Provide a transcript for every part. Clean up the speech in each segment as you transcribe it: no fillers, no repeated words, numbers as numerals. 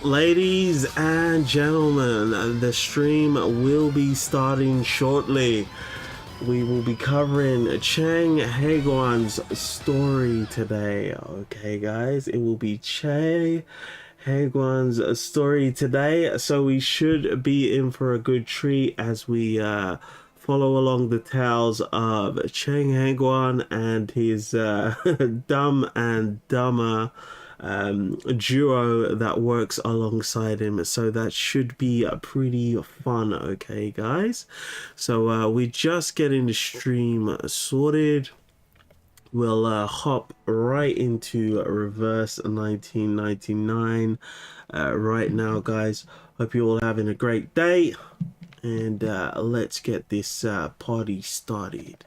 Ladies and gentlemen, the stream will be starting shortly. We will be covering Chang Heguan's story today. Okay, guys, it will be Chang Heguan's story today, so we should be in for a good treat as we follow along the tales of Cheng Heguan and his dumb and dumber duo that works alongside him. So that should be pretty fun. Okay, guys, so we just getting the stream sorted. We'll hop right into reverse 1999 right now, guys. Hope you're all having a great day, and let's get this party started.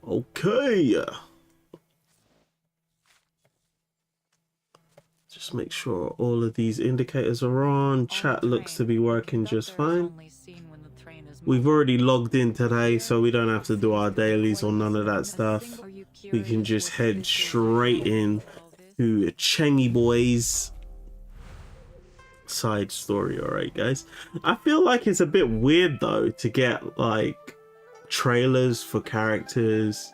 Okay, just make sure all of these indicators are on. Chat looks to be working just fine. We've already logged in today, so we don't have to do our dailies or none of that stuff. We can just head straight in to Chengy Boy's side story. Alright, guys, I feel like it's a bit weird though to get like trailers for characters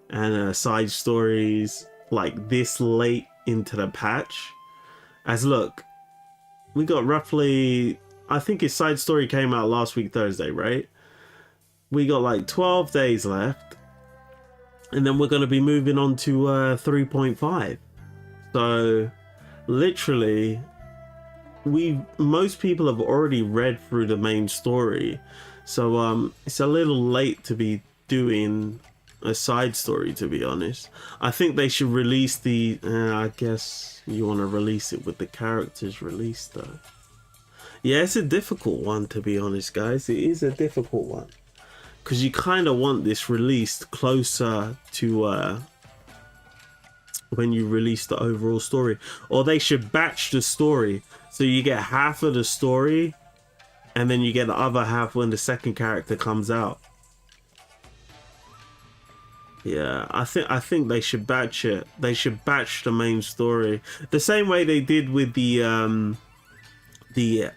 and side stories like this late into the patch. As look, we got roughly, I think his side story came out last week Thursday, right? We got like 12 days left, and then we're going to be moving on to 3.5. so literally most people have already read through the main story, so it's a little late to be doing a side story, to be honest. I think they should release the I guess you want to release it with the characters released though. Yeah, it's a difficult one, to be honest, guys. It is a difficult one because you kind of want this released closer to when you release the overall story, or they should batch the story so you get half of the story and then you get the other half when the second character comes out. Yeah, I think they should batch it. They should batch the main story the same way they did with the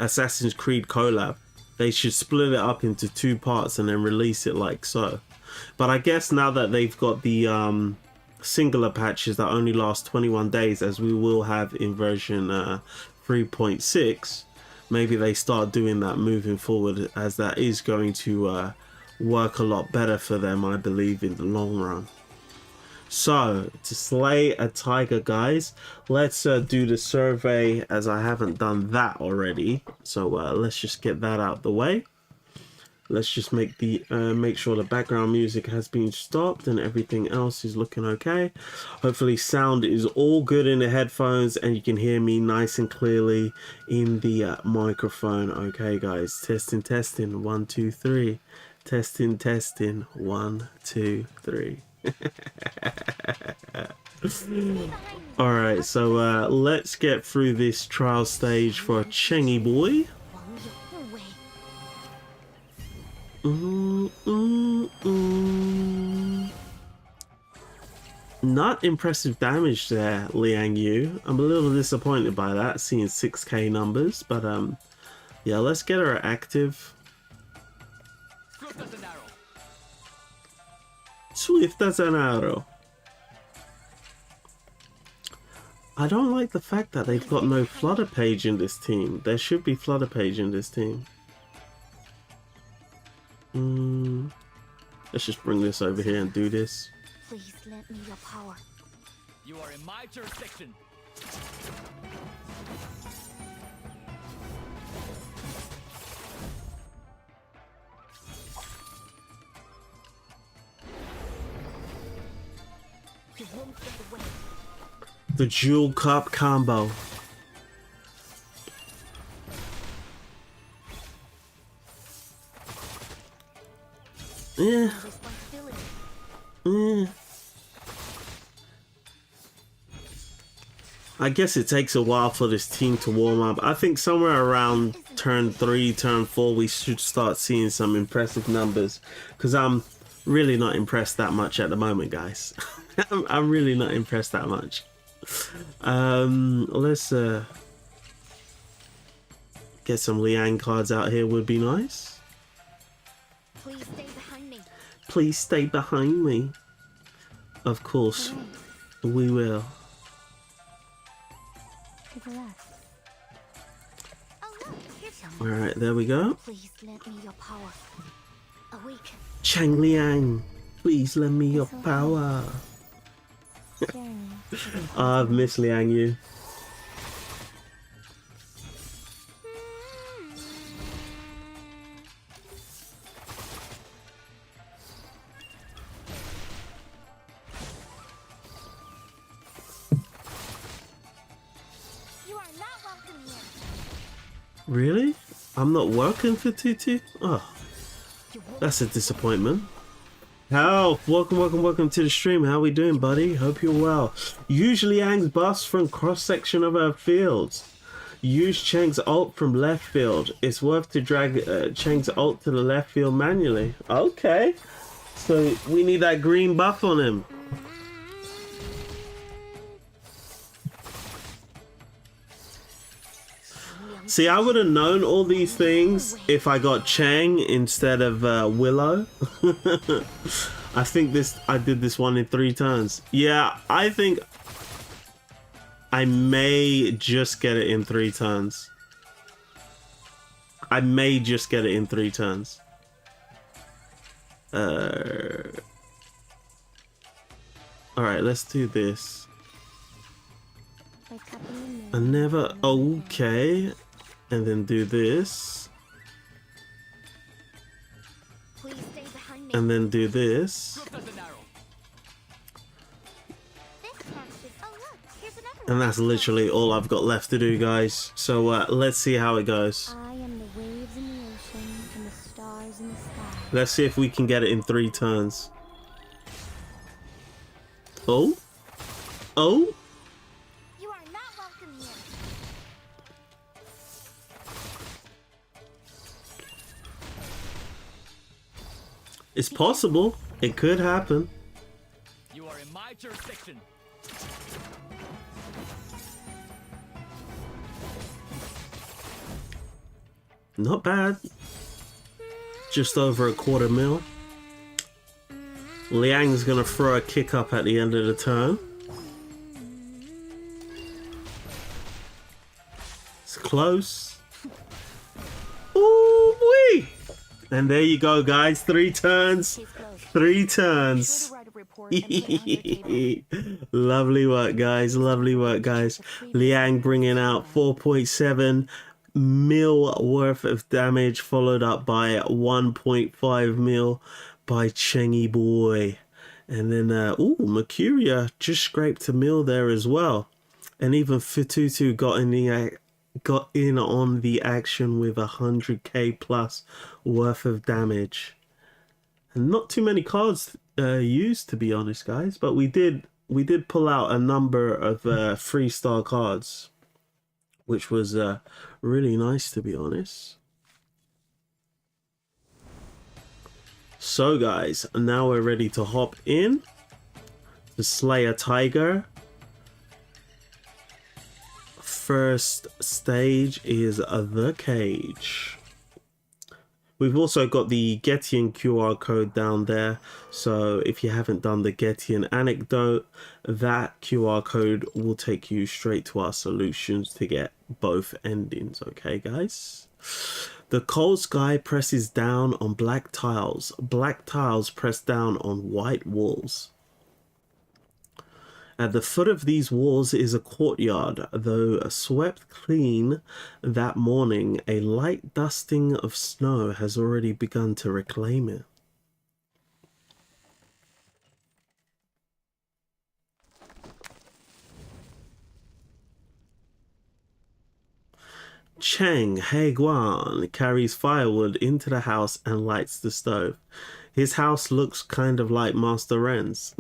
Assassin's Creed collab. They should split it up into 2 parts and then release it like so. But I guess now that they've got the singular patches that only last 21 days, as we will have in version 3.6, maybe they start doing that moving forward, as that is going to work a lot better for them, I believe, in the long run. So to slay a tiger, guys, let's do the survey, as I haven't done that already. So let's just get that out the way. Let's just make the make sure the background music has been stopped and everything else is looking okay. Hopefully sound is all good in the headphones and you can hear me nice and clearly in the microphone. Okay, guys, testing 1 2 3. Testing 1 2 3. All right, so let's get through this trial stage for Chengy Boy. Not impressive damage there, Liang Yu. I'm a little disappointed by that, seeing 6k numbers, but yeah, let's get her active. Swift as an arrow. I don't like the fact that they've got no flutter page in this team. There should be flutter page in this team. Let's just bring this over here and do this. Please lend me your power. You are in my jurisdiction. The Duel Cup combo. Yeah. I guess it takes a while for this team to warm up. I think somewhere around turn 3, turn 4, we should start seeing some impressive numbers. Because I'm really not impressed that much at the moment, guys. I'm really not impressed that much. Let's Get some Liang cards out here would be nice. Please stay behind me. Please stay behind me. Of course, we will. To the left. Oh look, here's some. Alright, there we go. Please lend me your power. Awaken. Chang Liang, please lend me your power. I've missed Liang you. You are not welcome here. Really? I'm not working for Tutu? Oh, that's a disappointment. How? Welcome to the stream. How we doing, buddy? Hope you're well. Usually Liang's buffs from cross-section of our fields. Use Cheng's ult from left field. It's worth to drag Cheng's ult to the left field manually. Okay. So we need that green buff on him. See, I would have known all these things if I got Chang instead of Willow. I think I did this one in 3 turns. Yeah, I think I may just get it in 3 turns. I may just get it in 3 turns. Alright, let's do this. I never... Okay. And then do this. Please stay behind me. And then do this. Swift as an arrow. This matches. Oh look, here's another And one. that's literally all I've got left to do, guys. So let's see how it goes. I am the waves in the ocean and the stars in the sky. Let's see if we can get it in 3 turns. Oh? Oh? You are not welcome here. It's possible. It could happen. You are in my jurisdiction. Not bad. Just over a $250,000. Liang's gonna throw a kick up at the end of the turn. It's close. Ooh wee! And there you go, guys. 3 turns. Case closed. 3 turns. Sure to write a report and put it on your table. Lovely work, guys. Lovely work, guys. Liang bringing out 4.7 mil worth of damage, followed up by 1.5 mil by Chengy boy. And then, Mercuria just scraped a mil there as well. And even Fitutu got in on the action with 100k plus worth of damage. And not too many cards used, to be honest, guys, but we did pull out a number of 3-star cards, which was really nice, to be honest. So guys, now we're ready to hop in to slay a tiger. First stage is the cage. We've also got the Getian QR code down there, so if you haven't done the Getian anecdote, that QR code will take you straight to our solutions to get both endings. Okay guys, the cold sky presses down on black tiles press down on white walls. At the foot of these walls is a courtyard, though swept clean that morning, a light dusting of snow has already begun to reclaim it. Cheng Heguan carries firewood into the house and lights the stove. His house looks kind of like Master Ren's.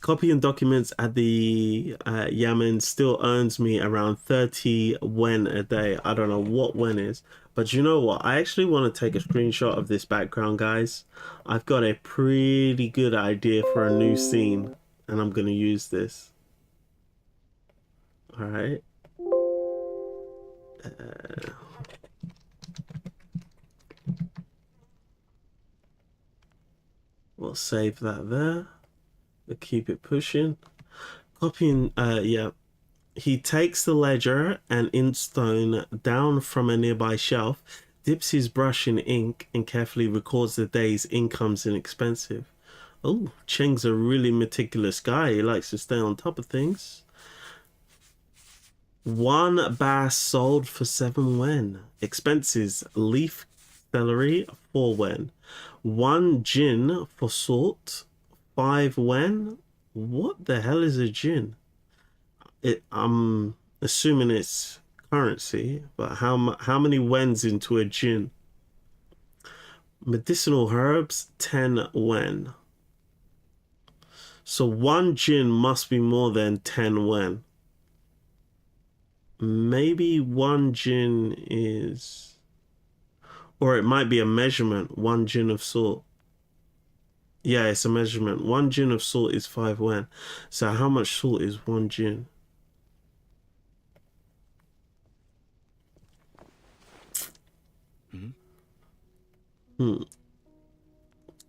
Copying documents at the Yamen still earns me around 30 wen a day. I don't know what wen is, but you know what? I actually want to take a screenshot of this background, guys. I've got a pretty good idea for a new scene, and I'm going to use this. All right. We'll save that there. We'll keep it pushing. Copying, yeah. He takes the ledger and inkstone down from a nearby shelf, dips his brush in ink, and carefully records the day's incomes and expenses. Oh, Cheng's a really meticulous guy. He likes to stay on top of things. 1 bass sold for 7 wen. Expenses: leaf celery, 4 wen. 1 gin for salt, 5 wen. What the hell is a gin? I'm assuming it's currency, but how many wens into a gin? Medicinal herbs, 10 wen. So 1 gin must be more than 10 wen. Maybe 1 gin is, or it might be a measurement. 1 gin of salt. Yeah, it's a measurement. 1 gin of salt is 5 wen. So how much salt is 1 gin?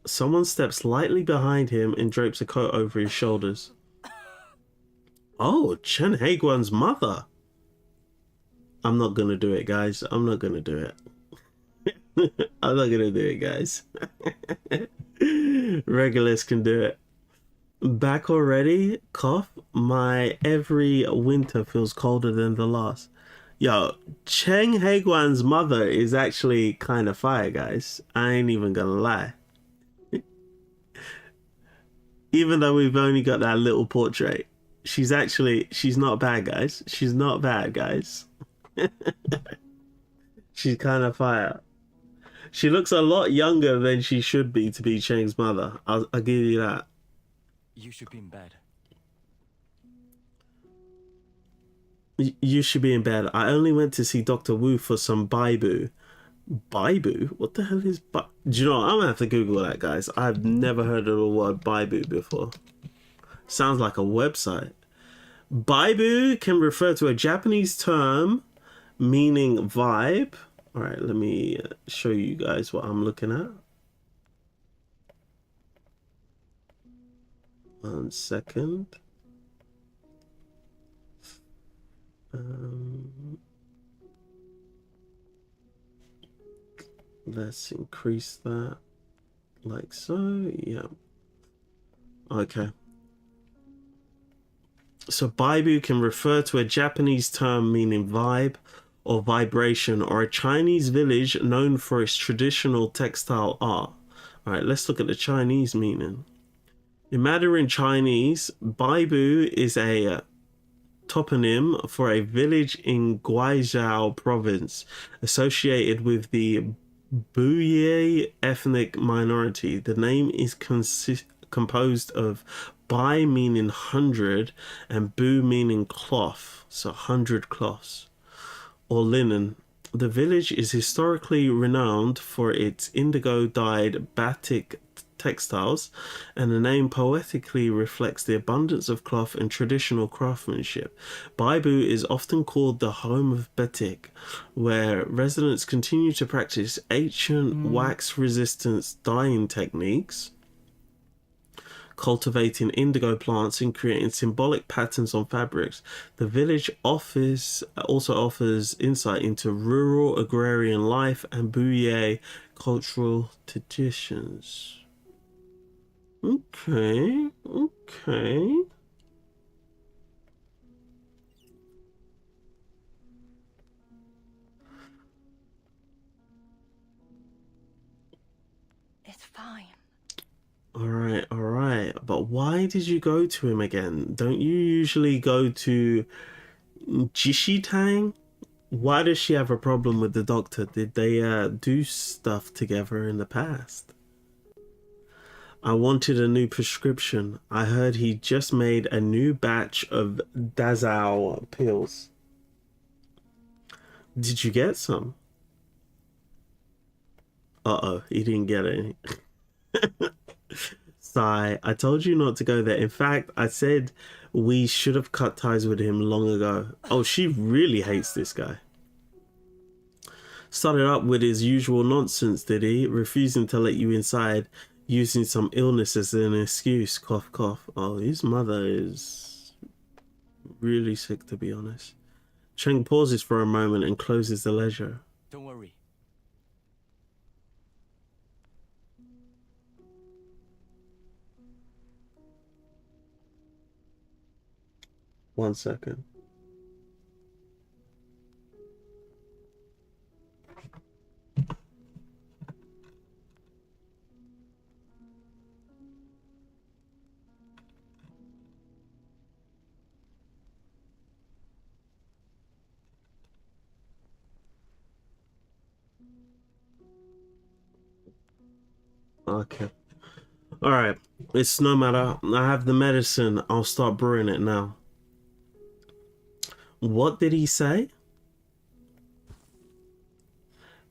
Someone steps lightly behind him and drapes a coat over his shoulders. Oh, Chen Heguan's mother. I'm not gonna do it, guys. I'm not gonna do it. I'm not gonna do it, guys. Regulars can do it. Back already? Cough. My every winter feels colder than the last. Yo, Cheng Heguan's mother is actually kind of fire, guys. I ain't even gonna lie. Even though we've only got that little portrait, she's not bad, guys. She's not bad, guys. She's kind of fire. She looks a lot younger than she should be to be Cheng's mother. I'll give you that. You should be in bed. You should be in bed. I only went to see Dr. Wu for some Baibu. Baibu? What the hell is Do you know what? I'm gonna have to Google that, guys. I've never heard of the word Baibu before. Sounds like a website. Baibu can refer to a Japanese term meaning vibe. Alright, let me show you guys what I'm looking at. 1 second. Let's increase that like so. Yeah. Okay. So Baibu can refer to a Japanese term meaning vibe or vibration, or a Chinese village known for its traditional textile art. All right, let's look at the Chinese meaning. In Mandarin Chinese, Baibu is a toponym for a village in Guizhou province associated with the Buyei ethnic minority. The name is composed of Bai meaning 100 and Bu meaning cloth, so 100 cloths, or linen. The village is historically renowned for its indigo-dyed batik textiles, and the name poetically reflects the abundance of cloth and traditional craftsmanship. Baibu is often called the home of batik, where residents continue to practice ancient wax-resistant dyeing techniques, cultivating indigo plants and creating symbolic patterns on fabrics. The village also offers insight into rural agrarian life and Buyei cultural traditions. Okay. It's fine. All right. But why did you go to him again? Don't you usually go to Jishitang? Why does she have a problem with the doctor? Did they do stuff together in the past? I wanted a new prescription. I heard he just made a new batch of Dazao pills. Did you get some? Uh-oh, he didn't get any. Sigh. I told you not to go there. In fact, I said we should have cut ties with him long ago. Oh, she really hates this guy. Started up with his usual nonsense, did he? Refusing to let you inside, using some illness as an excuse. Cough, cough. Oh, his mother is really sick, to be honest. Cheng pauses for a moment and closes the ledger. Don't worry. One second. Okay. Alright. It's no matter. I have the medicine. I'll start brewing it now. What did he say?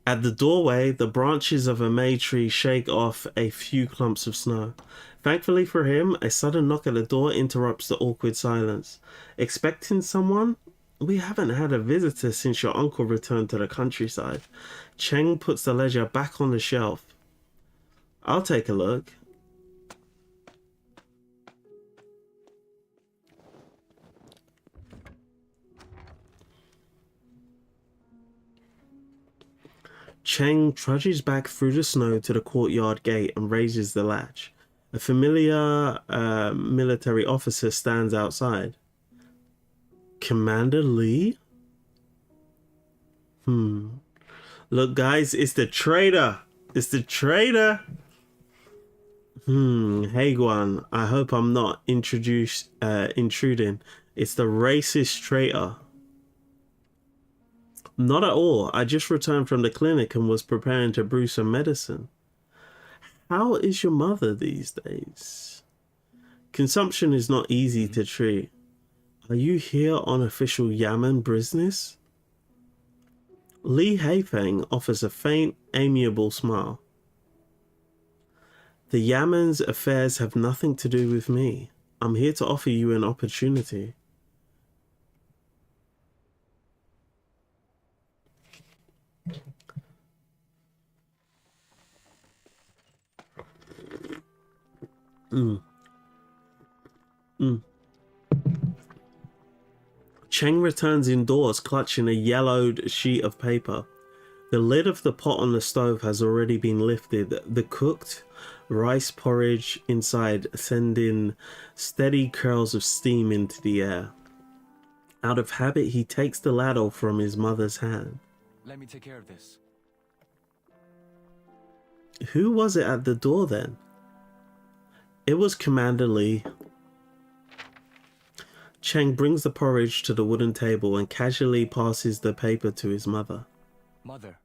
At the doorway, the branches of a may tree shake off a few clumps of snow. Thankfully for him, a sudden knock at the door interrupts the awkward silence. Expecting someone? We haven't had a visitor since your uncle returned to the countryside. Cheng puts the ledger back on the shelf. I'll take a look. Cheng trudges back through the snow to the courtyard gate and raises the latch. A familiar military officer stands outside. Commander Lee? Look, guys, it's the traitor. It's the traitor. Heguan, I hope I'm not intruding. It's the racist traitor. Not at all. I just returned from the clinic and was preparing to brew some medicine. How is your mother these days? Consumption is not easy to treat. Are you here on official Yamen business? Li Heifeng offers a faint, amiable smile. The Yamen's affairs have nothing to do with me. I'm here to offer you an opportunity. Cheng returns indoors clutching a yellowed sheet of paper. The lid of the pot on the stove has already been lifted. The cooked rice porridge inside sending steady curls of steam into the air. Out of habit, he takes the ladle from his mother's hand. Let me take care of this. Who was it at the door then? It was Commander Lee. Cheng brings the porridge to the wooden table and casually passes the paper to his mother. Mother.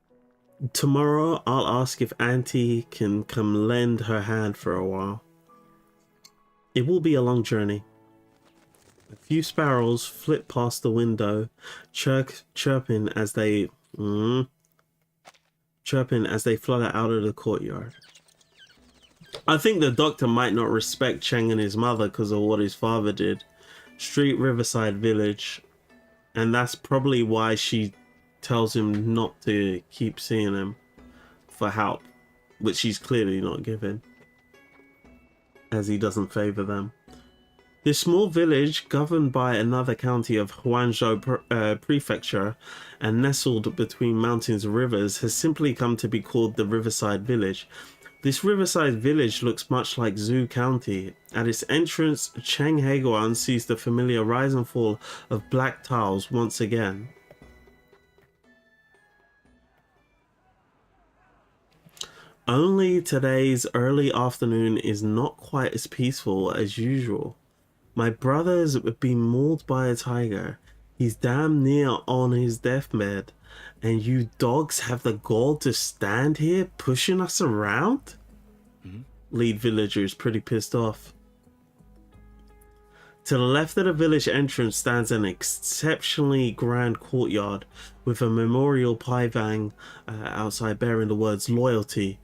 Tomorrow, I'll ask if Auntie can come lend her hand for a while. It will be a long journey. A few sparrows flit past the window, chirping as they flutter out of the courtyard. I think the doctor might not respect Cheng and his mother because of what his father did. Street Riverside village, and that's probably why she tells him not to keep seeing him for help, which she's clearly not giving, as he doesn't favor them. This small village, governed by another county of Huanzhou Prefecture and nestled between mountains and rivers, has simply come to be called the Riverside Village. This Riverside Village looks much like Zhou County. At its entrance, Cheng Heguan sees the familiar rise and fall of black tiles once again. Only today's early afternoon is not quite as peaceful as usual. My brother's been mauled by a tiger. He's damn near on his deathbed. And you dogs have the gall to stand here pushing us around? Lead villager is pretty pissed off. To the left of the village entrance stands an exceptionally grand courtyard with a memorial paivang outside bearing the words loyalty.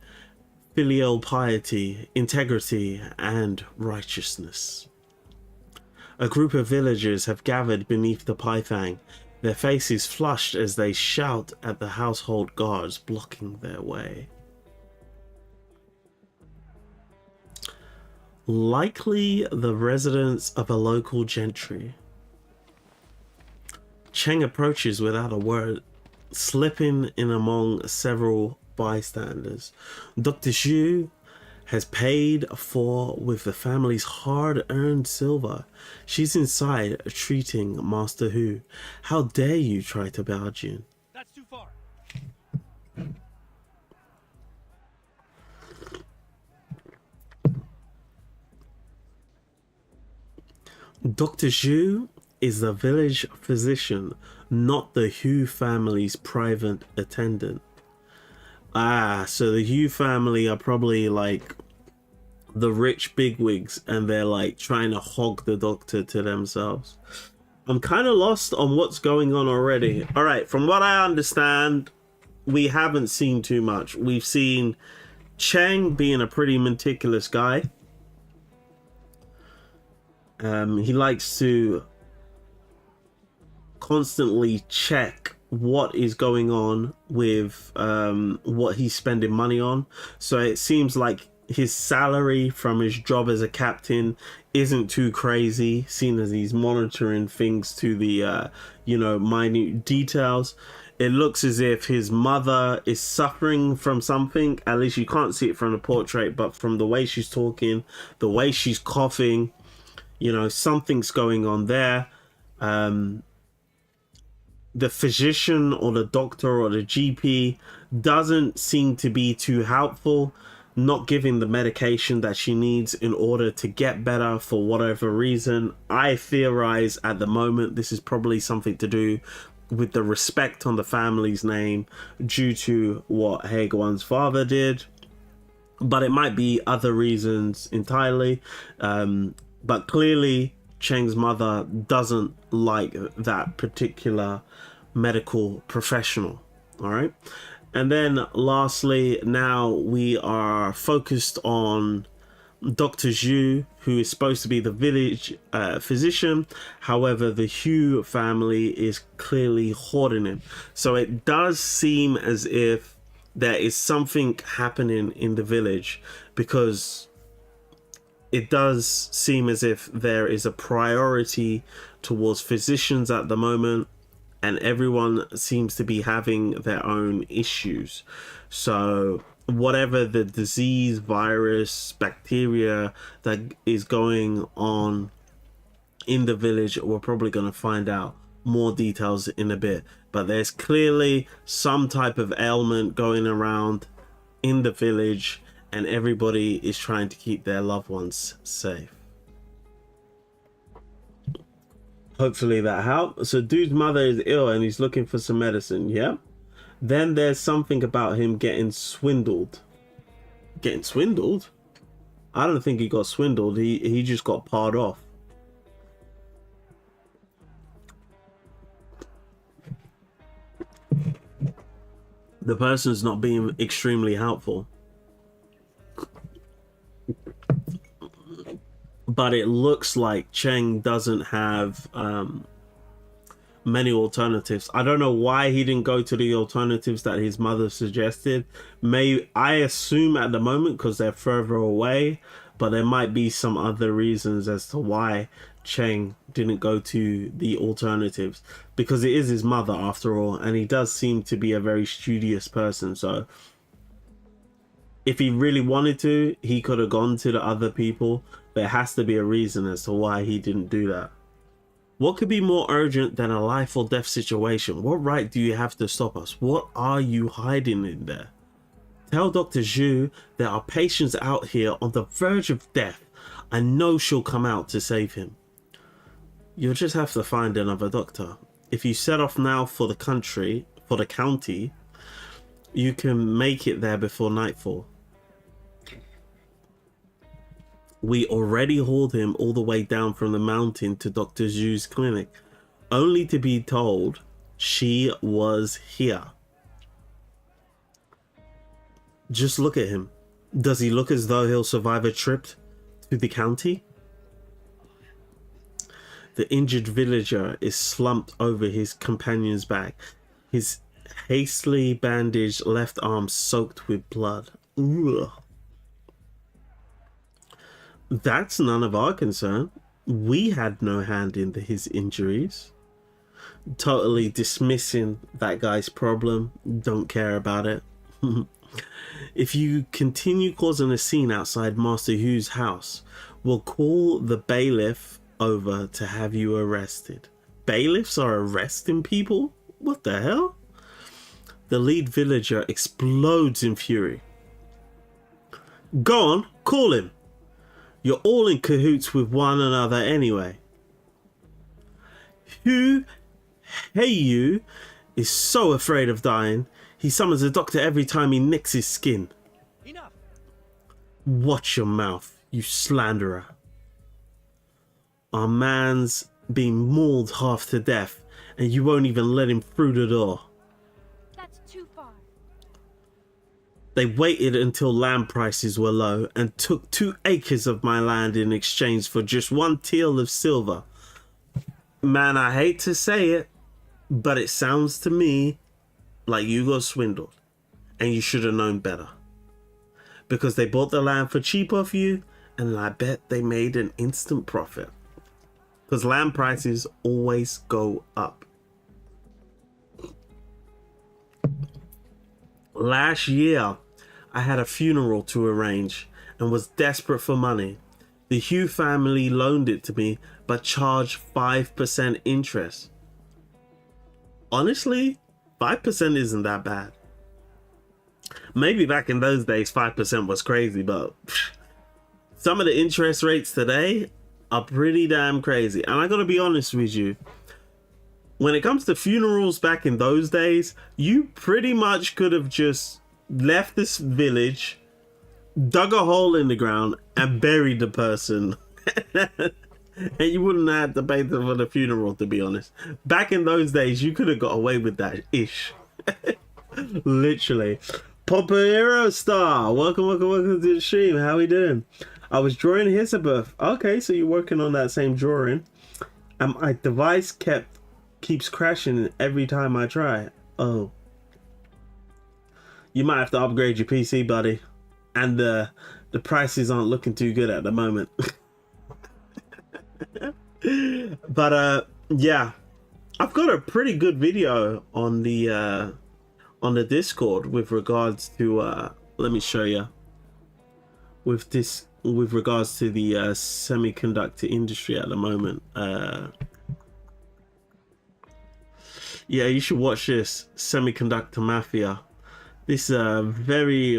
filial piety, integrity, and righteousness. A group of villagers have gathered beneath the pythang, their faces flushed as they shout at the household guards blocking their way. Likely the residence of a local gentry. Cheng approaches without a word, slipping in among several bystanders. Dr. Zhou has paid for with the family's hard-earned silver. She's inside treating Master Hu. How dare you try to barge in? That's too far. Dr. Zhou is the village physician, not the Hu family's private attendant. Ah, so the Hu family are probably like the rich bigwigs and they're like trying to hog the doctor to themselves. I'm kind of lost on what's going on already. All right, from what I understand, we haven't seen too much. We've seen Cheng being a pretty meticulous guy. He likes to constantly check what is going on with what he's spending money on. So it seems like his salary from his job as a captain isn't too crazy, seeing as he's monitoring things to the minute details. It looks as if his mother is suffering from something. At least you can't see it from the portrait, but from the way she's talking, the way she's coughing, something's going on there. The physician or the doctor or the GP doesn't seem to be too helpful, not giving the medication that she needs in order to get better for whatever reason. I theorize at the moment this is probably something to do with the respect on the family's name due to what Heguan's father did, but it might be other reasons entirely. But clearly Cheng's mother doesn't like that particular medical professional. All right. And then lastly, now we are focused on Dr. Zhou, who is supposed to be the village physician. However, the Hu family is clearly hoarding him. So it does seem as if there is something happening in the village, because it does seem as if there is a priority towards physicians at the moment, and everyone seems to be having their own issues. So whatever the disease, virus, bacteria that is going on in the village, we're probably going to find out more details in a bit. But there's clearly some type of ailment going around in the village, and everybody is trying to keep their loved ones safe. Hopefully that helped. So dude's mother is ill and he's looking for some medicine. Yeah. Then there's something about him getting swindled. Getting swindled? I don't think he got swindled. He just got parred off. The person's not being extremely helpful. But it looks like Cheng doesn't have many alternatives. I don't know why he didn't go to the alternatives that his mother suggested. I assume at the moment because they're further away, but there might be some other reasons as to why Cheng didn't go to the alternatives, because it is his mother after all, and he does seem to be a very studious person. So if he really wanted to, he could have gone to the other people. There has to be a reason as to why he didn't do that. What could be more urgent than a life or death situation? What right do you have to stop us? What are you hiding in there? Tell Dr. Zhou there are patients out here on the verge of death. I know she'll come out to save him. You'll just have to find another doctor. If you set off now for the county, you can make it there before nightfall. We already hauled him all the way down from the mountain to Dr. Zhu's clinic, only to be told she was here. Just look at him. Does he look as though he'll survive a trip to the county? The injured villager is slumped over his companion's back, his hastily bandaged left arm soaked with blood. Ugh. That's none of our concern. We had no hand in his injuries. Totally dismissing that guy's problem. Don't care about it. If you continue causing a scene outside Master Hu's house, we'll call the bailiff over to have you arrested. Bailiffs are arresting people? What the hell? The lead villager explodes in fury. Go on, call him. You're all in cahoots with one another anyway. Hu Heyu is so afraid of dying, he summons a doctor every time he nicks his skin. Enough. Watch your mouth, you slanderer. Our man's been mauled half to death, and you won't even let him through the door. That's too far. They waited until land prices were low and took 2 acres of my land in exchange for just 1 teal of silver. Man, I hate to say it, but it sounds to me like you got swindled and you should have known better. Because they bought the land for cheap off you, and I bet they made an instant profit. Because land prices always go up. Last year, I had a funeral to arrange and was desperate for money. The Hu family loaned it to me, but charged 5% interest. Honestly, 5% isn't that bad. Maybe back in those days, 5% was crazy, but some of the interest rates today are pretty damn crazy. And I gotta be honest with you, when it comes to funerals back in those days, you pretty much could have just left this village, dug a hole in the ground, and buried the person. And you wouldn't have to pay for the funeral, to be honest. Back in those days, you could have got away with that ish. Literally. Papa Hero Star, welcome to the stream. How we doing? I was drawing Elizabeth. Okay, so you're working on that same drawing. And my device keeps crashing every time I try. Oh. You might have to upgrade your PC, buddy. And the prices aren't looking too good at the moment. But yeah, I've got a pretty good video on the Discord with regards to let me show you, with regards to the semiconductor industry at the moment. Yeah, you should watch this, Semiconductor Mafia. This very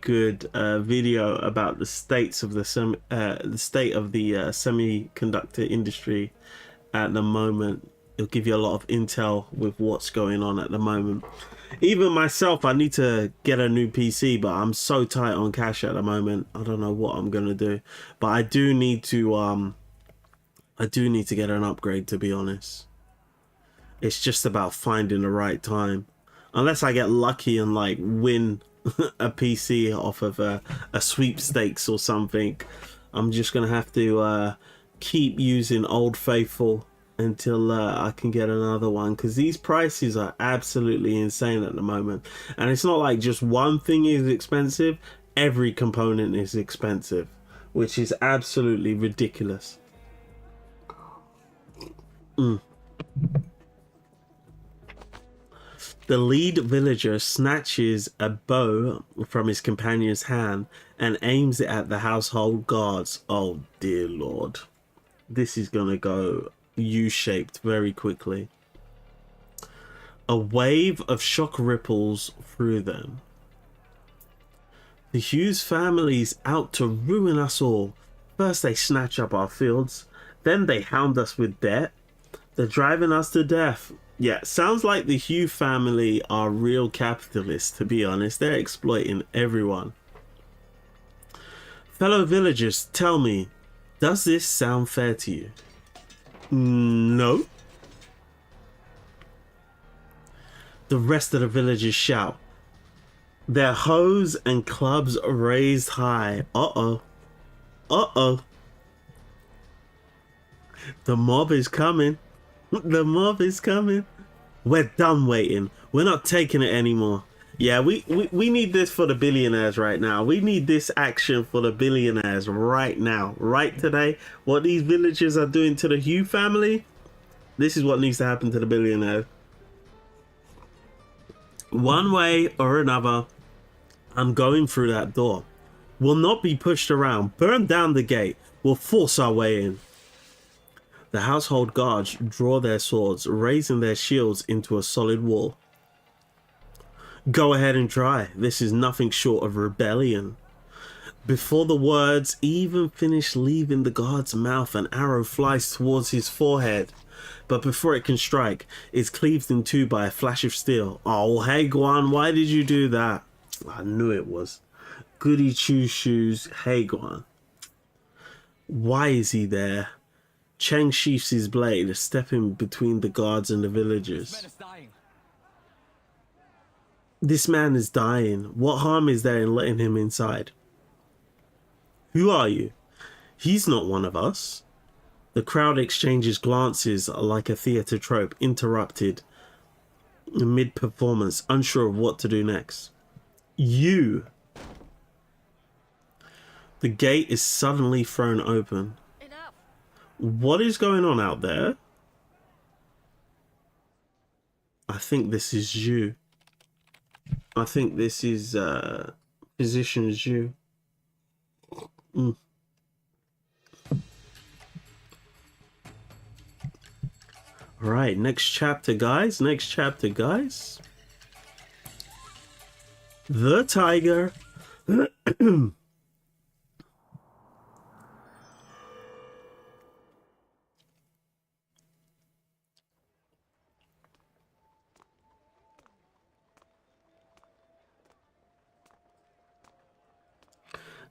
good video about the state of the semiconductor industry at the moment. It'll give you a lot of intel with what's going on at the moment. Even myself, I need to get a new PC, but I'm so tight on cash at the moment. I don't know what I'm gonna do, but I do need to get an upgrade, to be honest. It's just about finding the right time. Unless I get lucky and like win a PC off of a sweepstakes or something, I'm just gonna have to keep using Old Faithful until I can get another one, because these prices are absolutely insane at the moment. And it's not like just one thing is expensive, every component is expensive, which is absolutely ridiculous. The lead villager snatches a bow from his companion's hand and aims it at the household guards. Oh dear lord. This is gonna go U-shaped very quickly. A wave of shock ripples through them. The Hughes family's out to ruin us all. First they snatch up our fields, then they hound us with debt. They're driving us to death. Yeah, sounds like the Hugh family are real capitalists, to be honest. They're exploiting everyone. Fellow villagers, tell me, does this sound fair to you? No. The rest of the villagers shout, Their hose and clubs raised high. Uh-oh. Uh-oh. The mob is coming. The mob is coming. We're done waiting. We're not taking it anymore. Yeah, we need this for the billionaires right now. We need this action for the billionaires right now. Right today. What these villagers are doing to the Hugh family, this is what needs to happen to the billionaires. One way or another, I'm going through that door. We'll not be pushed around. Burn down the gate. We'll force our way in. The household guards draw their swords, raising their shields into a solid wall. Go ahead and try. This is nothing short of rebellion. Before the words even finish leaving the guard's mouth, an arrow flies towards his forehead. But before it can strike, it's cleaved in two by a flash of steel. Oh, Heguan, why did you do that? I knew it was. Goody Two Shoes, Heguan. Why is he there? Cheng sheaths his blade, stepping between the guards and the villagers. This man is dying. What harm is there in letting him inside? Who are you? He's not one of us. The crowd exchanges glances like a theatre trope, interrupted mid-performance, unsure of what to do next. You. The gate is suddenly thrown open. Enough. What is going on out there? I think this is Zhou. I think this is Physician Zhou. Alright, next chapter, guys. Next chapter, guys. The tiger.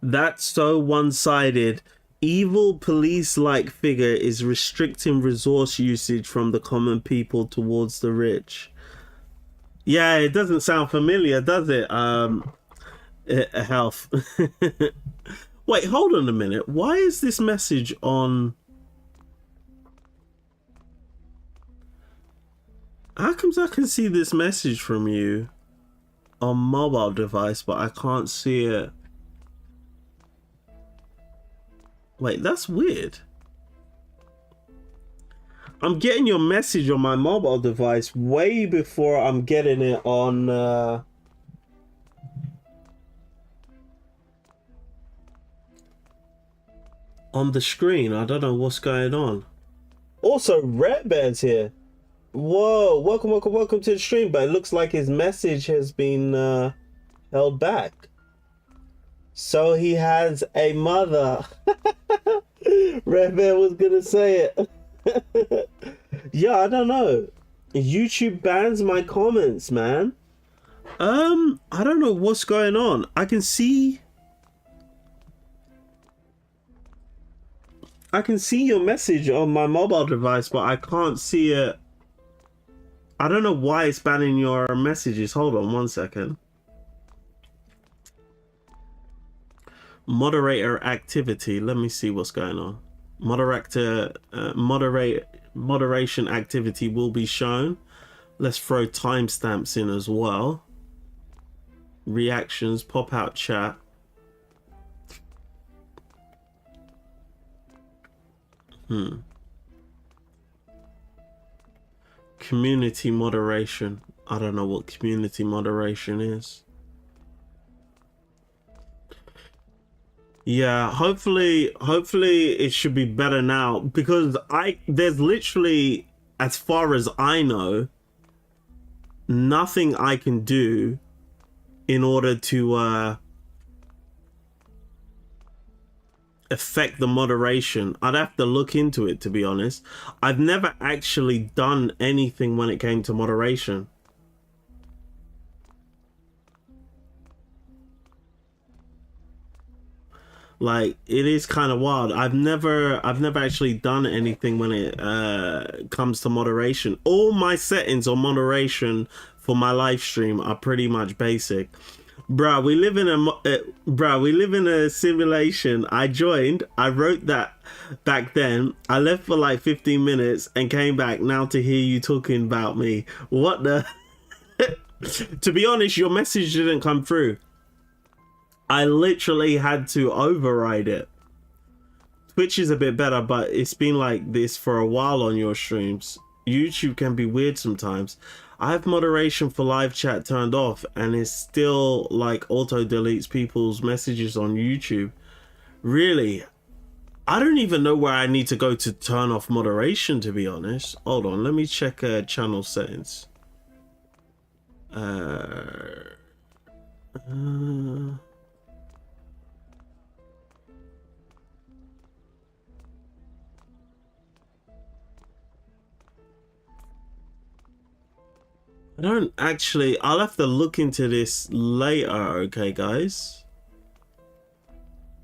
That's so one-sided. Evil police-like figure is restricting resource usage from the common people towards the rich. Yeah, it doesn't sound familiar, does it? Health. Wait, hold on a minute. Why is this message on... How comes I can see this message from you on mobile device, but I can't see it? Wait, that's weird. I'm getting your message on my mobile device way before I'm getting it on the screen. I don't know what's going on. Also, Red Bear's here. Whoa, welcome to the stream, but it looks like his message has been held back. So he has a mother. Red Bear was gonna say it. Yeah, I don't know. YouTube bans my comments, man. I don't know what's going on. I can see your message on my mobile device, but I can't see it. I don't know why it's banning your messages. Hold on one second. Moderator activity. Let me see what's going on. Moderation activity will be shown. Let's throw timestamps in as well. Reactions, pop out chat. Community moderation. I don't know what community moderation is. Yeah, hopefully it should be better now, because there's literally, as far as I know, nothing I can do in order to affect the moderation. I'd have to look into it, to be honest. I've never actually done anything when it came to moderation. Like, it is kind of wild. I've never actually done anything when it comes to moderation. All my settings on moderation for my live stream are pretty much basic. Bruh, we live in a simulation. I joined. I wrote that back then. I left for like 15 minutes and came back now to hear you talking about me. What the? To be honest, your message didn't come through. I literally had to override it. Twitch is a bit better, but it's been like this for a while on your streams. YouTube can be weird sometimes. I have moderation for live chat turned off and it still like auto deletes people's messages on YouTube. Really? I don't even know where I need to go to turn off moderation, to be honest. Hold on, let me check channel settings. I don't actually, I'll have to look into this later, okay guys?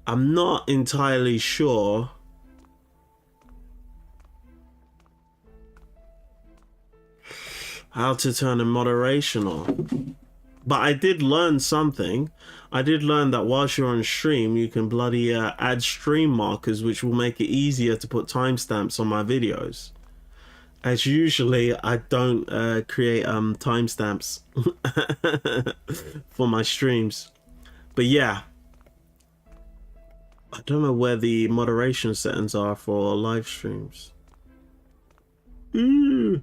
I'm not entirely sure. How to turn a moderation on. But I did learn something. I did learn that whilst you're on stream, you can bloody add stream markers, which will make it easier to put timestamps on my videos. As usually, I don't create timestamps for my streams. But yeah, I don't know where the moderation settings are for live streams. Yeah,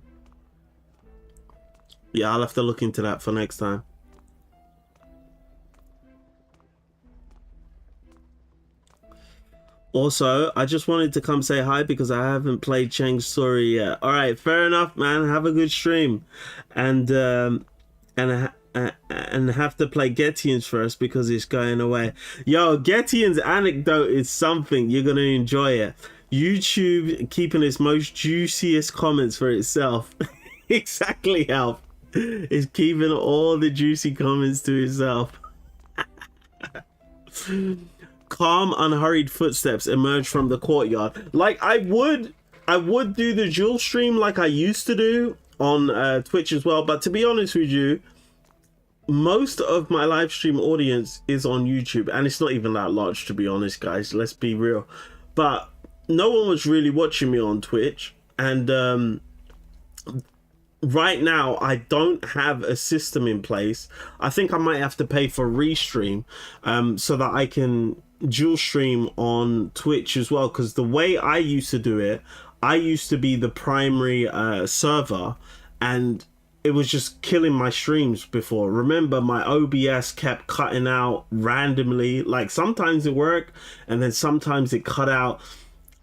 I'll have to look into that for next time. Also, I just wanted to come say hi because I haven't played Cheng's story yet. All right, fair enough, man. Have a good stream, and have to play Getian's first because it's going away. Yo, Getian's anecdote is something you're gonna enjoy it. YouTube keeping its most juiciest comments for itself. Exactly, Alf. It's keeping all the juicy comments to itself. Calm, unhurried footsteps emerge from the courtyard. Like I would do the dual stream like I used to do on Twitch as well. But to be honest with you, most of my live stream audience is on YouTube, and it's not even that large, to be honest, guys. Let's be real. But no one was really watching me on Twitch, and right now I don't have a system in place. I think I might have to pay for Restream so that I can dual stream on Twitch as well, because the way I used to do it, I used to be the primary server, and it was just killing my streams before. Remember, my OBS kept cutting out randomly. Like sometimes it worked and then sometimes it cut out.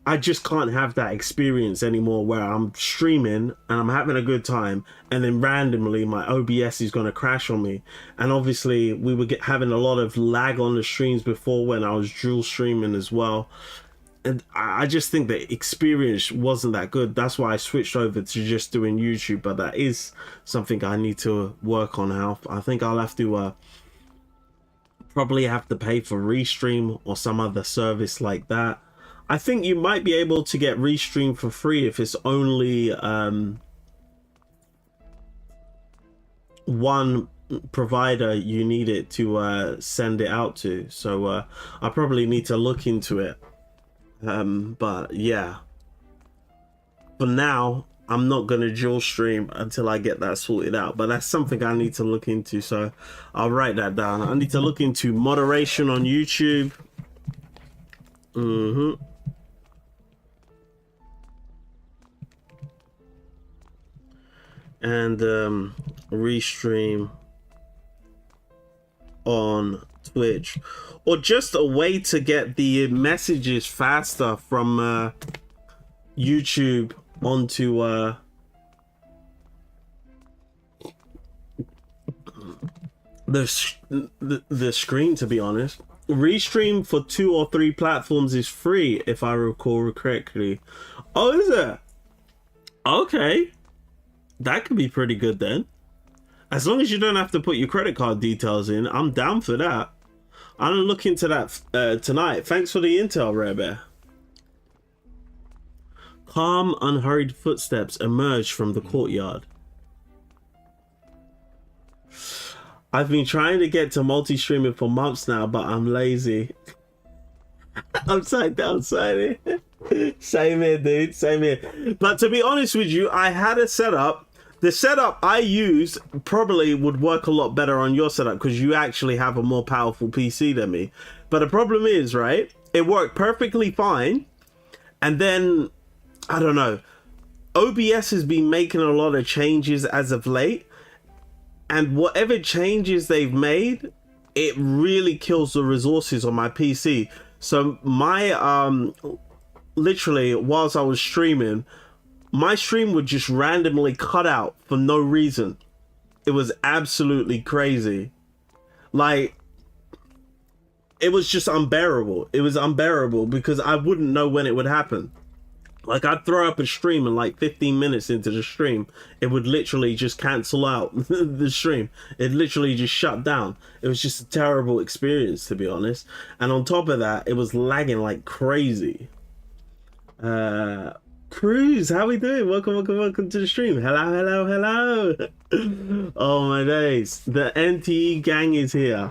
I just can't have that experience anymore where I'm streaming and I'm having a good time and then randomly my OBS is going to crash on me. And obviously we were having a lot of lag on the streams before when I was dual streaming as well. And I just think the experience wasn't that good. That's why I switched over to just doing YouTube. But that is something I need to work on, Alf. I think I'll have to probably have to pay for Restream or some other service like that. I think you might be able to get Restream for free if it's only one provider you need it to send it out to. So I probably need to look into it. But yeah, for now, I'm not going to dual stream until I get that sorted out. But that's something I need to look into. So I'll write that down. I need to look into moderation on YouTube. And Restream on Twitch, or just a way to get the messages faster from YouTube onto the screen. To be honest, Restream for 2 or 3 platforms is free if I recall correctly. Oh, is it? Okay. That could be pretty good then. As long as you don't have to put your credit card details in, I'm down for that. I'm gonna look into that tonight. Thanks for the intel, Rare Bear. Calm, unhurried footsteps emerge from the courtyard. I've been trying to get to multi-streaming for months now, but I'm lazy. Upside down, side here. Same here, dude. Same here. But to be honest with you, I had a setup. The setup I used probably would work a lot better on your setup because you actually have a more powerful PC than me. But the problem is, right, it worked perfectly fine. And then, I don't know, OBS has been making a lot of changes as of late. And whatever changes they've made, it really kills the resources on my PC. So my, literally, whilst I was streaming, my stream would just randomly cut out for no reason. It was absolutely crazy. Like, it was just unbearable. It was unbearable because I wouldn't know when it would happen. Like, I'd throw up a stream and like 15 minutes into the stream, it would literally just cancel out the stream. It literally just shut down. It was just a terrible experience, to be honest. And on top of that, it was lagging like crazy. Cruz, how we doing? Welcome to the stream. Hello. Oh my days. The NTE gang is here.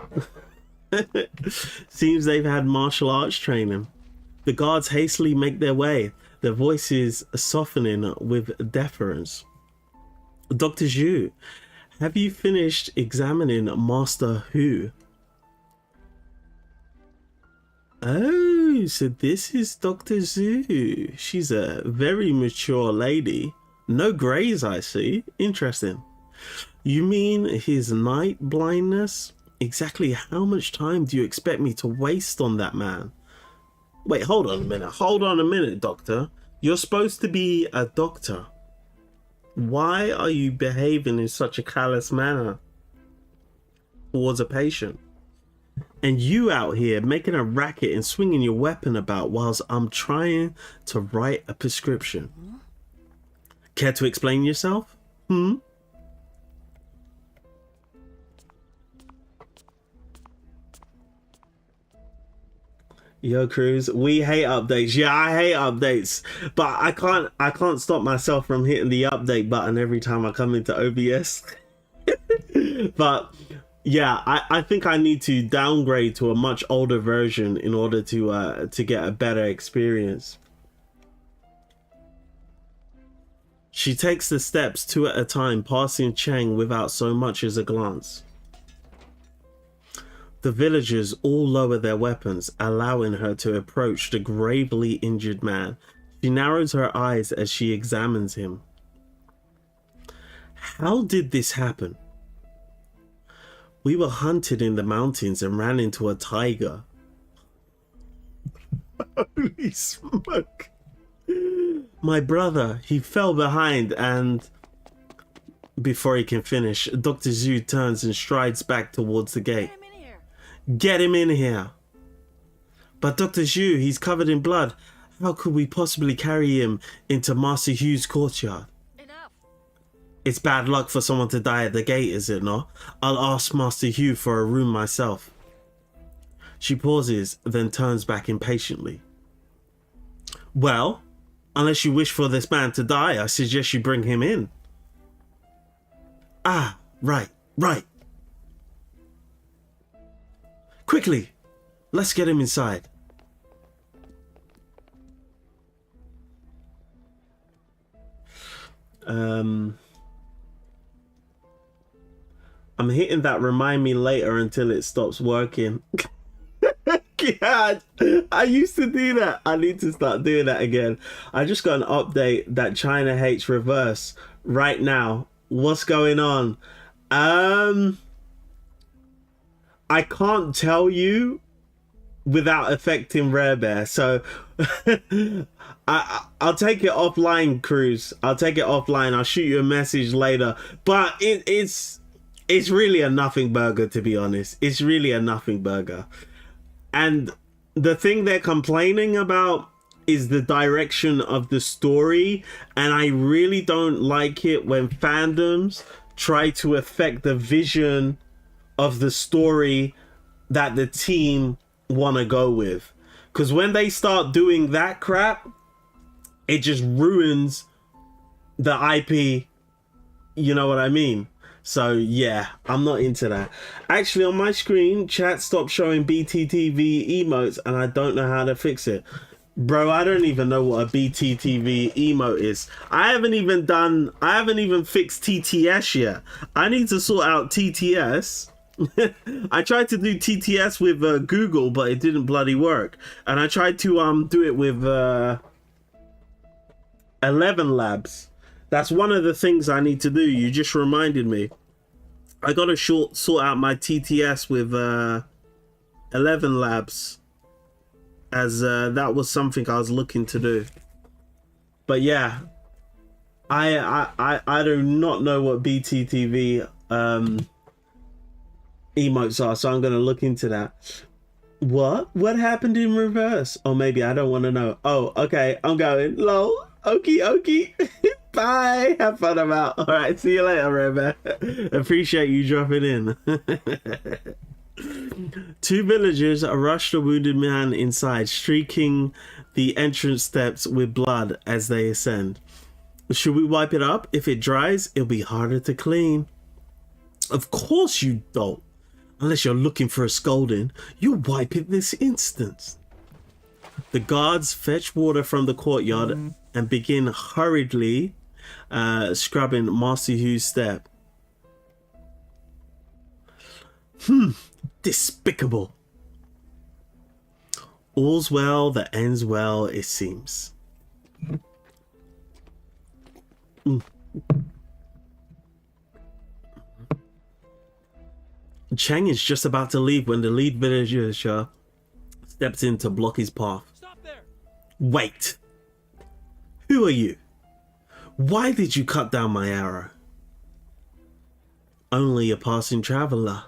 Seems they've had martial arts training. The guards hastily make their way, their voices softening with deference. Dr. Zhou, have you finished examining Master Hu? Oh, so this is Dr. Zhou. She's a very mature lady. No greys, I see. Interesting. You mean his night blindness? Exactly how much time do you expect me to waste on that man? Wait, hold on a minute, doctor. You're supposed to be a doctor. Why are you behaving in such a callous manner towards a patient? And you out here making a racket and swinging your weapon about whilst I'm trying to write a prescription. Care to explain yourself? Yo, Cruz, we hate updates. Yeah, I hate updates, but I can't stop myself from hitting the update button every time I come into OBS. But yeah, I think I need to downgrade to a much older version in order to get a better experience. She takes the steps 2 at a time, passing Cheng without so much as a glance. The villagers all lower their weapons, allowing her to approach the gravely injured man. She narrows her eyes as she examines him. How did this happen? We were hunted in the mountains and ran into a tiger. Holy smoke. My brother, he fell behind and... Before he can finish, Dr. Zhou turns and strides back towards the gate. Get him in here. But Dr. Zhou, he's covered in blood. How could we possibly carry him into Master Hugh's courtyard? Enough. It's bad luck for someone to die at the gate, is it not? I'll ask Master Hugh for a room myself. She pauses, then turns back impatiently. Well, unless you wish for this man to die, I suggest you bring him in. Ah, right. Quickly, let's get him inside. I'm hitting that remind me later until it stops working. God, I used to do that. I need to start doing that again. I just got an update that China hates reverse right now. What's going on? I can't tell you without affecting Rare Bear, so I'll take it offline, Cruz. I'll take it offline. I'll shoot you a message later. But it's really a nothing burger, to be honest. It's really a nothing burger. And the thing they're complaining about is the direction of the story, and I really don't like it when fandoms try to affect the vision of the story that the team want to go with. Because when they start doing that crap, it just ruins the IP. You know what I mean? So yeah, I'm not into that. Actually, on my screen, chat stopped showing BTTV emotes, and I don't know how to fix it. Bro, I don't even know what a BTTV emote is. I haven't even fixed TTS yet. I need to sort out TTS. I tried to do TTS with Google, but it didn't bloody work. And I tried to do it with 11 Labs. That's one of the things I need to do. You just reminded me. I gotta sort out my TTS with 11 Labs, as that was something I was looking to do. But yeah, I do not know what BTTV emotes are, so I'm gonna look into that. What happened in reverse? Or maybe I don't want to know. Oh, okay, I'm going. Lol. Okie dokie. Bye. Have fun. I'm out. All right. See you later, Reba. Appreciate you dropping in. Two villagers rush the wounded man inside, streaking the entrance steps with blood as they ascend. Should we wipe it up? If it dries, it'll be harder to clean. Of course you don't. Unless you're looking for a scolding, you wipe it this instant. The guards fetch water from the courtyard and begin hurriedly scrubbing Master Hugh's step. Despicable. All's well that ends well, it seems. Cheng is just about to leave when the lead villager steps in to block his path. Stop there. Wait. Who are you? Why did you cut down my arrow? Only a passing traveler.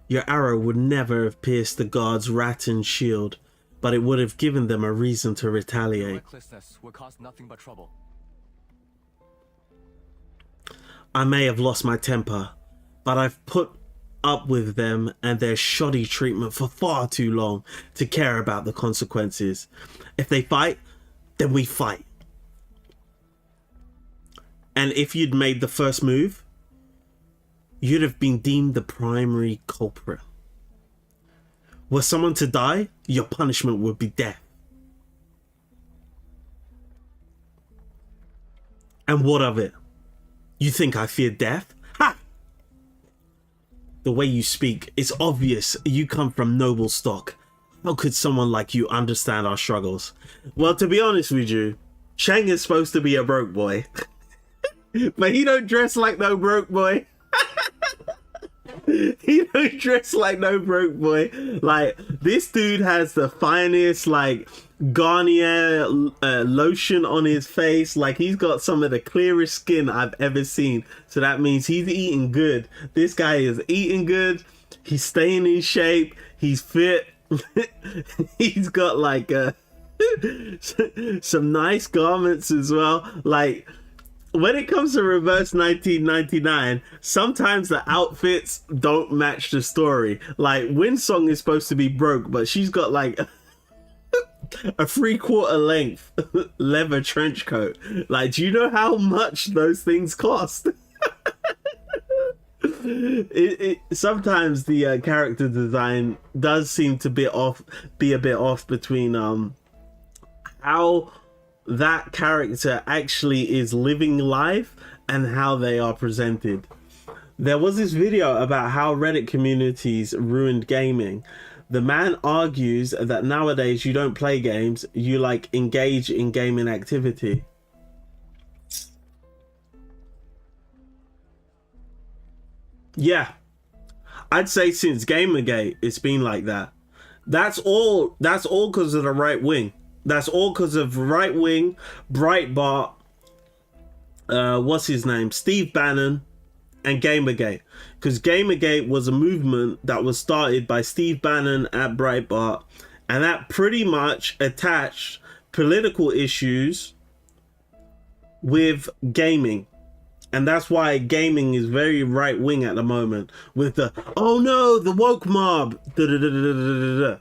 Your arrow would never have pierced the guard's rattan shield, but it would have given them a reason to retaliate. Recklessness will cause nothing but trouble. I may have lost my temper, but I've put up with them and their shoddy treatment for far too long to care about the consequences. If they fight, then we fight. And if you'd made the first move, you'd have been deemed the primary culprit. Were someone to die, your punishment would be death. And what of it? You think I fear death? Ha! The way you speak, it's obvious you come from noble stock. How could someone like you understand our struggles? Well, to be honest with you, Cheng is supposed to be a broke boy. But he don't dress like no broke boy. He don't dress like no broke boy. Like, this dude has the finest, like, Garnier lotion on his face. Like, he's got some of the clearest skin I've ever seen. So that means he's eating good. This guy is eating good. He's staying in shape. He's fit. He's got, like, some nice garments as well. Like, when it comes to Reverse 1999, sometimes the outfits don't match the story. Like, Winsong is supposed to be broke, but she's got like a 3/4 length leather trench coat. Like, do you know how much those things cost? Sometimes the character design does seem to be a bit off between how that character actually is living life and how they are presented. There was this video about how Reddit communities ruined gaming. The man argues that nowadays you don't play games, you like engage in gaming activity. Yeah, I'd say since Gamergate it's been like that. That's all because of the right wing. That's all because of right wing, Breitbart, what's his name, Steve Bannon, and Gamergate. Because Gamergate was a movement that was started by Steve Bannon at Breitbart, and that pretty much attached political issues with gaming. And that's why gaming is very right wing at the moment, with the, oh no, the woke mob, da da da da da da da.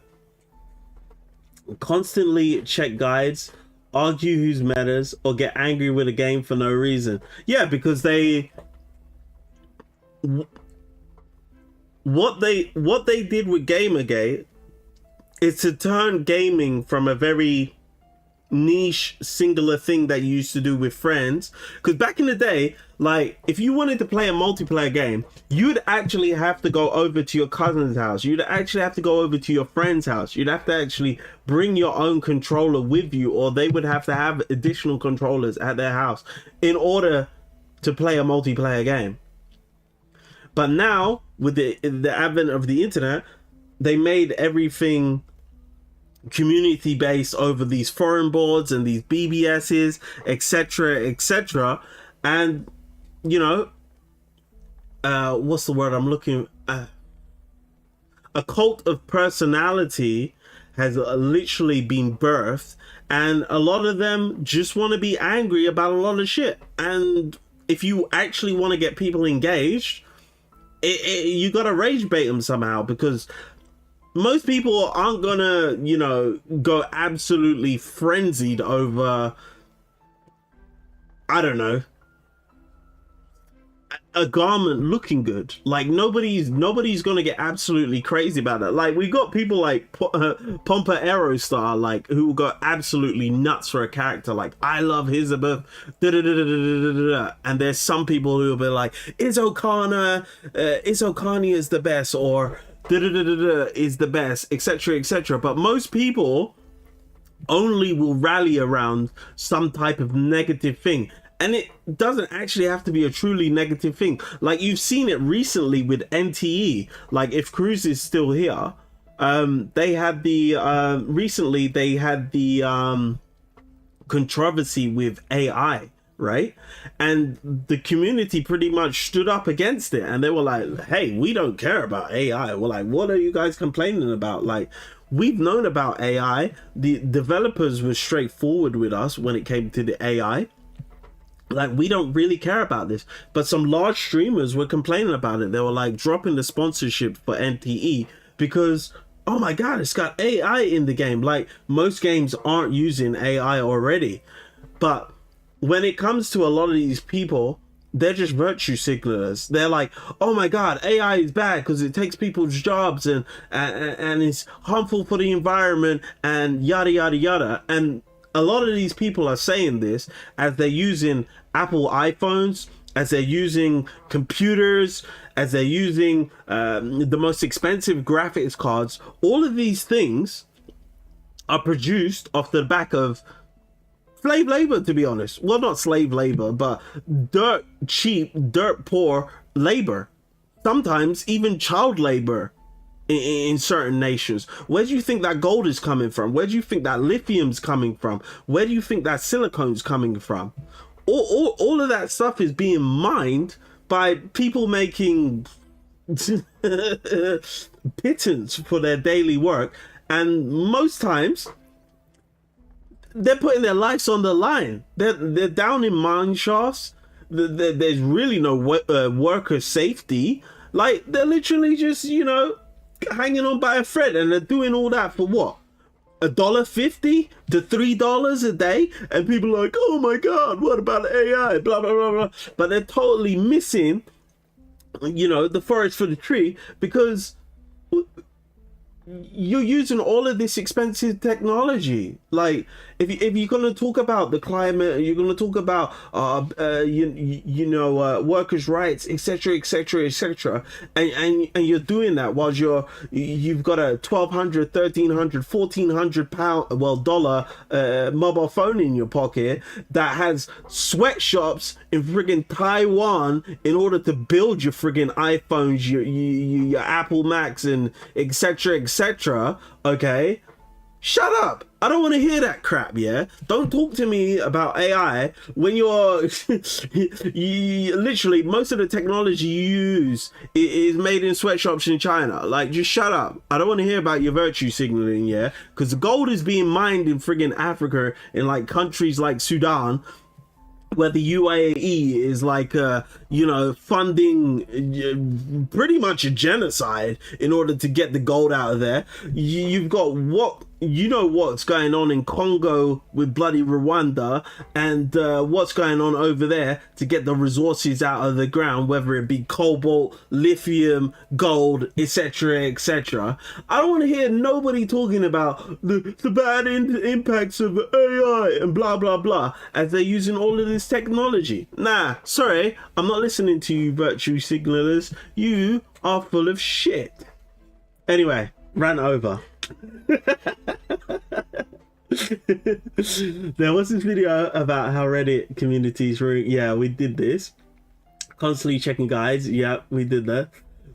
Constantly check guides, argue whose matters, or get angry with a game for no reason. Yeah, because they what they did with Gamergate is to turn gaming from a very niche singular thing that you used to do with friends, because back in the day, like, if you wanted to play a multiplayer game, you'd actually have to go over to your cousin's house, you'd actually have to go over to your friend's house, you'd have to actually bring your own controller with you, or they would have to have additional controllers at their house in order to play a multiplayer game. But now, with the advent of the internet, they made everything community based over these forum boards and these BBSs, etc. And you know, what's the word I'm looking a cult of personality has literally been birthed, and a lot of them just want to be angry about a lot of shit. And if you actually want to get people engaged, you gotta rage bait them somehow, because most people aren't gonna, you know, go absolutely frenzied over, I don't know, a garment looking good. Like, nobody's gonna get absolutely crazy about it. Like, we got people like Pompa Aerostar, like, who will go absolutely nuts for a character. Like, I love Elizabeth, and there's some people who will be like, Izokana is the best, or is the best, etc. But most people only will rally around some type of negative thing, and it doesn't actually have to be a truly negative thing. Like, you've seen it recently with NTE. Like, if Cruz is still here, they had the recently they had the controversy with AI, right? And the community pretty much stood up against it, and they were like, hey, we don't care about AI. We're like, what are you guys complaining about? Like, we've known about AI. The developers were straightforward with us when it came to the AI. Like, we don't really care about this. But some large streamers were complaining about it. They were like dropping the sponsorship for NTE because, oh my god, it's got AI in the game. Like, most games aren't using AI already. But when it comes to a lot of these people, they're just virtue signalers. They're like, oh my god, AI is bad because it takes people's jobs and it's harmful for the environment and yada yada yada. And a lot of these people are saying this as they're using Apple iPhones, as they're using computers, as they're using the most expensive graphics cards. All of these things are produced off the back of slave labor, to be honest. Well, not slave labor, but dirt cheap, dirt poor labor. Sometimes even child labor in certain nations. Where do you think that gold is coming from? Where do you think that lithium's coming from? Where do you think that silicone's coming from? All of that stuff is being mined by people making pittance for their daily work, and most times they're putting their lives on the line. They're down in mine shafts. There's really no worker safety. Like, they're literally just, you know, hanging on by a thread, and they're doing all that for what? $1.50 to $3 a day? And people are like, oh my god, what about AI? Blah blah blah blah. But they're totally missing, you know, the forest for the tree, because you're using all of this expensive technology. Like, if you're going to talk about the climate, you're going to talk about workers' rights, etc, and you're doing that while you've got a $1,200, $1,300, $1,400 dollar mobile phone in your pocket that has sweatshops in friggin' Taiwan in order to build your friggin' iPhones, your Apple Macs, and etc. Okay, shut up. I don't want to hear that crap. Yeah, don't talk to me about AI when you're literally most of the technology you use is made in sweatshops in China. Like, just shut up. I don't want to hear about your virtue signaling. Yeah, because the gold is being mined in friggin' Africa, in like countries like Sudan, where the UAE is like, funding pretty much a genocide in order to get the gold out of there. You've got what you know what's going on in Congo with bloody Rwanda, and what's going on over there to get the resources out of the ground, whether it be cobalt, lithium, gold, etc., etc. I don't want to hear nobody talking about the bad impacts of AI and blah blah blah as they're using all of this technology. Nah, sorry, I'm not listening to you virtue signalers. You are full of shit. Anyway, rant over. There was this video about how Reddit communities were, yeah, we did this, constantly checking guides. Yeah, we did that.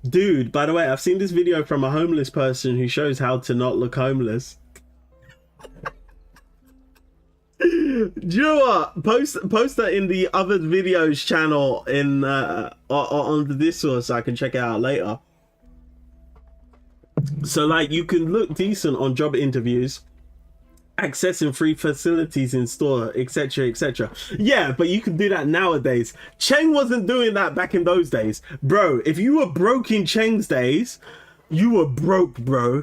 Dude, by the way, I've seen this video from a homeless person who shows how to not look homeless. Do you know what? Post that in the other videos channel in on the Discord so I can check it out later. So like, you can look decent on job interviews, accessing free facilities in store, etc., etc. Yeah, but you can do that nowadays. Cheng wasn't doing that back in those days, bro. If you were broke in Cheng's days, you were broke, bro.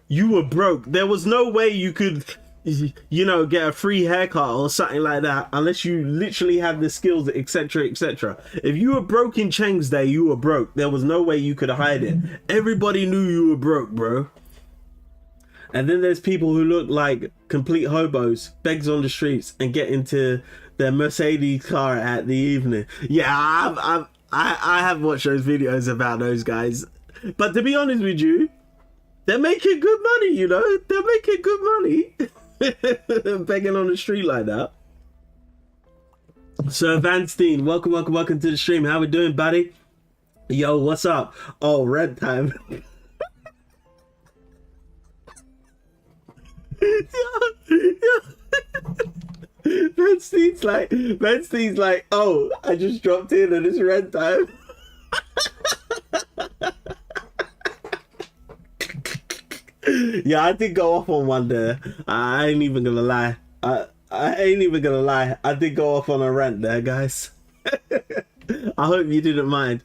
You were broke. There was no way you could, you know, get a free haircut or something like that unless you literally had the skills, etc., etc. If you were broke in Cheng's day, you were broke. There was no way you could hide it. Everybody knew you were broke, bro. And then there's people who look like complete hobos, begs on the streets, and get into their Mercedes car at the evening. Yeah, I have watched those videos about those guys. But to be honest with you, they're making good money, you know? They're making good money. Begging on the street like that. Sir Vanstein, welcome to the stream. How we doing, buddy? Yo, what's up? Oh, red time. Vanstein's like, oh, I just dropped in and it's red time. Yeah, I did go off on one there. I ain't even gonna lie. I ain't even gonna lie. I did go off on a rant there, guys. I hope you didn't mind.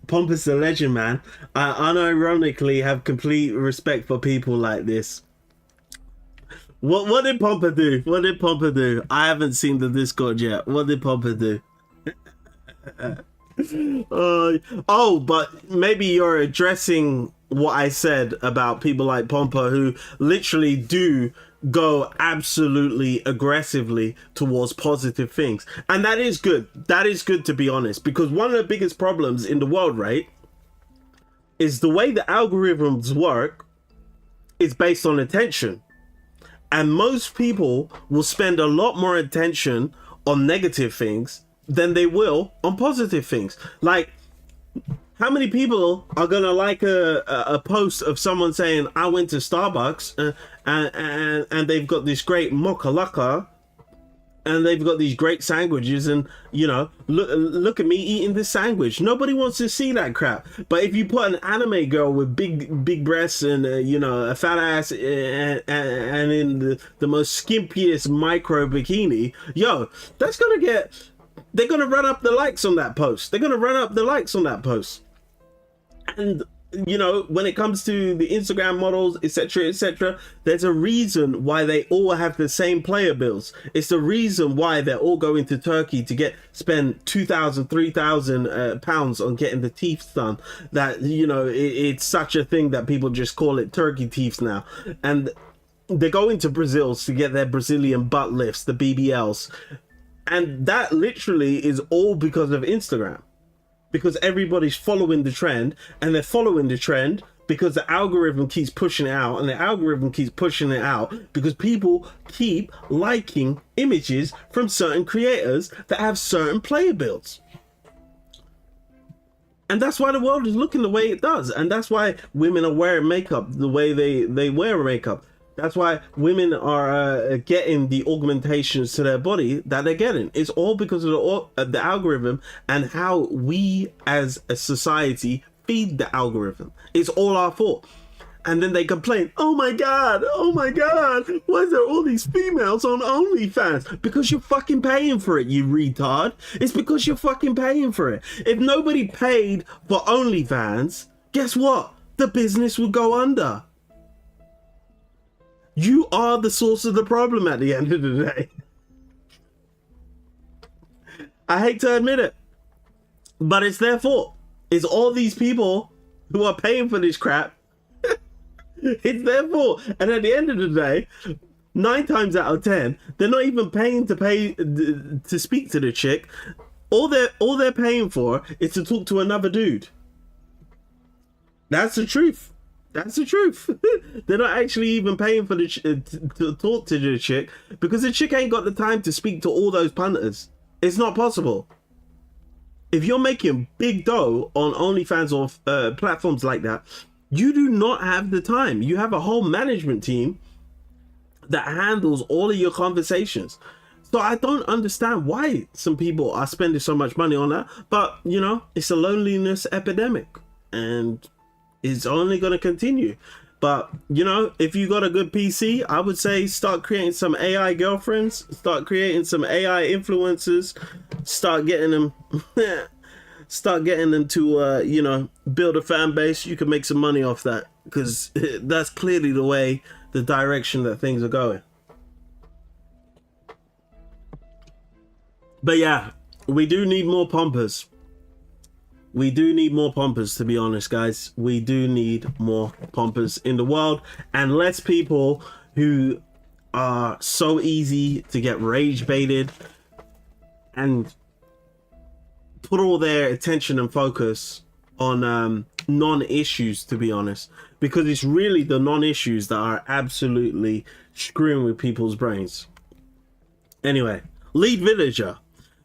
Pompous the legend, man. I unironically have complete respect for people like this. What did Pompa do? What did Pompa do? I haven't seen the Discord yet. What did Pompa do? Oh, but maybe you're addressing what I said about people like Pompa who literally do go absolutely aggressively towards positive things. And that is good. That is good, to be honest, because one of the biggest problems in the world, right, is the way the algorithms work is based on attention. And most people will spend a lot more attention on negative things than they will on positive things. Like, how many people are gonna like a post of someone saying, I went to Starbucks and they've got this great mocha laka and they've got these great sandwiches, and you know, look at me eating this sandwich. Nobody wants to see that crap. But if you put an anime girl with big breasts and you know, a fat ass and in the most skimpiest micro bikini, yo, that's gonna get, they're gonna run up the likes on that post. They're gonna run up the likes on that post. And you know, when it comes to the Instagram models, etc., etc., there's a reason why they all have the same player bills. It's the reason why they're all going to Turkey to spend 2,000, 3,000 pounds on getting the teeth done. That, you know, it's such a thing that people just call it turkey teeth now. And they're going to Brazil to get their Brazilian butt lifts, the BBLs. And that literally is all because of Instagram. Because everybody's following the trend, and they're following the trend because the algorithm keeps pushing it out, and the algorithm keeps pushing it out because people keep liking images from certain creators that have certain player builds. And that's why the world is looking the way it does. And that's why women are wearing makeup the way they wear makeup. That's why women are getting the augmentations to their body that they're getting. It's all because of the algorithm and how we as a society feed the algorithm. It's all our fault. And then they complain, oh my god, why is there all these females on OnlyFans? Because you're fucking paying for it, you retard. It's because you're fucking paying for it. If nobody paid for OnlyFans, guess what? The business would go under. You are the source of the problem at the end of the day. I hate to admit it, but it's their fault. It's all these people who are paying for this crap. It's their fault. And at the end of the day, 9 times out of 10, they're not even paying to speak to the chick. All they're paying for is to talk to another dude. That's the truth. That's the truth. They're not actually even paying for to talk to the chick because the chick ain't got the time to speak to all those punters. It's not possible. If you're making big dough on OnlyFans or platforms like that, you do not have the time. You have a whole management team that handles all of your conversations. So I don't understand why some people are spending so much money on that. But, you know, it's a loneliness epidemic. And it's only going to continue. But, you know, if you got a good PC, I would say start creating some AI girlfriends, start creating some AI influencers, start getting them to, you know, build a fan base. You can make some money off that because that's clearly the direction that things are going. But yeah, we do need more pompers. We do need more pompers, to be honest, guys. We do need more pompers in the world, and less people who are so easy to get rage baited and put all their attention and focus on non-issues, to be honest, because it's really the non-issues that are absolutely screwing with people's brains. Anyway, lead villager.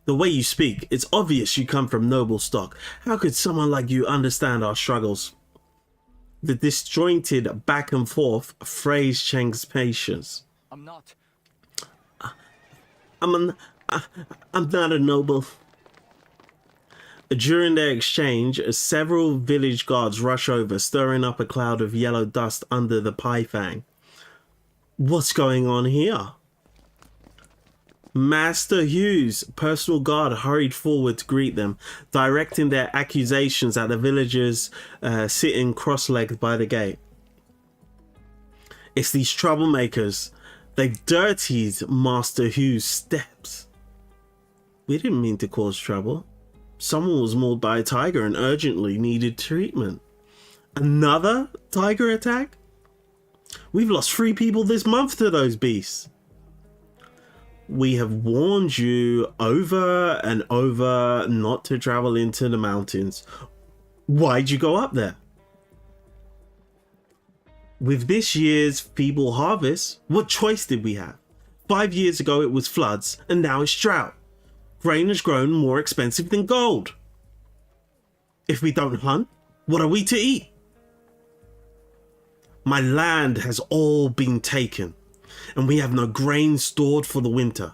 The way you speak, it's obvious you come from noble stock. How could someone like you understand our struggles? The disjointed back and forth phrase Cheng's patience. I'm not. I'm not a noble. During their exchange, several village guards rush over, stirring up a cloud of yellow dust under the Paifang. What's going on here? Master Hugh's personal guard hurried forward to greet them, directing their accusations at the villagers sitting cross-legged by the gate. It's these troublemakers. They've dirtied Master Hugh's steps. We didn't mean to cause trouble. Someone was mauled by a tiger and urgently needed treatment. Another tiger attack? We've lost 3 people this month to those beasts. We have warned you over and over not to travel into the mountains. Why'd you go up there? With this year's feeble harvest, what choice did we have? 5 years ago it was floods, and now it's drought. Grain has grown more expensive than gold. If we don't hunt, what are we to eat? My land has all been taken, and we have no grain stored for the winter.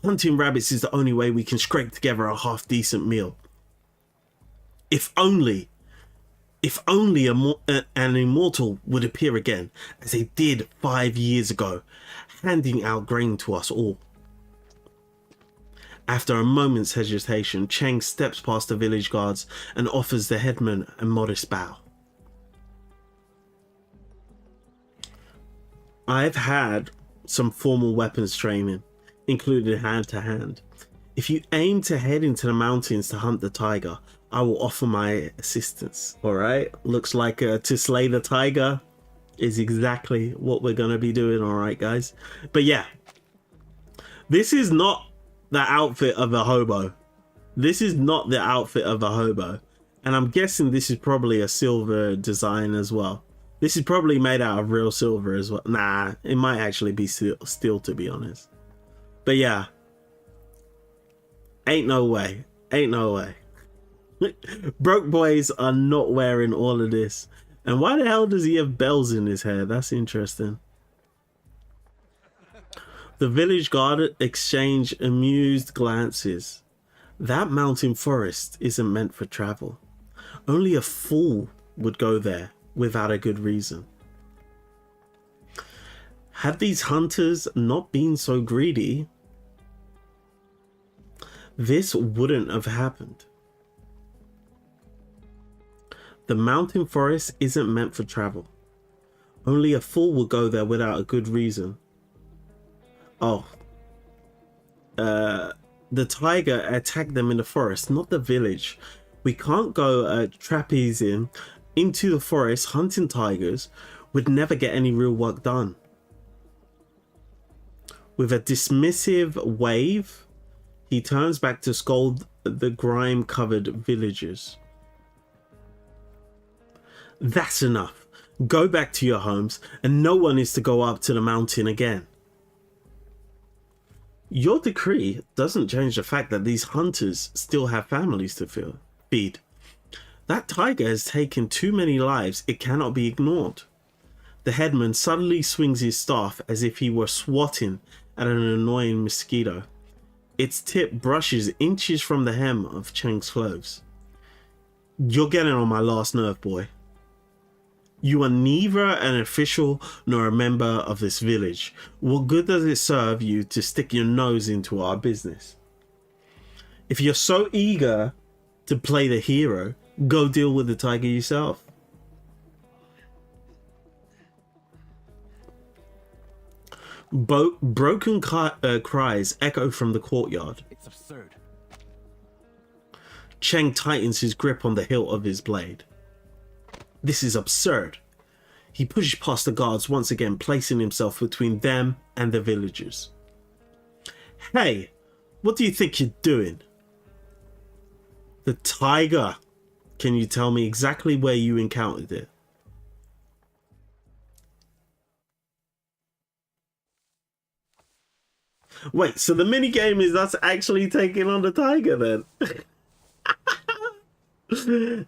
Hunting rabbits is the only way we can scrape together a half-decent meal. If only an immortal would appear again, as they did 5 years ago, handing out grain to us all. After a moment's hesitation, Cheng steps past the village guards and offers the headman a modest bow. I've had some formal weapons training, including hand-to-hand. If you aim to head into the mountains to hunt the tiger, I will offer my assistance. Alright, looks like to slay the tiger is exactly what we're going to be doing, alright guys. But yeah, this is not the outfit of a hobo. This is not the outfit of a hobo. And I'm guessing this is probably a silver design as well. This is probably made out of real silver as well. Nah, it might actually be steel, to be honest. But yeah, ain't no way. Ain't no way. Broke boys are not wearing all of this. And why the hell does he have bells in his hair? That's interesting. The village guard exchange amused glances. That mountain forest isn't meant for travel. Only a fool would go there without a good reason. Had these hunters not been so greedy, this wouldn't have happened. The mountain forest isn't meant for travel. Only a fool would go there without a good reason. Oh. The tiger attacked them in the forest, not the village. We can't go trapezing into the forest hunting tigers. We'd never get any real work done. With a dismissive wave, he turns back to scold the grime-covered villagers. That's enough. Go back to your homes, and no one is to go up to the mountain again. Your decree doesn't change the fact that these hunters still have families to feed. That tiger has taken too many lives. It cannot be ignored. The headman suddenly swings his staff as if he were swatting at an annoying mosquito. Its tip brushes inches from the hem of Cheng's clothes. You're getting on my last nerve, boy. You are neither an official nor a member of this village. What good does it serve you to stick your nose into our business? If you're so eager to play the hero, go deal with the tiger yourself. Broken cries echo from the courtyard. It's absurd. Cheng tightens his grip on the hilt of his blade. This is absurd. He pushes past the guards once again, placing himself between them and the villagers. Hey, what do you think you're doing? The tiger. Can you tell me exactly where you encountered it? Wait, so the minigame is us actually taking on the tiger then?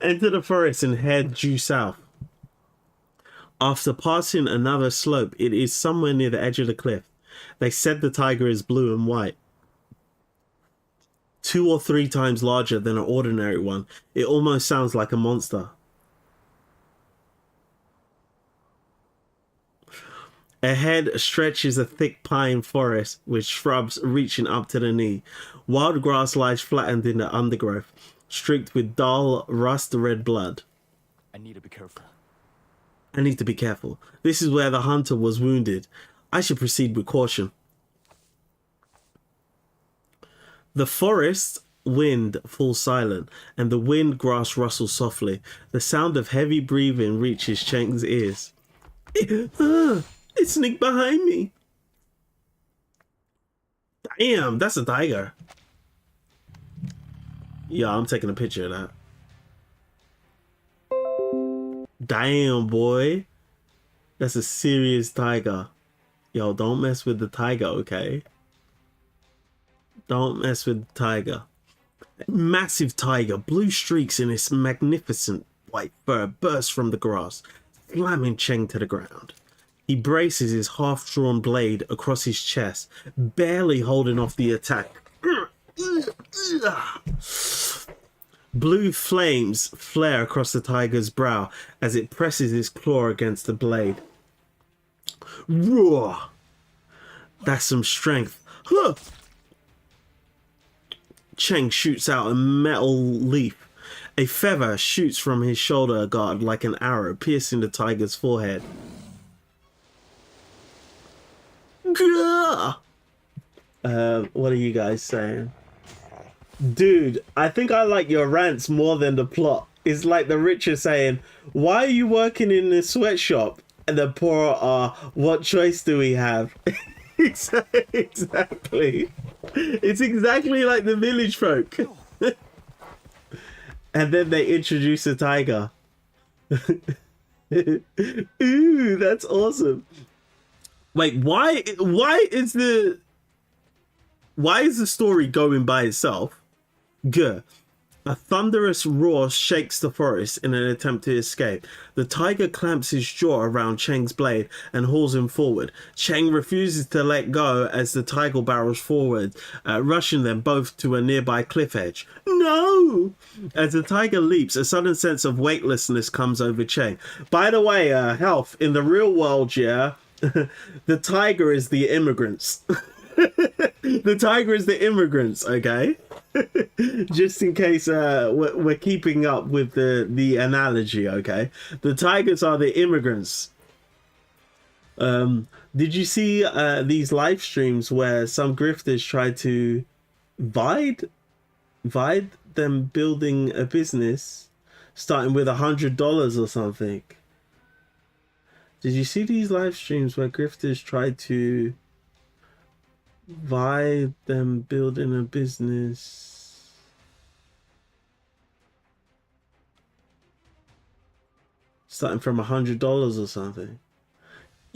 Enter the forest and head due south. After passing another slope, it is somewhere near the edge of the cliff. They said the tiger is blue and white. 2 or 3 times larger than an ordinary one. It almost sounds like a monster. Ahead stretches a thick pine forest with shrubs reaching up to the knee. Wild grass lies flattened in the undergrowth, streaked with dull, rust-red blood. I need to be careful. I need to be careful. This is where the hunter was wounded. I should proceed with caution. The forest wind falls silent, and the wind grass rustles softly. The sound of heavy breathing reaches Cheng's ears. It sneaked behind me. Damn, that's a tiger. Yeah, I'm taking a picture of that. Damn, boy. That's a serious tiger. Yo, don't mess with the tiger, okay? Don't mess with the tiger. Massive tiger, blue streaks in its magnificent white fur burst from the grass, slamming Cheng to the ground. He braces his half-drawn blade across his chest, barely holding off the attack. Blue flames flare across the tiger's brow as it presses its claw against the blade. Roar! That's some strength. Huh! Cheng shoots out a metal leaf. A feather shoots from his shoulder guard like an arrow, piercing the tiger's forehead. Gah! What are you guys saying? Dude, I think I like your rants more than the plot. It's like the rich are saying, why are you working in the sweatshop? And the poor are, what choice do we have? Exactly. It's exactly like the village folk. And then they introduce a tiger. Ooh, that's awesome. Wait, why is the story going by itself? Gah. A thunderous roar shakes the forest in an attempt to escape. The tiger clamps his jaw around Cheng's blade and hauls him forward. Cheng refuses to let go as the tiger barrels forward, rushing them both to a nearby cliff edge. No! As the tiger leaps, a sudden sense of weightlessness comes over Cheng. By the way, health, in the real world, yeah, the tiger is the immigrants. The tiger is the immigrants, okay? Just in case we're keeping up with the analogy, okay? The tigers are the immigrants. Did you see these live streams where some grifters tried to vide them building a business starting with $100 or something? Did you see these live streams where grifters tried to vide them building a business starting from $100 or something?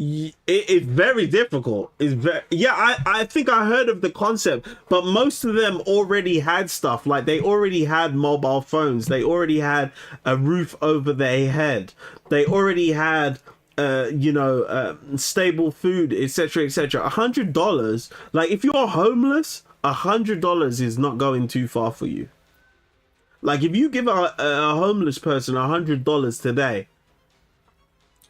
It's very difficult. It's very, yeah, I think I heard of the concept, but most of them already had stuff. Like, they already had mobile phones, they already had a roof over their head, they already had stable food, etc, etc. $100, like, if you're homeless, $100 is not going too far for you. Like, if you give a homeless person $100 today,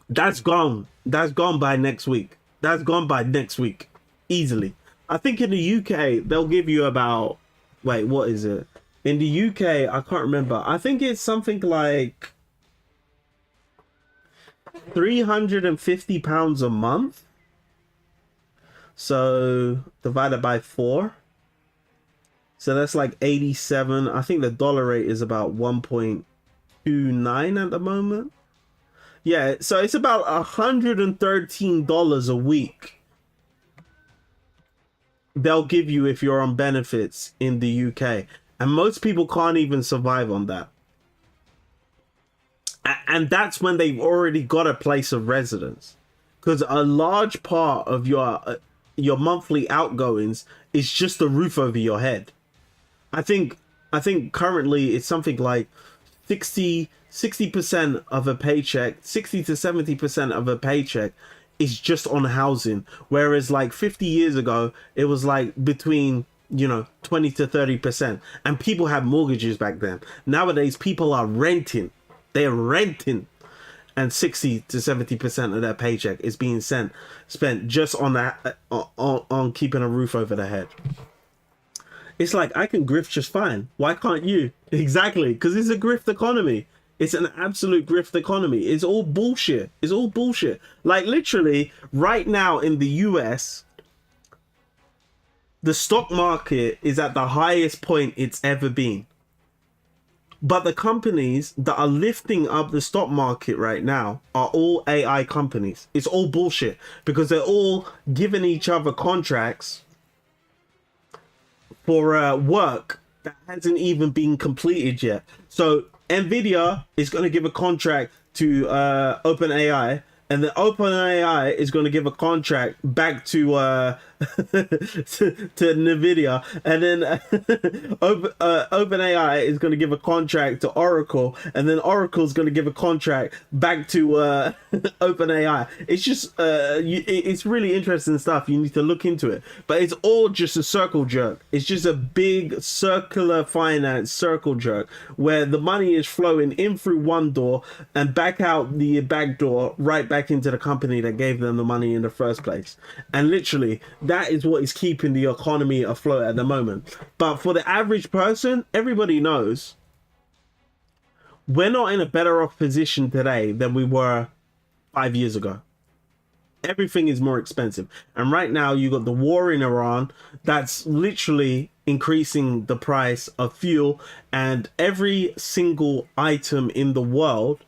that's gone. That's gone by next week. That's gone by next week. Easily. I think in the UK, they'll give you about... Wait, what is it? In the UK, I can't remember. I think it's something like £350 a month. So, divided by 4. So that's like 87. I think the dollar rate is about 1.29 at the moment. Yeah, so it's about $113 a week they'll give you if you're on benefits in the UK. And most people can't even survive on that. And that's when they've already got a place of residence. Because a large part of your monthly outgoings is just the roof over your head. I think currently it's something like 60% of a paycheck, 60 to 70% of a paycheck is just on housing. Whereas like 50 years ago, it was like between, 20 to 30%. And people had mortgages back then. Nowadays, people are renting. They're renting. And 60 to 70% of their paycheck is being spent just on that, on keeping a roof over their head. It's like, I can grift just fine. Why can't you? Exactly, because it's a grift economy. It's an absolute grift economy. It's all bullshit. It's all bullshit. Like, literally, right now in the US, the stock market is at the highest point it's ever been. But the companies that are lifting up the stock market right now are all AI companies. It's all bullshit, because they're all giving each other contracts for work that hasn't even been completed yet. So Nvidia is going to give a contract to OpenAI, and then OpenAI is going to give a contract back to to Nvidia, and then OpenAI is going to give a contract to Oracle, and then Oracle is going to give a contract back to OpenAI. It's just it's really interesting stuff. You need to look into it, but it's all just a circle jerk. It's just a big circular finance circle jerk where the money is flowing in through one door and back out the back door, right back into the company that gave them the money in the first place. And literally, that is what is keeping the economy afloat at the moment. But for the average person, everybody knows we're not in a better off position today than we were 5 years ago. Everything is more expensive. And right now you got the war in Iran that's literally increasing the price of fuel, and every single item in the world,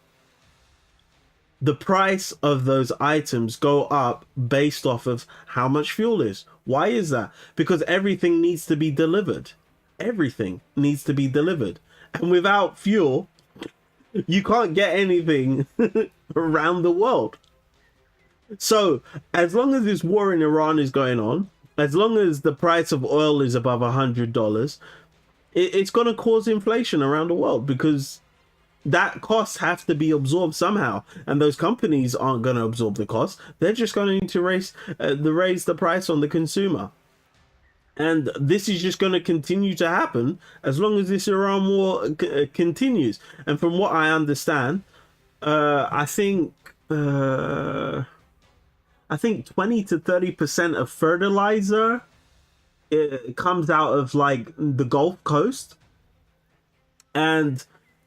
the price of those items go up based off of how much fuel is. Why is that? Because everything needs to be delivered. Everything needs to be delivered. And without fuel, you can't get anything around the world. So as long as this war in Iran is going on, as long as the price of oil is above $100, it's going to cause inflation around the world, because that costs have to be absorbed somehow, and those companies aren't going to absorb the cost. They're just going to need to raise the price on the consumer, and this is just going to continue to happen as long as this Iran war continues. And from what I understand, I think 20 to 30% of fertilizer comes out of like the Gulf Coast, and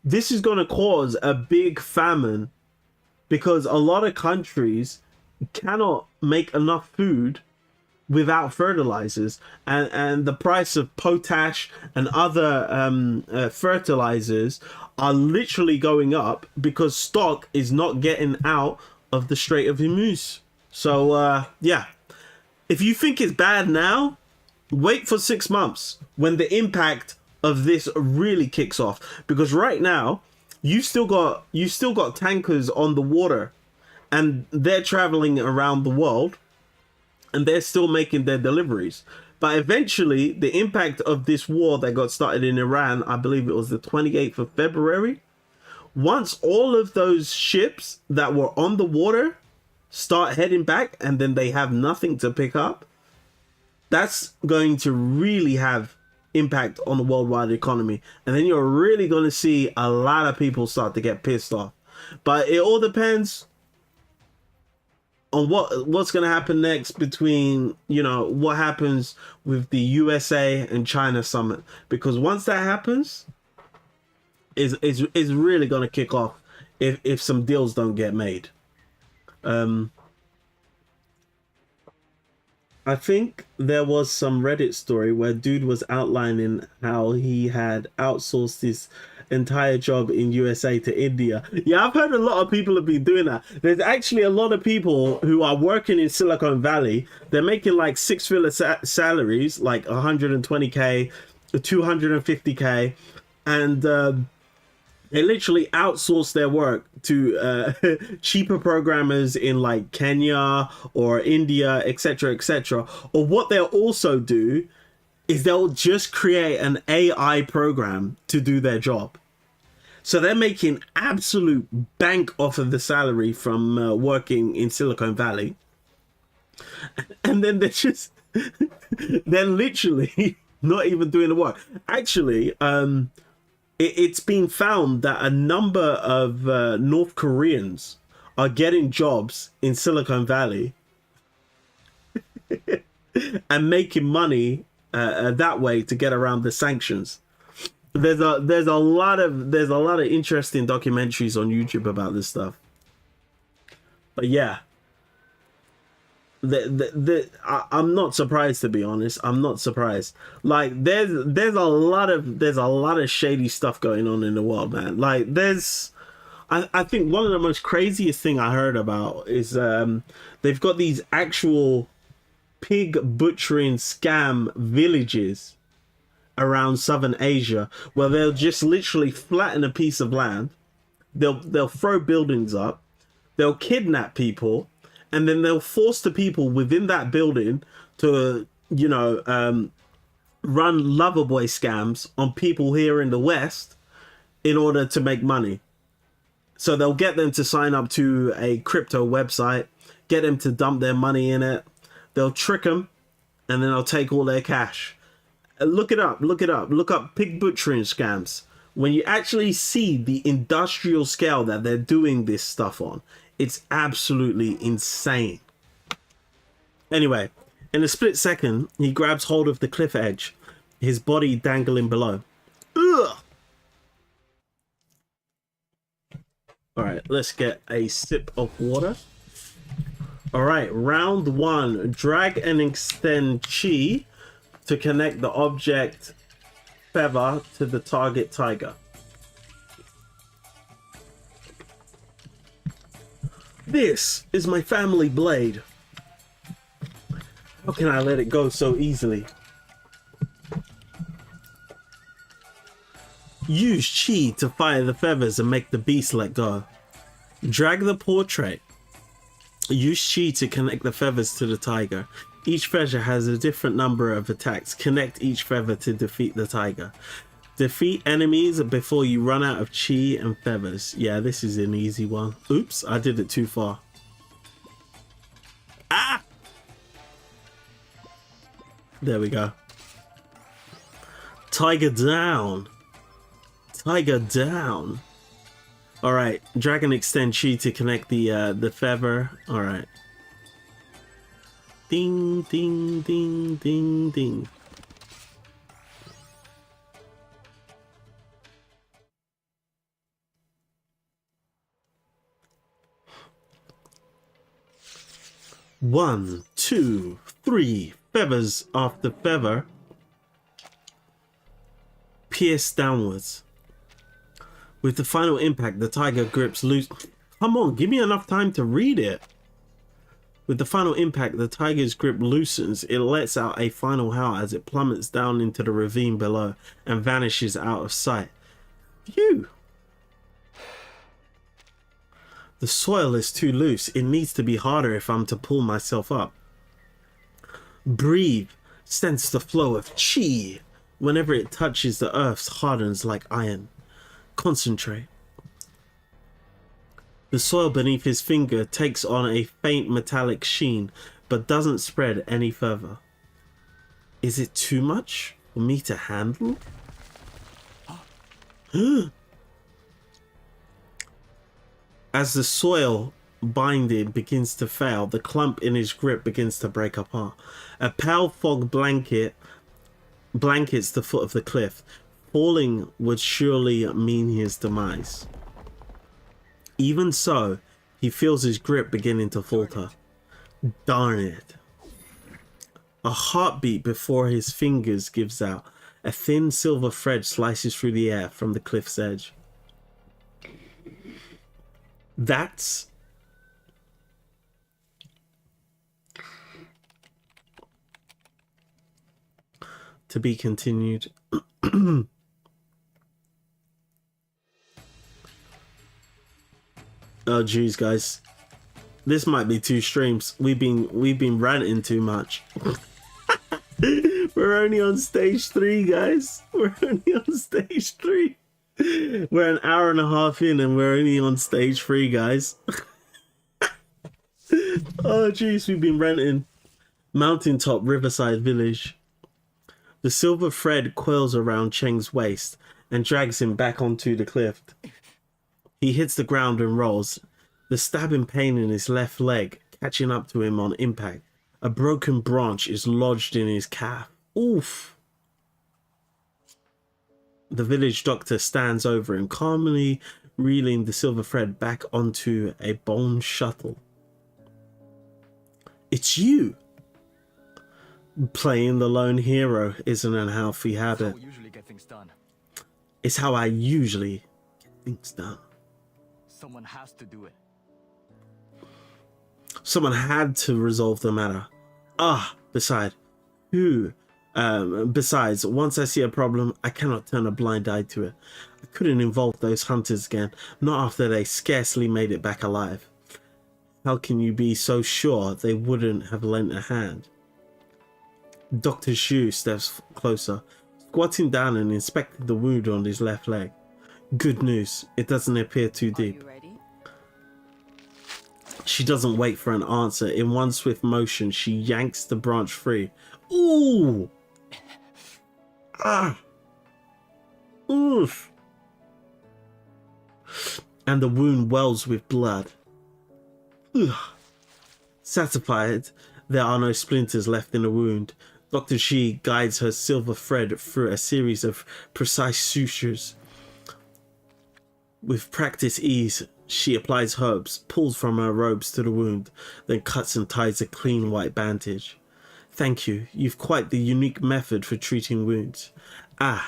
this is going to cause a big famine, because a lot of countries cannot make enough food without fertilizers, and the price of potash and other fertilizers are literally going up because stock is not getting out of the Strait of Hormuz. So yeah, if you think it's bad now, wait for 6 months when the impact of this really kicks off, because right now you still got tankers on the water and they're traveling around the world and they're still making their deliveries. But eventually, the impact of this war that got started in Iran, I believe it was the 28th of February, once all of those ships that were on the water start heading back and then they have nothing to pick up, that's going to really have impact on the worldwide economy. And then you're really going to see a lot of people start to get pissed off. But it all depends on what's going to happen next between, you know, what happens with the USA and China summit, because once that happens is really going to kick off if some deals don't get made. I think there was some Reddit story where dude was outlining how he had outsourced his entire job in USA to India. Yeah, I've heard a lot of people have been doing that. There's actually a lot of people who are working in Silicon Valley. They're making like six-figure salaries, like 120k, 250k, and they literally outsource their work to cheaper programmers in like Kenya or India, etc., etc. Or what they'll also do is they'll just create an AI program to do their job. So they're making absolute bank off of the salary from working in Silicon Valley. And then they're literally not even doing the work. Actually, it's been found that a number of North Koreans are getting jobs in Silicon Valley and making money that way to get around the sanctions. There's a lot of interesting documentaries on YouTube about this stuff. But yeah, I'm not surprised, to be honest. I'm not surprised. Like there's a lot of shady stuff going on in the world, man. Like I think one of the most craziest thing I heard about is they've got these actual pig butchering scam villages around Southern Asia where they'll just literally flatten a piece of land, they'll throw buildings up, they'll kidnap people, and then they'll force the people within that building to, you know, run loverboy scams on people here in the West in order to make money. So they'll get them to sign up to a crypto website, get them to dump their money in it. They'll trick them, and then they'll take all their cash. Look it up. Look up pig butchering scams. When you actually see the industrial scale that they're doing this stuff on, it's absolutely insane. Anyway, in a split second, he grabs hold of the cliff edge, his body dangling below. Ugh! Alright, let's get a sip of water. Alright, round one. Drag and extend chi to connect the object feather to the target tiger. This is my family blade. How can I let it go so easily? Use chi to fire the feathers and make the beast let go. Drag the portrait. Use chi to connect the feathers to the tiger. Each feather has a different number of attacks. Connect each feather to defeat the tiger. Defeat enemies before you run out of chi and feathers. Yeah, this is an easy one. Oops, I did it too far. Ah! There we go. Tiger down. Tiger down. Alright, Dragon extend chi to connect the feather. Alright. Ding, ding, ding, ding, ding. 1, 2, 3 feathers after feather pierce downwards. With the final impact, the tiger grips loose. Come on, give me enough time to read it. With the final impact, the tiger's grip loosens. It lets out a final howl as it plummets down into the ravine below and vanishes out of sight. Phew! The soil is too loose. It needs to be harder if I'm to pull myself up. Breathe. Sense the flow of chi. Whenever it touches the earth, hardens like iron. Concentrate. The soil beneath his finger takes on a faint metallic sheen, but doesn't spread any further. Is it too much for me to handle? As the soil binding begins to fail, the clump in his grip begins to break apart. A pale fog blankets the foot of the cliff. Falling would surely mean his demise. Even so, he feels his grip beginning to falter. Darn it. A heartbeat before his fingers gives out. A thin silver thread slices through the air from the cliff's edge. That's to be continued. Oh geez, guys, this might be 2 streams. We've been ranting too much. We're only on stage 3, guys. We're only on stage 3. We're an hour and a half in and we're only on stage 3, guys. Oh jeez, we've been ranting. Mountaintop Riverside village. The silver thread coils around Cheng's waist and drags him back onto the cliff. He hits the ground and rolls, the stabbing pain in his left leg catching up to him on impact. A broken branch is lodged in his calf. Oof! The village doctor stands over him, calmly reeling the silver thread back onto a bone shuttle. It's you! Playing the lone hero isn't an healthy habit. How we usually get things done. It's how I usually get things done. Someone has to do it. Someone had to resolve the matter. Besides, once I see a problem, I cannot turn a blind eye to it. I couldn't involve those hunters again, not after they scarcely made it back alive. How can you be so sure they wouldn't have lent a hand? Dr. Zhou steps closer, squatting down and inspecting the wound on his left leg. Good news, it doesn't appear too deep. Are you ready? She doesn't wait for an answer. In one swift motion, she yanks the branch free. Ooh! Ah! Oof! And the wound wells with blood. Ugh. Satisfied, there are no splinters left in the wound. Dr. Shi guides her silver thread through a series of precise sutures. With practiced ease, she applies herbs, pulls from her robes to the wound, then cuts and ties a clean white bandage. Thank you. You've quite the unique method for treating wounds. I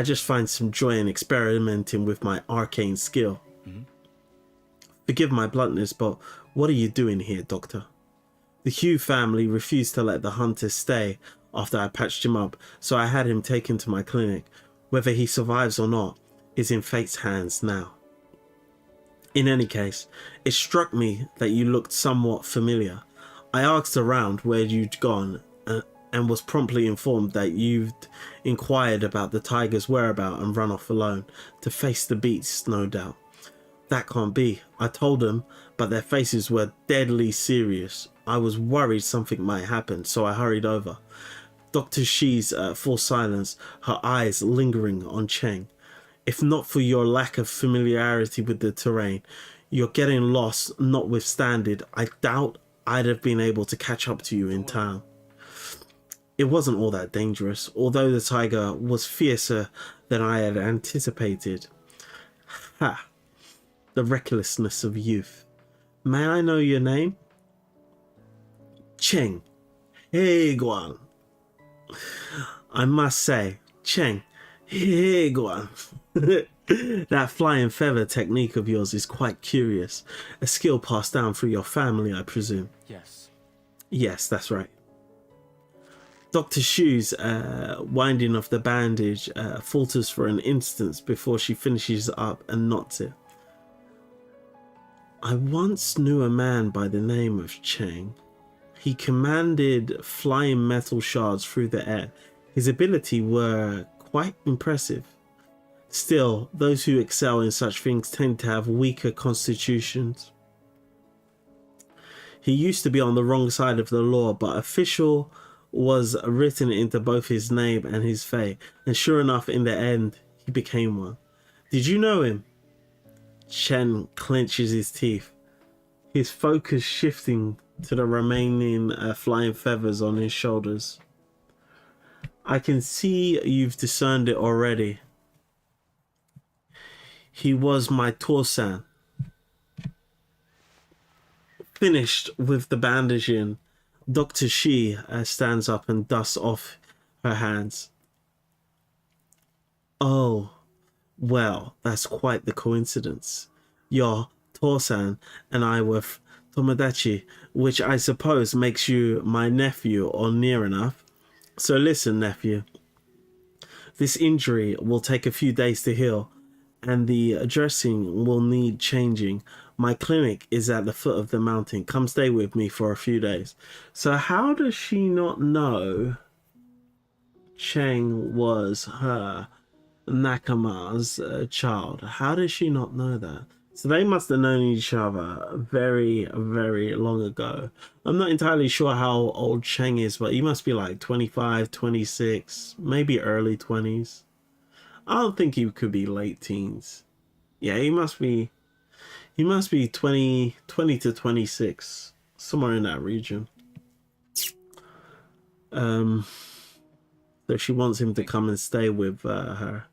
just find some joy in experimenting with my arcane skill. Forgive my bluntness, but what are you doing here, Doctor? The Hugh family refused to let the hunter stay after I patched him up, so I had him taken to my clinic. Whether he survives or not is in fate's hands now. In any case, it struck me that you looked somewhat familiar. I asked around where you'd gone and was promptly informed that you'd inquired about the tiger's whereabouts and run off alone to face the beasts, no doubt. That can't be, I told them, but their faces were deadly serious. I was worried something might happen, so I hurried over. Dr. Shi's full silence, her eyes lingering on Cheng. If not for your lack of familiarity with the terrain, your getting lost notwithstanding, I doubt I'd have been able to catch up to you in time. It wasn't all that dangerous, although the tiger was fiercer than I had anticipated. Ha! The recklessness of youth. May I know your name? Cheng, Heguan. I must say, Cheng, Heguan. That flying feather technique of yours is quite curious. A skill passed down through your family, I presume. Yes. Yes, that's right. Dr. Shu's winding off the bandage falters for an instant before she finishes up and knots it. I once knew a man by the name of Cheng. He commanded flying metal shards through the air. His ability were quite impressive. Still, those who excel in such things tend to have weaker constitutions. He used to be on the wrong side of the law, but official was written into both his name and his fate, and sure enough, in the end, he became one. Did you know him? Cheng clenches his teeth, his focus shifting to the remaining flying feathers on his shoulders. I can see you've discerned it already. He was my Torsan. Finished with the bandaging, Dr. Shi stands up and dusts off her hands. Oh, well, that's quite the coincidence. Your Torsan and I were Tomodachi, which I suppose makes you my nephew or near enough. So listen, nephew. This injury will take a few days to heal, and the dressing will need changing. My clinic is at the foot of the mountain. Come stay with me for a few days. So how does she not know Cheng was her Nakama's child? How does she not know that? So they must have known each other very, very long ago. I'm not entirely sure how old Cheng is, but he must be like 25, 26, maybe early 20s. I don't think he could be late teens. Yeah, he must be 20 to 26, somewhere in that region. So she wants him to come and stay with her.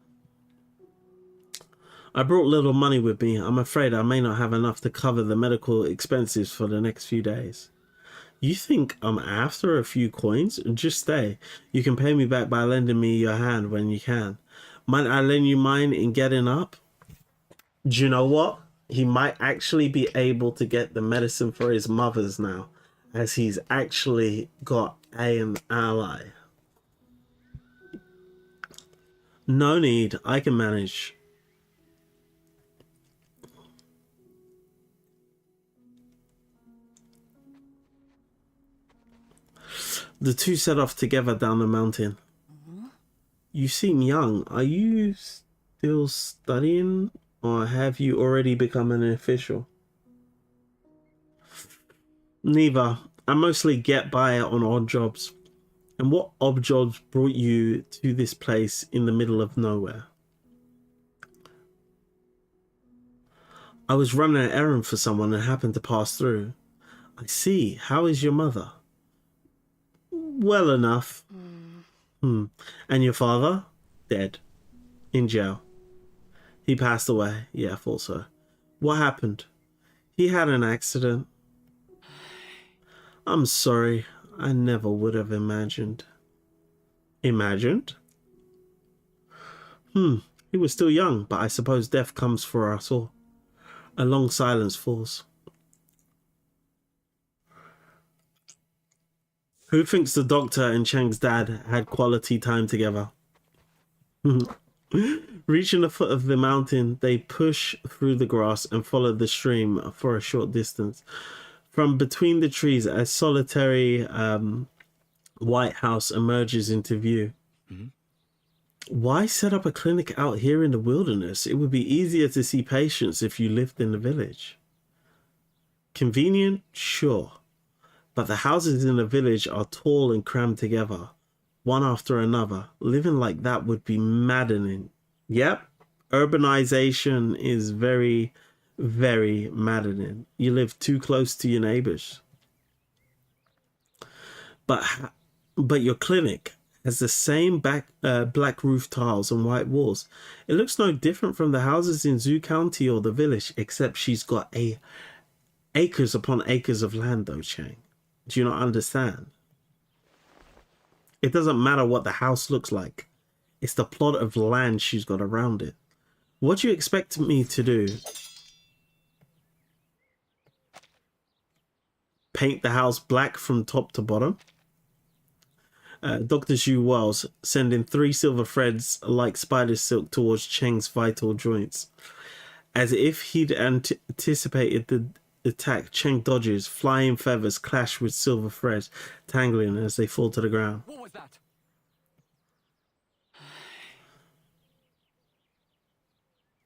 I brought little money with me. I'm afraid I may not have enough to cover the medical expenses for the next few days. You think I'm after a few coins? Just stay. You can pay me back by lending me your hand when you can. Might I lend you mine in getting up? Do you know what? He might actually be able to get the medicine for his mother's now, as he's actually got an ally. No need. I can manage. The two set off together down the mountain. You seem young. Are you still studying, or have you already become an official? Neither. I mostly get by on odd jobs. And what odd jobs brought you to this place in the middle of nowhere? I was running an errand for someone and happened to pass through. I see. How is your mother? Well enough. And your father? Dead. In jail. He passed away. Yeah, I thought so. What happened? He had an accident. I'm sorry. I never would have imagined. Imagined? He was still young, but I suppose death comes for us all. A long silence falls. Who thinks the doctor and Cheng's dad had quality time together? Reaching the foot of the mountain, they push through the grass and follow the stream for a short distance. From between the trees, a solitary white house emerges into view. Why set up a clinic out here in the wilderness? It would be easier to see patients if you lived in the village. Convenient? Sure. But the houses in the village are tall and crammed together, one after another. Living like that would be maddening. Yep, urbanization is very, very maddening. You live too close to your neighbors. But your clinic has the same black roof tiles and white walls. It looks no different from the houses in Zhou County or the village, except she's got acres upon acres of land though, Chang. Do you not understand? It doesn't matter what the house looks like. It's the plot of land she's got around it. What do you expect me to do? Paint the house black from top to bottom? Dr. Zhou Wells sending 3 silver threads like spider silk towards Cheng's vital joints. As if he'd anticipated the attack, Cheng dodges. Flying feathers clash with silver threads, tangling as they fall to the ground. What was that?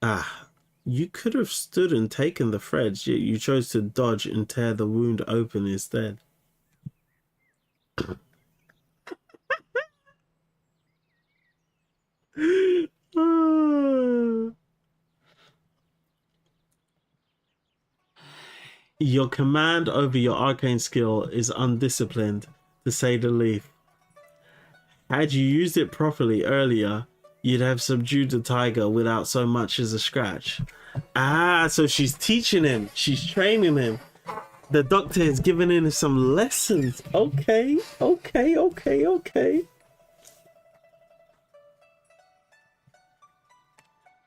Ah, you could have stood and taken the threads, yet you chose to dodge and tear the wound open instead. Your command over your arcane skill is undisciplined, to say the least. Had you used it properly earlier, you'd have subdued the tiger without so much as a scratch. Ah, so she's teaching him. She's training him. The doctor has given him some lessons. Okay.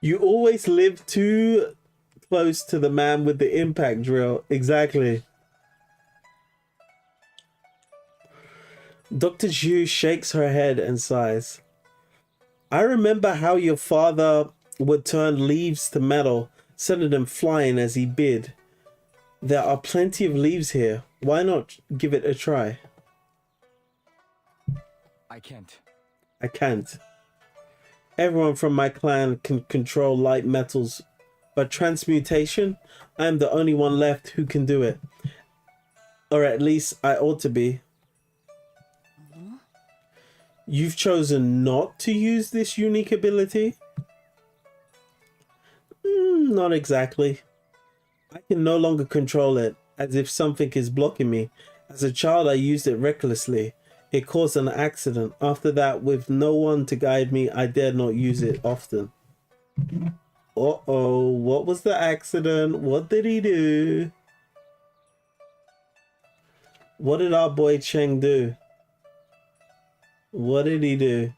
You always live too close to the man with the impact drill. Exactly. Dr. Zhou shakes her head and sighs. I remember how your father would turn leaves to metal, sending them flying as he bid. There are plenty of leaves here. Why not give it a try? I can't. I can't. Everyone from my clan can control light metals, but transmutation, I am the only one left who can do it. Or at least I ought to be. You've chosen not to use this unique ability? Not exactly. I can no longer control it, as if something is blocking me. As a child, I used it recklessly. It caused an accident. After that, with no one to guide me, I dared not use it often. Uh-oh, what was the accident? What did he do? What did our boy Cheng do? What did he do?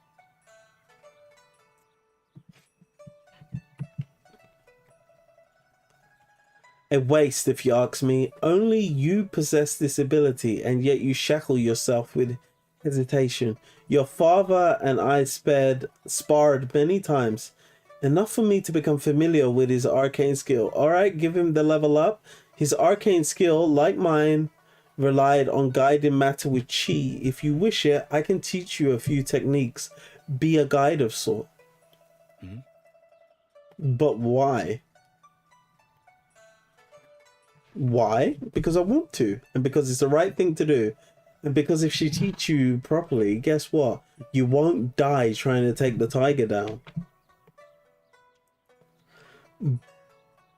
A waste, if you ask me. Only you possess this ability, and yet you shackle yourself with hesitation. Your father and I sparred many times. Enough for me to become familiar with his arcane skill. Alright, give him the level up. His arcane skill, like mine, relied on guiding matter with chi. If you wish it, I can teach you a few techniques. Be a guide of sort. But why? Why? Because I want to, and because it's the right thing to do, and because if she teach you properly, guess what? You won't die trying to take the tiger down.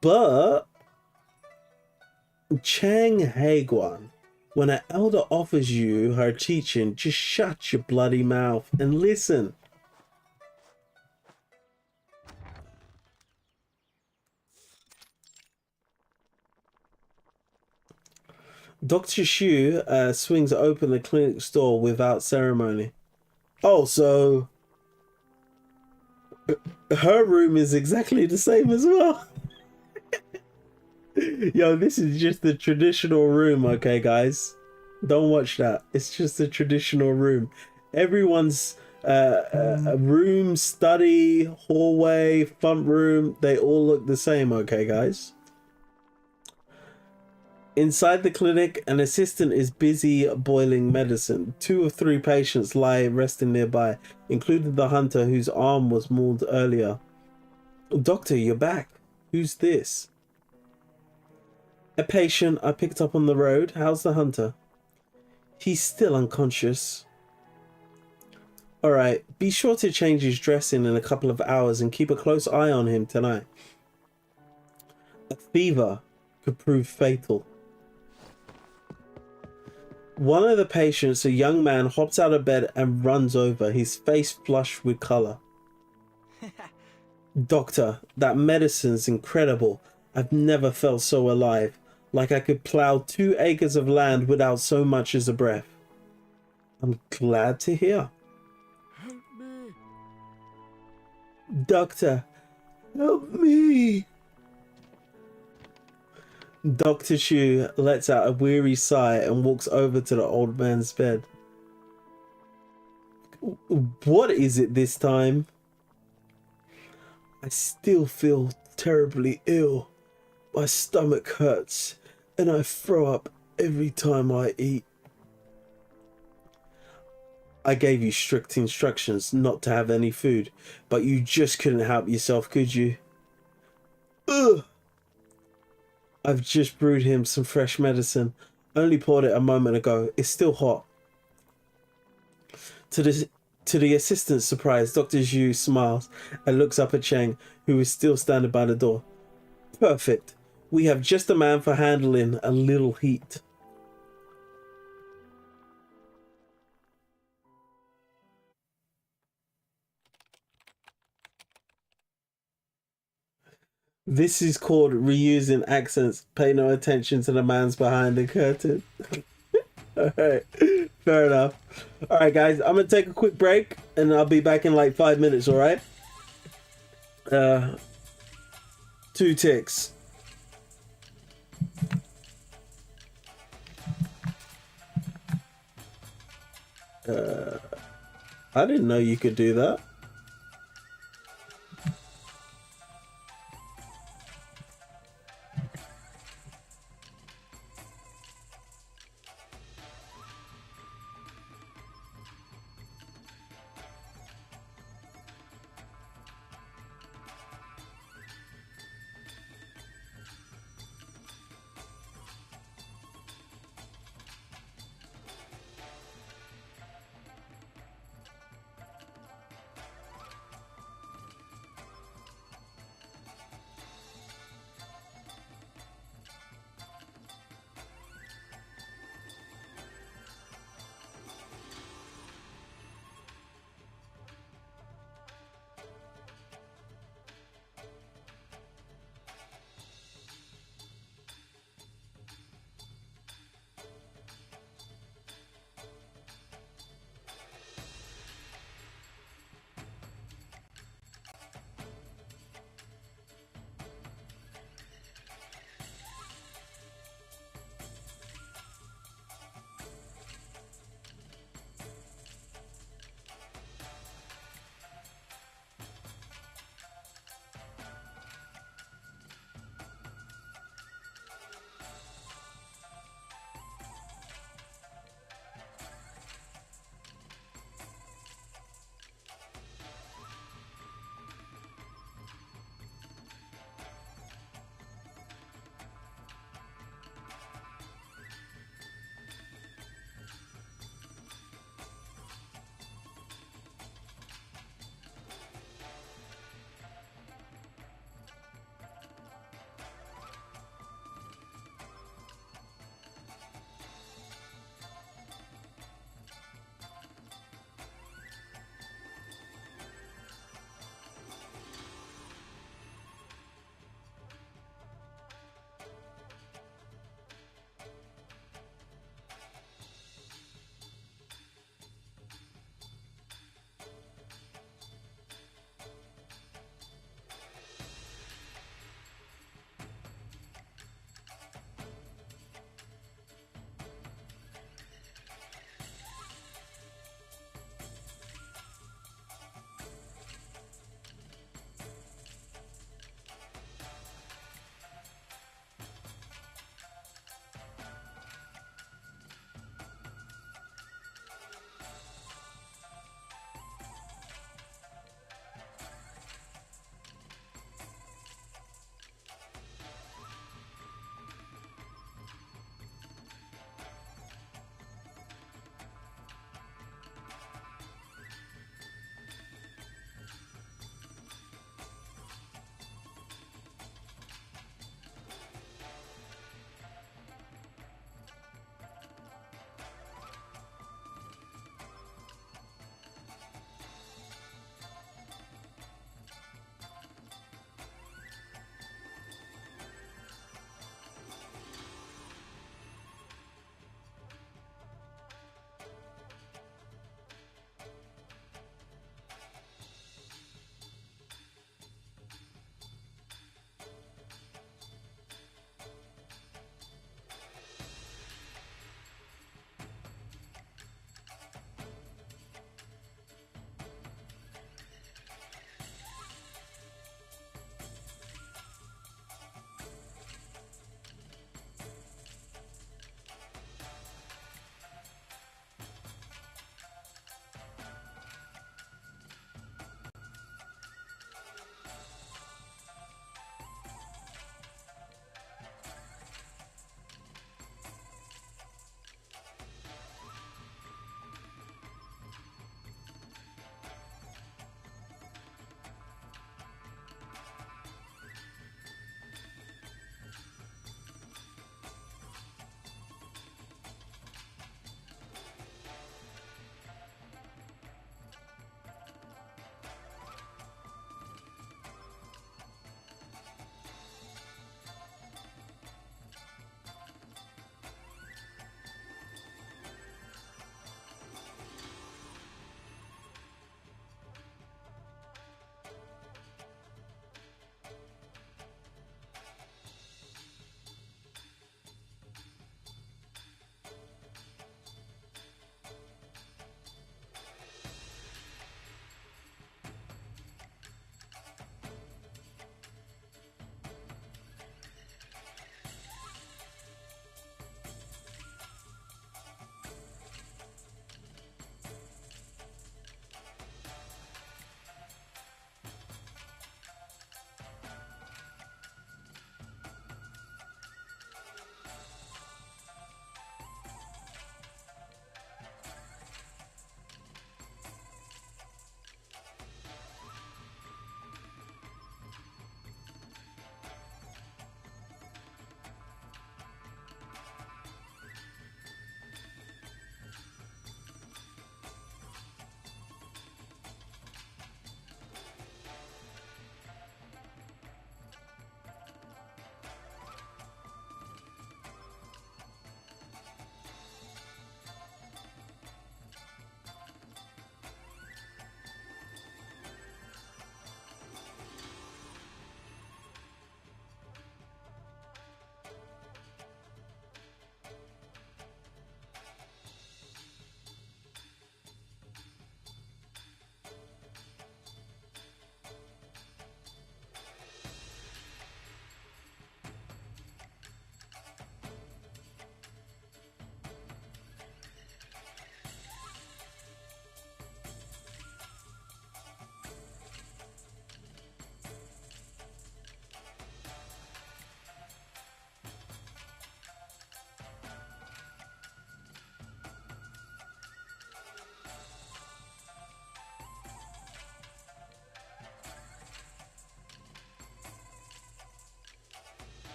But Chang Heguan, when an elder offers you her teaching, just shut your bloody mouth and listen. Dr. Shu swings open the clinic's door without ceremony. Oh, so her room is exactly the same as well. Yo, this is just the traditional room, okay, guys? Don't watch that. It's just a traditional room. Everyone's room, study, hallway, front room, they all look the same, okay, guys? Inside the clinic, an assistant is busy boiling medicine. 2 of 3 patients lie resting nearby, including the hunter whose arm was mauled earlier. Doctor, you're back. Who's this? A patient I picked up on the road. How's the hunter? He's still unconscious. Alright, be sure to change his dressing in a couple of hours and keep a close eye on him tonight. A fever could prove fatal. One of the patients, a young man, hops out of bed and runs over, his face flushed with color. Doctor, that medicine's incredible. I've never felt so alive. like I could plow 2 acres of land without so much as a breath. I'm glad to hear. Help me. Doctor, help me. Dr. Chu lets out a weary sigh and walks over to the old man's bed. What is it this time? I still feel terribly ill. My stomach hurts and I throw up every time I eat. I gave you strict instructions not to have any food, but you just couldn't help yourself, could you? Ugh! I've just brewed him some fresh medicine. Only poured it a moment ago. It's still hot. To the assistant's surprise, Dr. Zhou smiles and looks up at Cheng, who is still standing by the door. Perfect. We have just a man for handling a little heat. This is called reusing accents. Pay no attention to the man's behind the curtain. Alright, fair enough. Alright guys, I'm gonna take a quick break and I'll be back in like 5 minutes, alright? 2 ticks. I didn't know you could do that.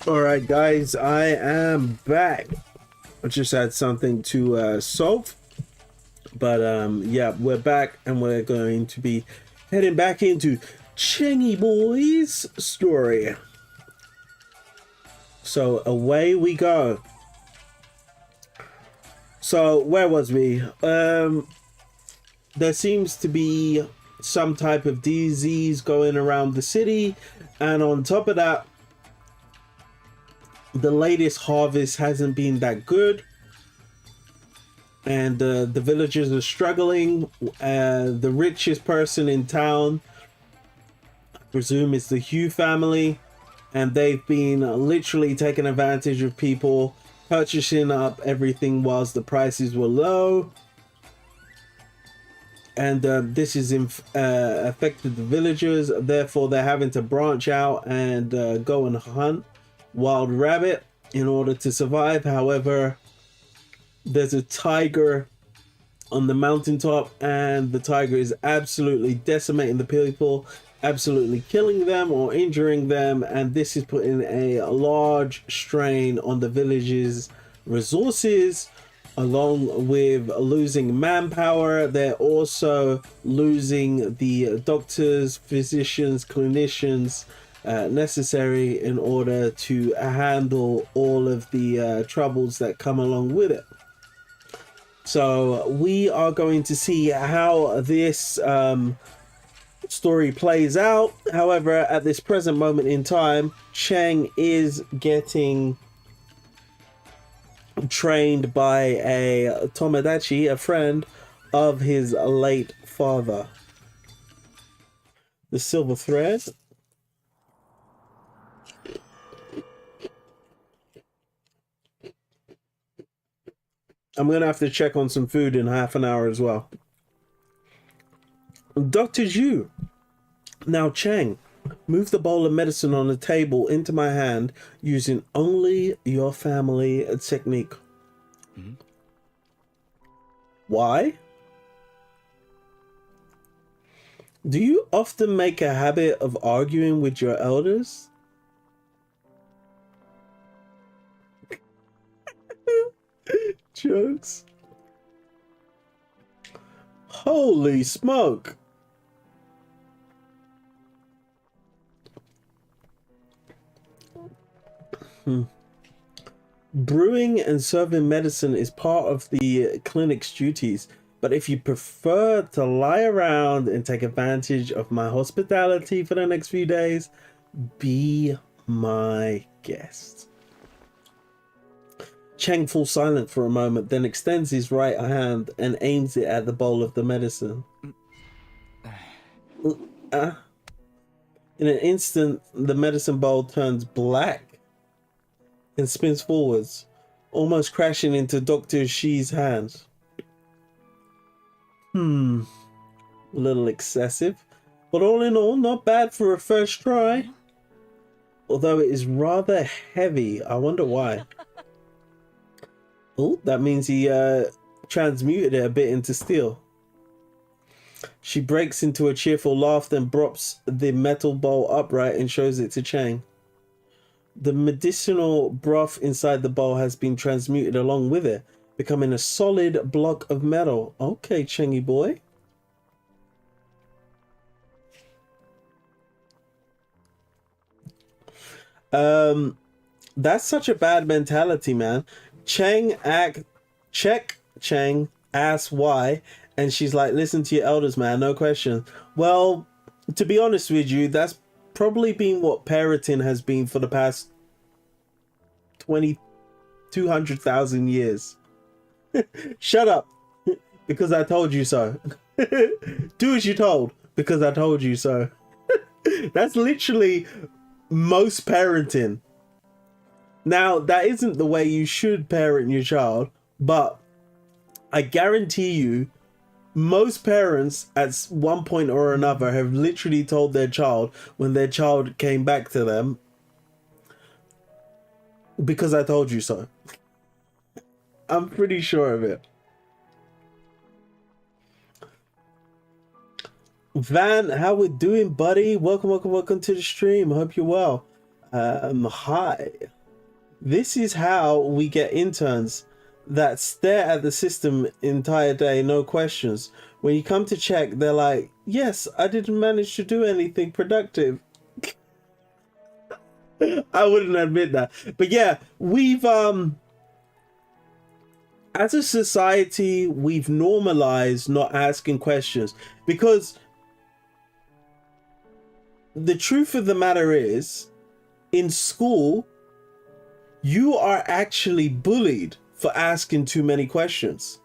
All right, guys, I am back. I just had something to solve, but yeah, we're back, and we're going to be heading back into Chengy Boy's story. So away we go. So where was we? There seems to be some type of disease going around the city, and on top of that, the latest harvest hasn't been that good, and the villagers are struggling. The richest person in town, I presume, is the Hugh family, and they've been literally taking advantage of people, purchasing up everything whilst the prices were low, and this has affected the villagers. Therefore, they're having to branch out and go and hunt wild rabbit in order to survive. However, there's a tiger on the mountaintop, and the tiger is absolutely decimating the people, absolutely killing them or injuring them, and this is putting a large strain on the village's resources. Along with losing manpower, they're also losing the doctors, physicians, clinicians necessary in order to handle all of the troubles that come along with it. So we are going to see how this story plays out. However, at this present moment in time, Cheng is getting trained by a Tomodachi, a friend of his late father. The silver thread. I'm gonna have to check on some food in half an hour as well. Dr. Zhou. Now, Cheng, move the bowl of medicine on the table into my hand using only your family technique. Mm-hmm. Why? Do you often make a habit of arguing with your elders? Jokes. Holy smoke. Brewing and serving medicine is part of the clinic's duties, but if you prefer to lie around and take advantage of my hospitality for the next few days, be my guest. Cheng falls silent for a moment, then extends his right hand and aims it at the bowl of the medicine. In an instant, the medicine bowl turns black and spins forwards, almost crashing into Dr. Shi's hands. A little excessive, but all in all, not bad for a first try. Although it is rather heavy, I wonder why. Oh, that means he transmuted it a bit into steel. She breaks into a cheerful laugh, then props the metal bowl upright and shows it to Chang. The medicinal broth inside the bowl has been transmuted along with it, becoming a solid block of metal. Okay, Chengy boy. That's such a bad mentality, man. Cheng asks why, and she's like, listen to your elders, man, no question. Well, to be honest with you, that's probably been what parenting has been for the past 200,000 years. Shut up, because I told you so. Do as you're told, because I told you so. That's literally most parenting. Now, that isn't the way you should parent your child, but I guarantee you, most parents at one point or another have literally told their child when their child came back to them, because I told you so. I'm pretty sure of it. Van, how we doing, buddy? Welcome to the stream. I hope you're well. Hi. This is how we get interns that stare at the system entire day, no questions. When you come to check, they're like, yes, I didn't manage to do anything productive. I wouldn't admit that. But yeah, we've as a society, we've normalized not asking questions, because the truth of the matter is, in school, you are actually bullied for asking too many questions.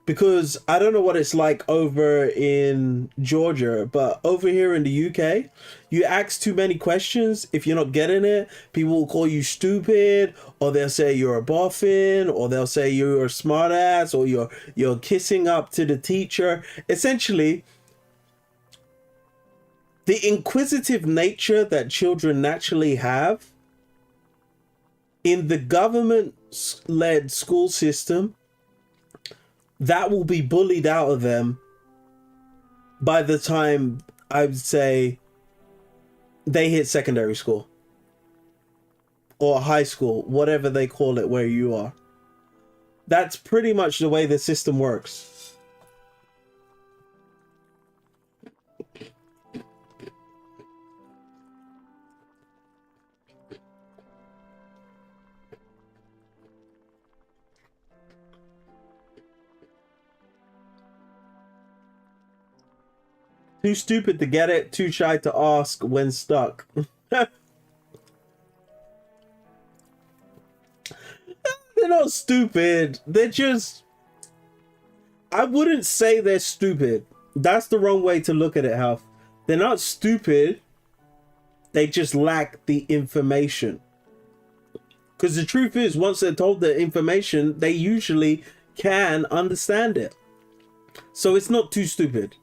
Because I don't know what it's like over in Georgia, but over here in the UK, you ask too many questions. If you're not getting it, people will call you stupid, or they'll say you're a boffin, or they'll say you're a smartass, or you're kissing up to the teacher. Essentially, the inquisitive nature that children naturally have in the government-led school system, that will be bullied out of them by the time, I would say, they hit secondary school or high school, whatever they call it where you are. That's pretty much the way the system works. Too stupid to get it, too shy to ask when stuck. They're not stupid. They're just... I wouldn't say they're stupid. That's the wrong way to look at it, Half. They're not stupid. They just lack the information. Because the truth is, once they're told the information, they usually can understand it. So it's not too stupid.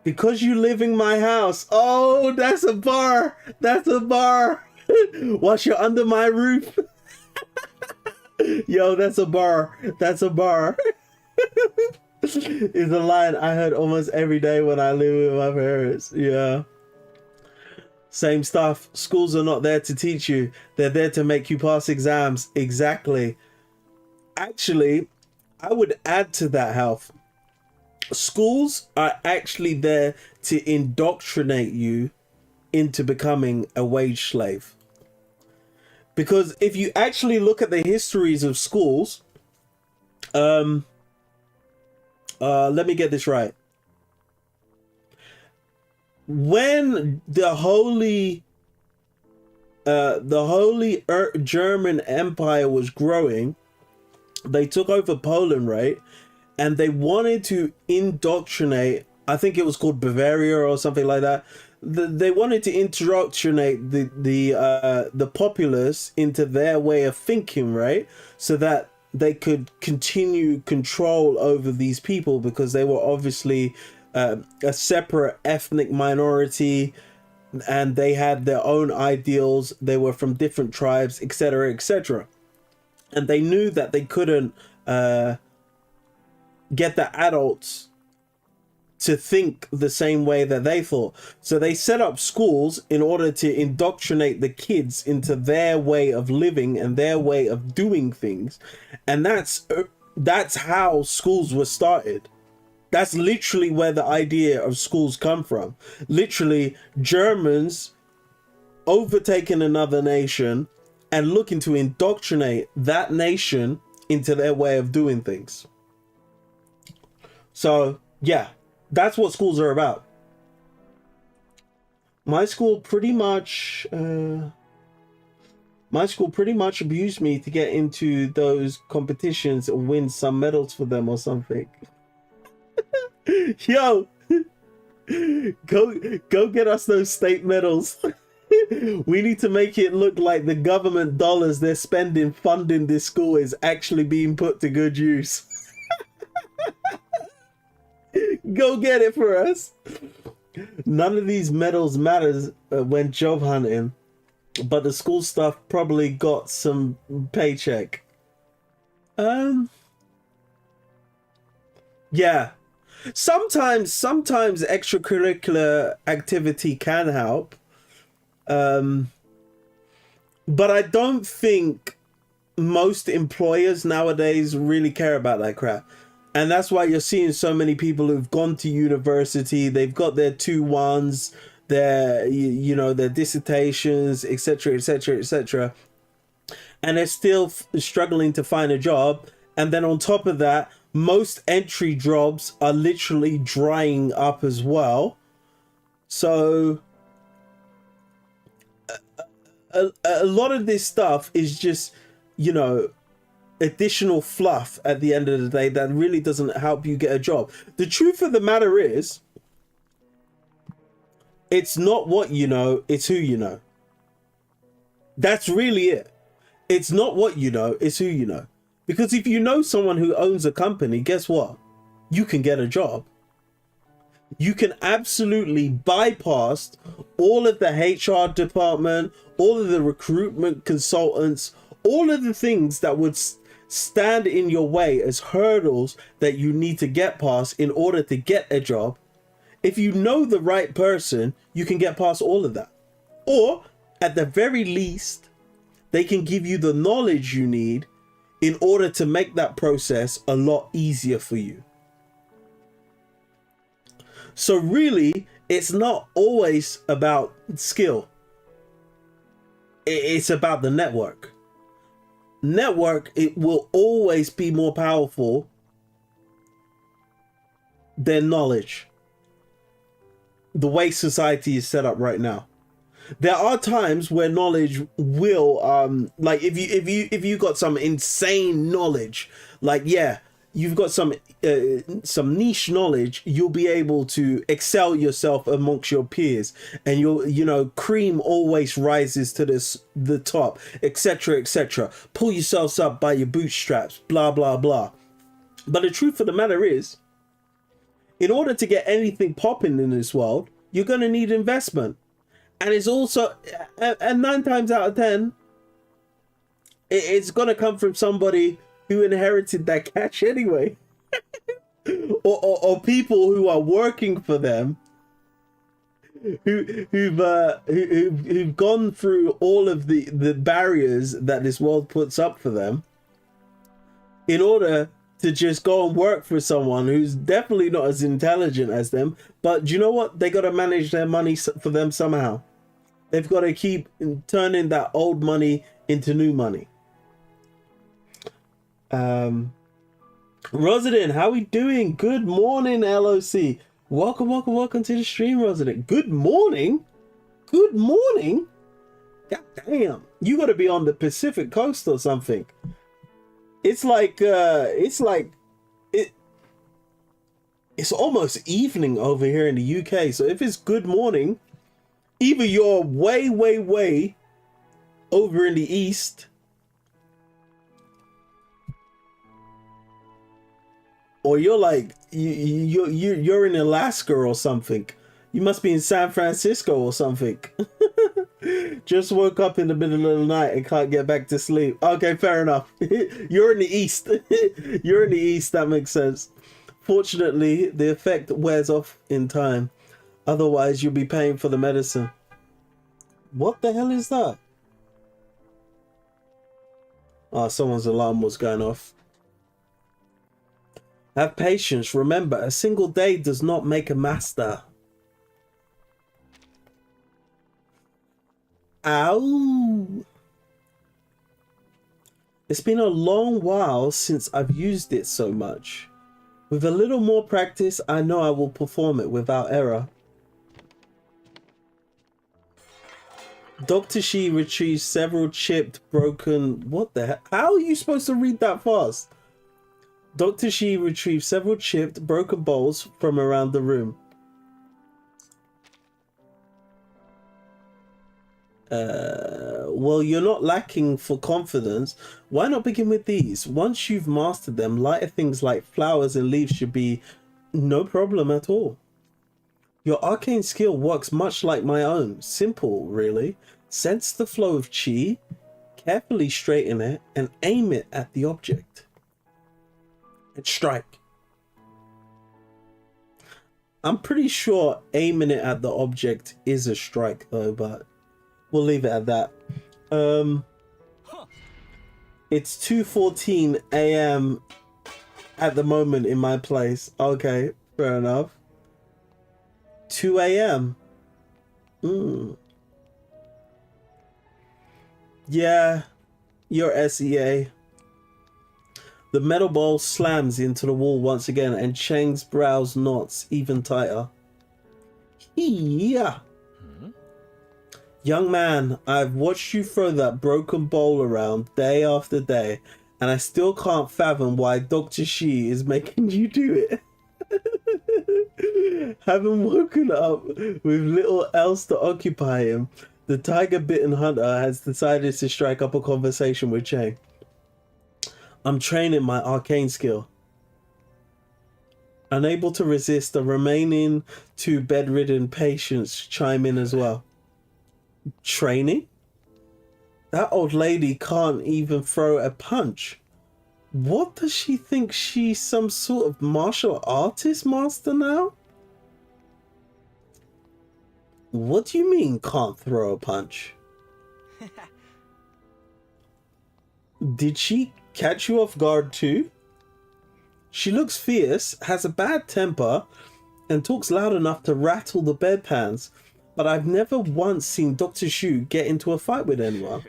Because you live in my house. Oh, that's a bar. That's a bar. Whilst you're under my roof. Yo, that's a bar. That's a bar. Is a line I heard almost every day when I live with my parents. Yeah. Same stuff. Schools are not there to teach you. They're there to make you pass exams. Exactly. Actually, I would add to that, Health. Schools are actually there to indoctrinate you into becoming a wage slave. Because if you actually look at the histories of schools, let me get this right. When the Holy German Empire was growing, they took over Poland, right? And they wanted to indoctrinate, I think it was called Bavaria or something like that. They wanted to indoctrinate the populace into their way of thinking, right? So that they could continue control over these people, because they were obviously a separate ethnic minority, and they had their own ideals. They were from different tribes, etc., etc. And they knew that they couldn't get the adults to think the same way that they thought. So they set up schools in order to indoctrinate the kids into their way of living and their way of doing things. And that's how schools were started. That's literally where the idea of schools come from. Literally, Germans overtaking another nation and looking to indoctrinate that nation into their way of doing things. So, yeah, that's what schools are about. My school pretty much abused me to get into those competitions and win some medals for them or something. Yo, go get us those state medals. We need to make it look like the government dollars they're spending funding this school is actually being put to good use. Go get it for us. None of these medals matters when job hunting, but the school stuff probably got some paycheck. Yeah, Sometimes extracurricular activity can help. But I don't think most employers nowadays really care about that crap. And that's why you're seeing so many people who've gone to university, they've got their 2-1s, their, you know, their dissertations, etc., etc., etc., and they're still struggling to find a job. And then on top of that, most entry jobs are literally drying up as well. So a lot of this stuff is just, you know, additional fluff at the end of the day that really doesn't help you get a job. The truth of the matter is, it's not what you know, it's who you know. That's really it. It's not what you know, it's who you know. Because if you know someone who owns a company, guess what? You can get a job. You can absolutely bypass all of the HR department, all of the recruitment consultants, all of the things that would stand in your way as hurdles that you need to get past in order to get a job. If you know the right person, you can get past all of that. Or at the very least, they can give you the knowledge you need in order to make that process a lot easier for you. So really, it's not always about skill. It's about the network. Network, it will always be more powerful than knowledge. The way society is set up right now. There are times where knowledge will, like if you got some insane knowledge, like yeah, you've got some niche knowledge, you'll be able to excel yourself amongst your peers, and you'll, you know, cream always rises to the top, etc., etc. Pull yourselves up by your bootstraps, blah blah blah. But the truth of the matter is, in order to get anything popping in this world, you're going to need investment. And it's also, and 9 times out of 10, it's going to come from somebody who inherited that cash anyway. or people who are working for them, who've gone through all of the barriers that this world puts up for them in order to just go and work for someone who's definitely not as intelligent as them. But do you know what? They got to manage their money for them somehow. They've got to keep turning that old money into new money. Rosadin, how we doing? Good morning, LOC. Welcome to the stream, Rosadin. Good morning? Good morning? God damn. You got to be on the Pacific coast or something. It's almost evening over here in the UK. So if it's good morning, either you're way over in the east, or you're like you're in Alaska or something. You must be in San Francisco or something. Just woke up in the middle of the night and can't get back to sleep. Okay, fair enough. You're in the east. You're in the east, that makes sense. Fortunately, the effect wears off in time. Otherwise, you'll be paying for the medicine. What the hell is that? Oh, someone's alarm was going off. Have patience. Remember, a single day does not make a master. Ow! It's been a long while since I've used it so much. With a little more practice, I know I will perform it without error. Dr. Shi retrieves several chipped, broken... What the heck? How are you supposed to read that fast? Dr. Shi retrieves several chipped, broken bowls from around the room. Well, you're not lacking for confidence. Why not begin with these? Once you've mastered them, lighter things like flowers and leaves should be no problem at all. Your arcane skill works much like my own. Simple, really. Sense the flow of chi, carefully straighten it, and aim it at the object. And strike. I'm pretty sure aiming it at the object is a strike though, but we'll leave it at that. It's 2:14 a.m. at the moment in my place. Okay, fair enough. 2 a.m. Yeah, you're SEA. The metal bowl slams into the wall once again, and Cheng's brows knots even tighter. Yeah. Young man, I've watched you throw that broken bowl around day after day, and I still can't fathom why Dr. Shi is making you do it. Having woken up with little else to occupy him, the tiger-bitten hunter has decided to strike up a conversation with Cheng. I'm training my arcane skill. Unable to resist, the remaining two bedridden patients chime in as well. Training? That old lady can't even throw a punch. What does she think? She's some sort of martial artist master now? What do you mean can't throw a punch? Did she catch you off guard too? She looks fierce, has a bad temper, and talks loud enough to rattle the bedpans, but I've never once seen Dr. Zhou get into a fight with anyone.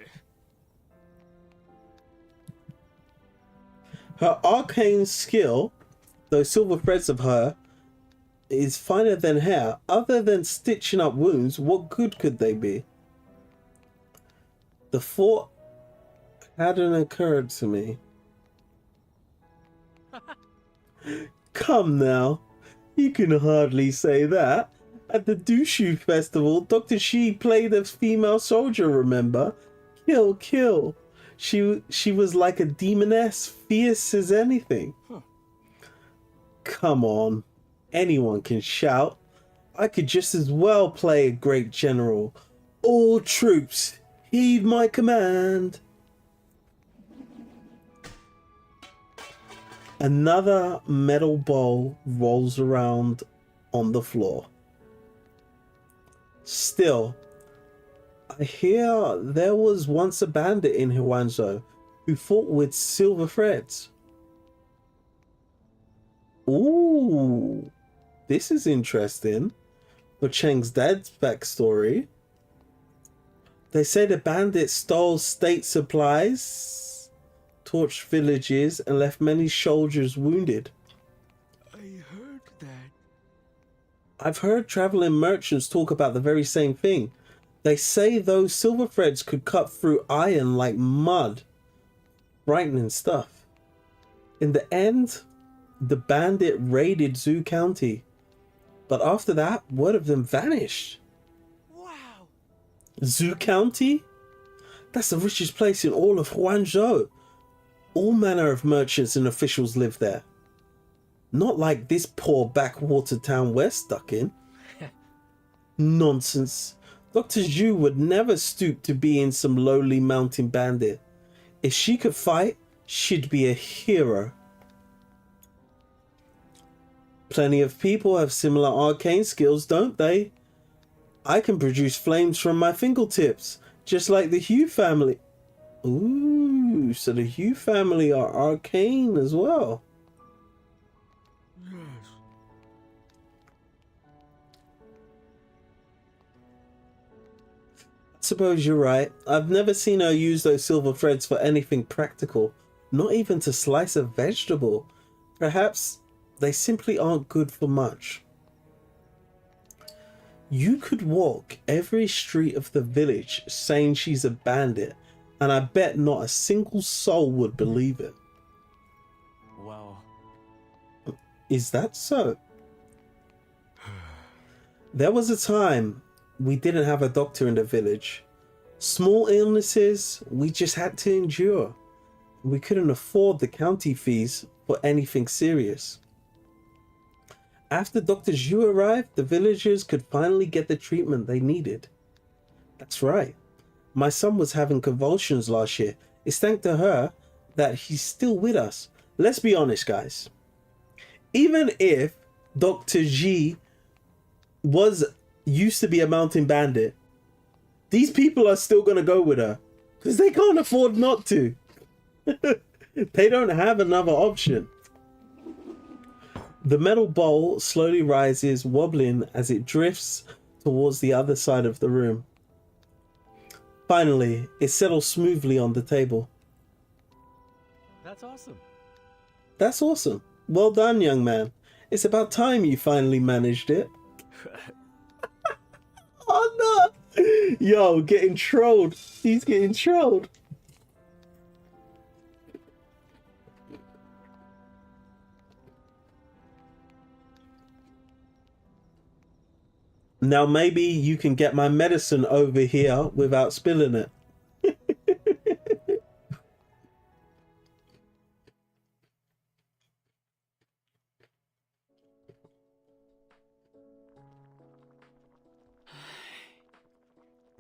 Her arcane skill, those silver threads of her, is finer than hair. Other than stitching up wounds, what good could they be? The thought hadn't occurred to me. Come now, you can hardly say that. At the Dushu festival, Dr. Shi played a female soldier, remember? Kill, kill. She was like a demoness, fierce as anything. Come on, anyone can shout. I could just as well play a great general. All troops, heed my command. Another metal bowl rolls around on the floor. Still, I hear there was once a bandit in Heguan who fought with silver threads. Ooh, this is interesting. For Cheng's dad's backstory, they say the bandit stole state supplies, torched villages, and left many soldiers wounded. I heard that. I've heard traveling merchants talk about the very same thing. They say those silver threads could cut through iron like mud. Frightening stuff. In the end, the bandit raided Zhou County. But after that, word of them vanished. Wow. Zhou County? That's the richest place in all of Guangzhou. All manner of merchants and officials live there. Not like this poor backwater town we're stuck in. Nonsense. Dr. Zhou would never stoop to being some lowly mountain bandit. If she could fight, she'd be a hero. Plenty of people have similar arcane skills, don't they? I can produce flames from my fingertips, just like the Hugh family. Ooh, so the Hugh family are arcane as well. Suppose you're right. I've never seen her use those silver threads for anything practical, not even to slice a vegetable. Perhaps they simply aren't good for much. You could walk every street of the village saying she's a bandit, and I bet not a single soul would believe it. Well, Is that so? There was a time we didn't have a doctor in the village. Small illnesses we just had to endure. We couldn't afford the county fees for anything serious. After Dr. Zhou arrived, the villagers could finally get the treatment they needed. That's right. My son was having convulsions last year. It's thanks to her that he's still with us. Let's be honest, guys. Even if Dr. G used to be a mountain bandit. These people are still gonna go with her because they can't afford not to. They don't have another option. The metal bowl slowly rises, wobbling as it drifts towards the other side of the room. Finally, it settles smoothly on the table. That's awesome. That's awesome. Well done, young man. It's about time you finally managed it. Oh no! Yo, getting trolled. He's getting trolled. Now maybe you can get my medicine over here without spilling it.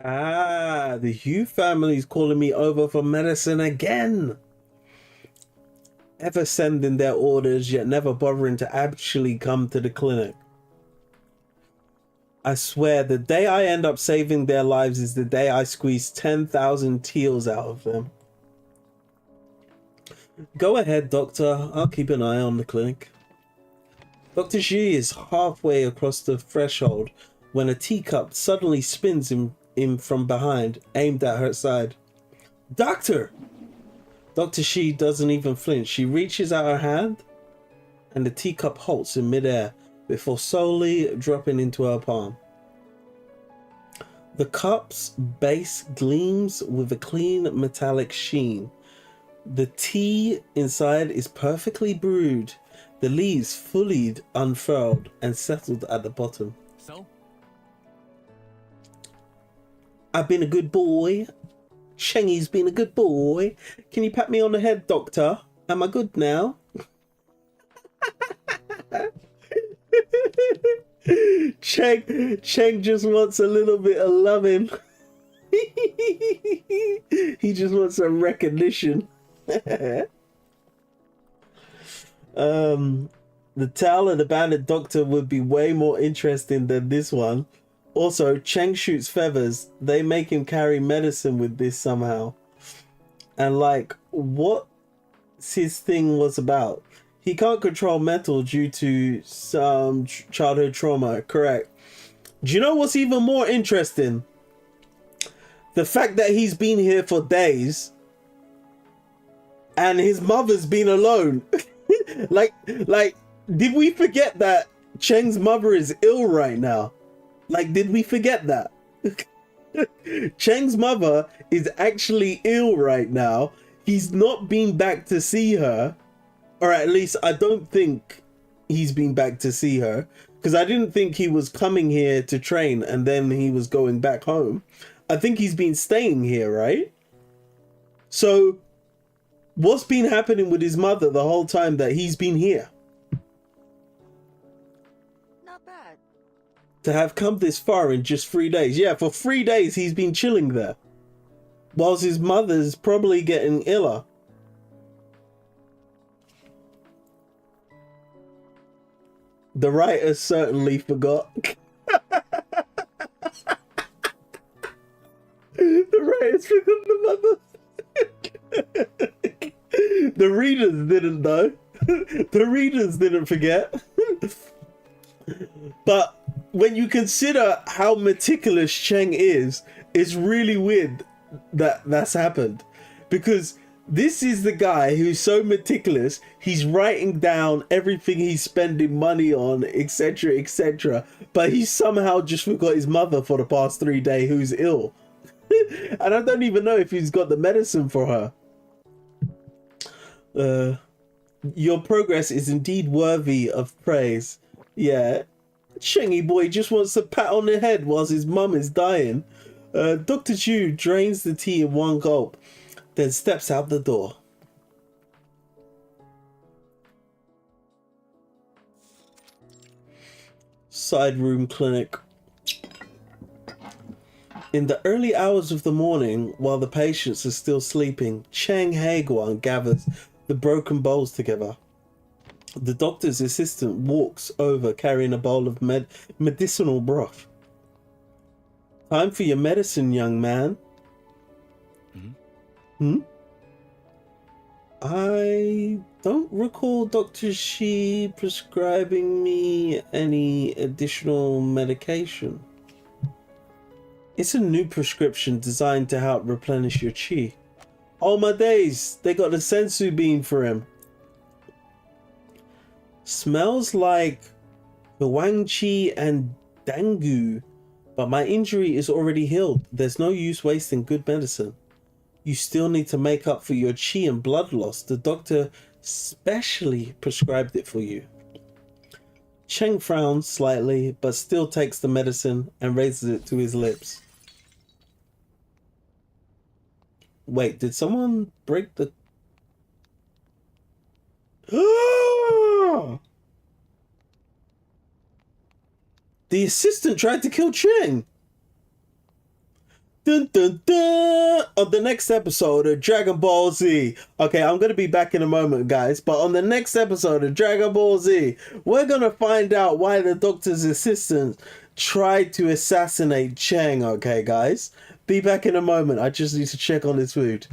Ah, the Hugh family's calling me over for medicine again. Ever sending their orders, yet never bothering to actually come to the clinic. I swear, the day I end up saving their lives is the day I squeeze 10,000 teals out of them. Go ahead, Doctor. I'll keep an eye on the clinic. Dr. Xi is halfway across the threshold when a teacup suddenly spins him from behind, aimed at her side. Doctor! Dr. Xi doesn't even flinch. She reaches out her hand and the teacup halts in midair before slowly dropping into her palm. The cup's base gleams with a clean metallic sheen. The tea inside is perfectly brewed, the leaves fully unfurled and settled at the bottom. So? I've been a good boy. Chengy's been a good boy. Can you pat me on the head, Doctor? Am I good now? Cheng just wants a little bit of loving. He just wants some recognition. The tale of the bandit doctor would be way more interesting than this one. Also, Cheng shoots feathers. They make him carry medicine with this somehow. And like, what his thing was about? He can't control metal due to some childhood trauma, correct? Do you know what's even more interesting? The fact that he's been here for days and his mother's been alone. like, did we forget that Cheng's mother is ill right now? Like, did we forget that? Cheng's mother is actually ill right now. He's not been back to see her. Or at least I don't think he's been back to see her. Because I didn't think he was coming here to train and then he was going back home. I think he's been staying here, right? So, what's been happening with his mother the whole time that he's been here? Not bad. To have come this far in just 3 days. Yeah, for 3 days he's been chilling there. Whilst his mother's probably getting iller. The writer certainly forgot. The writers forgot the mother. The readers didn't though. The readers didn't forget. But when you consider how meticulous Cheng is, it's really weird that that's happened. Because this is the guy who's so meticulous, he's writing down everything he's spending money on, etc, etc. But he somehow just forgot his mother for the past 3 days who's ill. And I don't even know if he's got the medicine for her. Your progress is indeed worthy of praise. Yeah. Chengy boy just wants a pat on the head whilst his mum is dying. Dr. Zhou drains the tea in one gulp, then steps out the door. Side room clinic. In the early hours of the morning, while the patients are still sleeping, Cheng Heguan gathers the broken bowls together. The doctor's assistant walks over carrying a bowl of medicinal broth. Time for your medicine, young man. I don't recall Dr. Shi prescribing me any additional medication. It's a new prescription designed to help replenish your chi. Oh my days, they got the sensu bean for him. Smells like Heguang chi and dangu, but my injury is already healed. There's no use wasting good medicine. You still need to make up for your chi and blood loss. The doctor specially prescribed it for you. Cheng frowns slightly, but still takes the medicine and raises it to his lips. Wait, did someone break the... The assistant tried to kill Cheng. Dun, dun, dun. On the next episode of Dragon Ball Z. Okay, I'm going to be back in a moment, guys. But on the next episode of Dragon Ball Z, we're going to find out why the doctor's assistant tried to assassinate Cheng. Okay, guys? Be back in a moment. I just need to check on his food.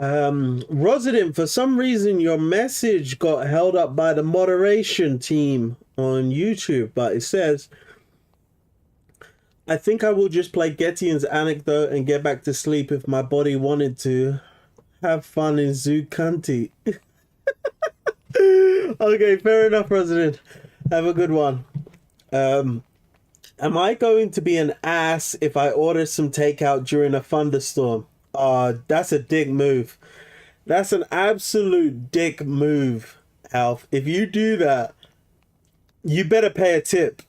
Rosadin, for some reason your message got held up by the moderation team on YouTube, but it says, I think I will just play Getian's anecdote and get back to sleep if my body wanted to. Have fun in Zukanti. Okay, fair enough, Rosadin. Have a good one. Am I going to be an ass if I order some takeout during a thunderstorm? That's a dick move. That's an absolute dick move, Alf. If you do that, you better pay a tip.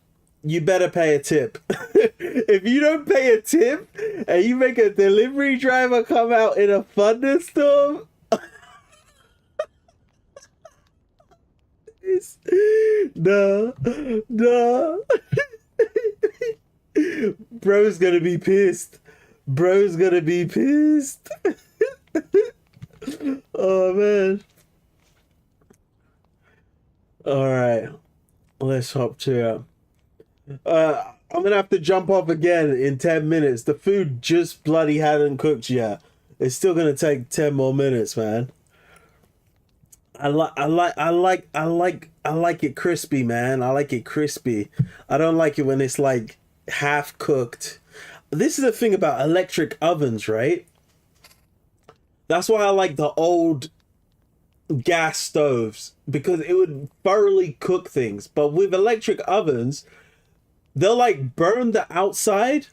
You better pay a tip. If you don't pay a tip and you make a delivery driver come out in a thunderstorm, no. Bro's gonna be pissed. Bro's gonna be pissed. Oh man. Alright. Let's hop to I'm gonna have to jump off again in 10 minutes. The food just bloody hadn't cooked yet. It's still gonna take 10 more minutes, man. I like it crispy, man. I like it crispy. I don't like it when it's like half cooked. This is the thing about electric ovens, right? That's why I like the old gas stoves, because it would thoroughly cook things. But with electric ovens, they'll like burn the outside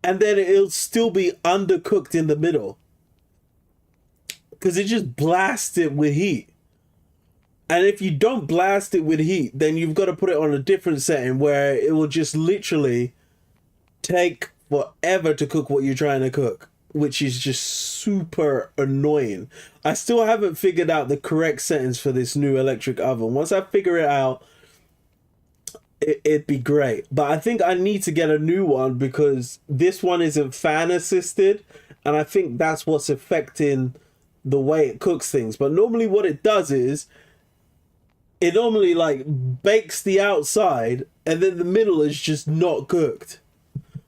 and then it'll still be undercooked in the middle, because it just blasts it with heat. And if you don't blast it with heat, then you've got to put it on a different setting where it will just literally take forever to cook what you're trying to cook, which is just super annoying. I still haven't figured out the correct settings for this new electric oven. Once I figure it out, it'd be great. But I think I need to get a new one because this one isn't fan assisted, and I think that's what's affecting the way it cooks things. But normally what it does is it normally like bakes the outside and then the middle is just not cooked,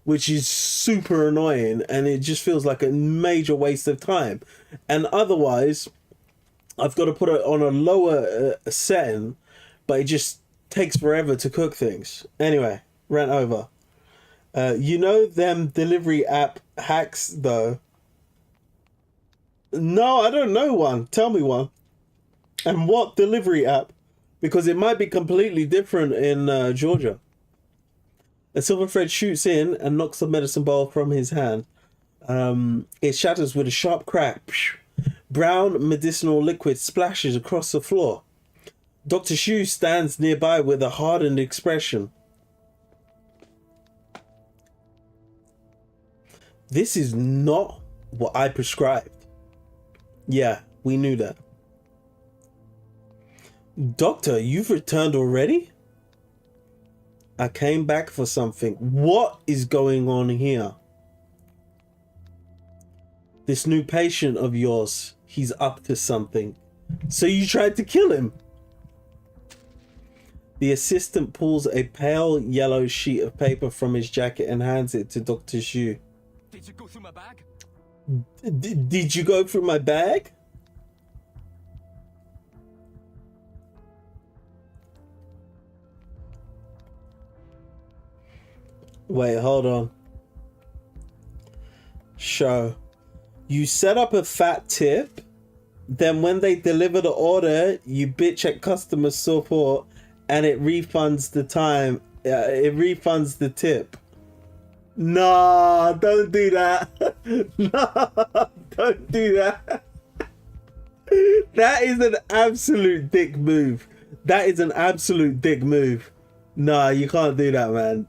which is super annoying, and it just feels like a major waste of time. And otherwise I've got to put it on a lower setting, but it just takes forever to cook things. Anyway, rant over. You know them delivery app hacks though? No, I don't know one. Tell me one. And what delivery app? Because it might be completely different in Georgia. A silver thread shoots in and knocks the medicine ball from his hand. It shatters with a sharp crack. Brown medicinal liquid splashes across the floor. Dr. Zhou stands nearby with a hardened expression. This is not what I prescribed. Yeah, we knew that. Doctor, you've returned already? I came back for something. What is going on here? This new patient of yours, he's up to something. So you tried to kill him? The assistant pulls a pale yellow sheet of paper from his jacket and hands it to Dr. Zhou. Did you go through my bag? Did you go through my bag? Wait, hold on. Show. You set up a fat tip, then when they deliver the order, you bitch at customer support and it refunds the time. It refunds the tip. Nah, don't do that. No, don't do that. That is an absolute dick move. That is an absolute dick move. Nah, you can't do that, man.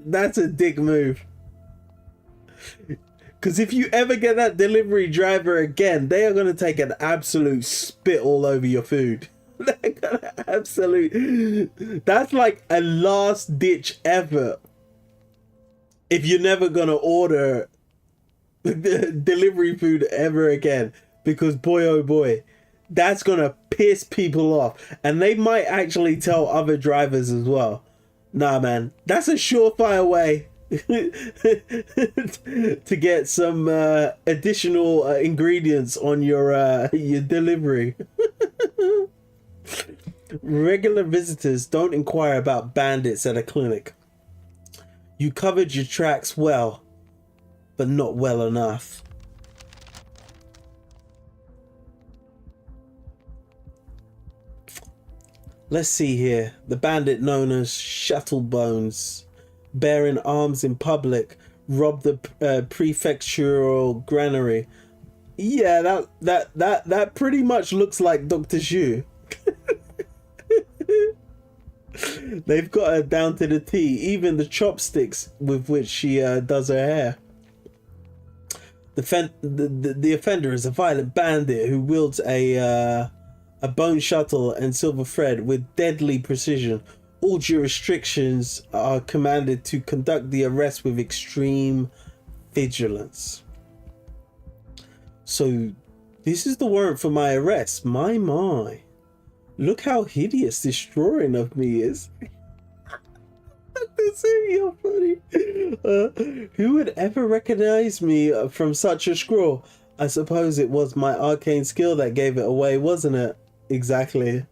That's a dick move. Because if you ever get that delivery driver again, they are going to take an absolute spit all over your food. They're gonna absolute. That's like a last ditch effort. If you're never going to order delivery food ever again, because boy oh boy, that's going to piss people off, and they might actually tell other drivers as well. Nah, man, that's a surefire way to get some additional ingredients on your delivery. Regular visitors don't inquire about bandits at a clinic. You covered your tracks well, but not well enough. Let's see here. The bandit known as Shuttlebones, bearing arms in public, robbed the prefectural granary. Yeah, that pretty much looks like Dr. Zhou. They've got her down to the T, even the chopsticks with which she does her hair. The offender is a violent bandit who wields a bone shuttle and silver thread with deadly precision. All jurisdictions are commanded to conduct the arrest with extreme vigilance. So, this is the warrant for my arrest. My. Look how hideous this drawing of me is. This is so funny. Who would ever recognize me from such a scroll? I suppose it was my arcane skill that gave it away, wasn't it? Exactly.